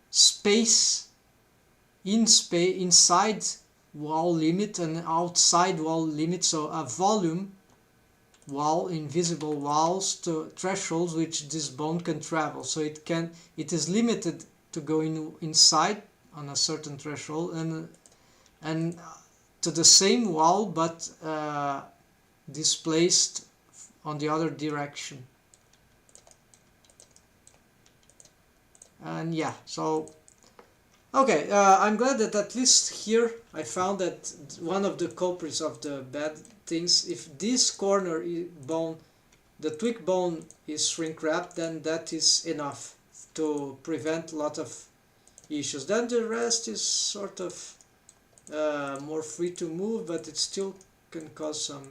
space inside wall limit and outside wall limit, so a volume wall, invisible walls to thresholds which this bone can travel. So it is limited to go inside on a certain threshold and to the same wall, but displaced on the other direction. And yeah, so okay, I'm glad that at least here I found that one of the culprits of the bad things, if this corner bone, the tweak bone, is shrink wrapped, then that is enough to prevent a lot of issues. Then the rest is sort of more free to move, but it still can cause some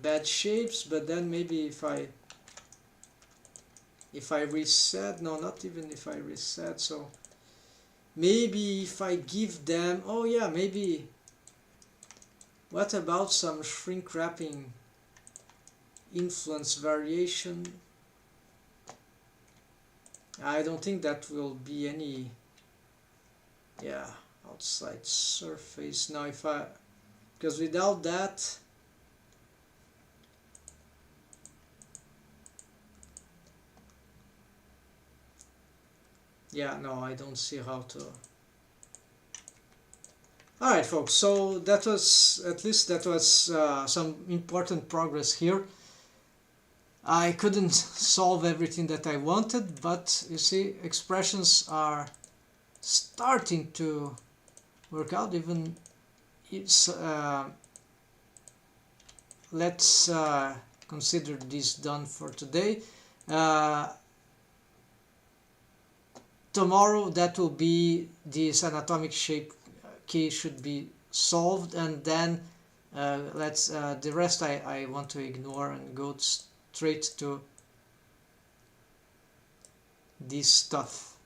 bad shapes. But then maybe if I reset, no, not even if I reset, so maybe if I give them, oh yeah, maybe, what about some shrink wrapping influence variation? I don't think that will be any, yeah, outside surface. Now if because without that, yeah, no, I don't see how to. Alright folks, so that was, at least that was some important progress here. I couldn't solve everything that I wanted, but you see, expressions are starting to work out. Even it's let's consider this done for today. Tomorrow that will be this anatomic shape key should be solved, and then let's the rest I want to ignore and go straight to this stuff.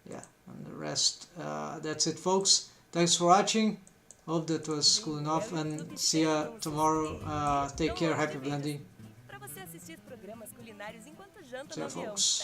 Yeah, and the rest, that's it folks. Thanks for watching, hope that was cool enough, and see ya tomorrow. Take care, happy blending. See ya folks.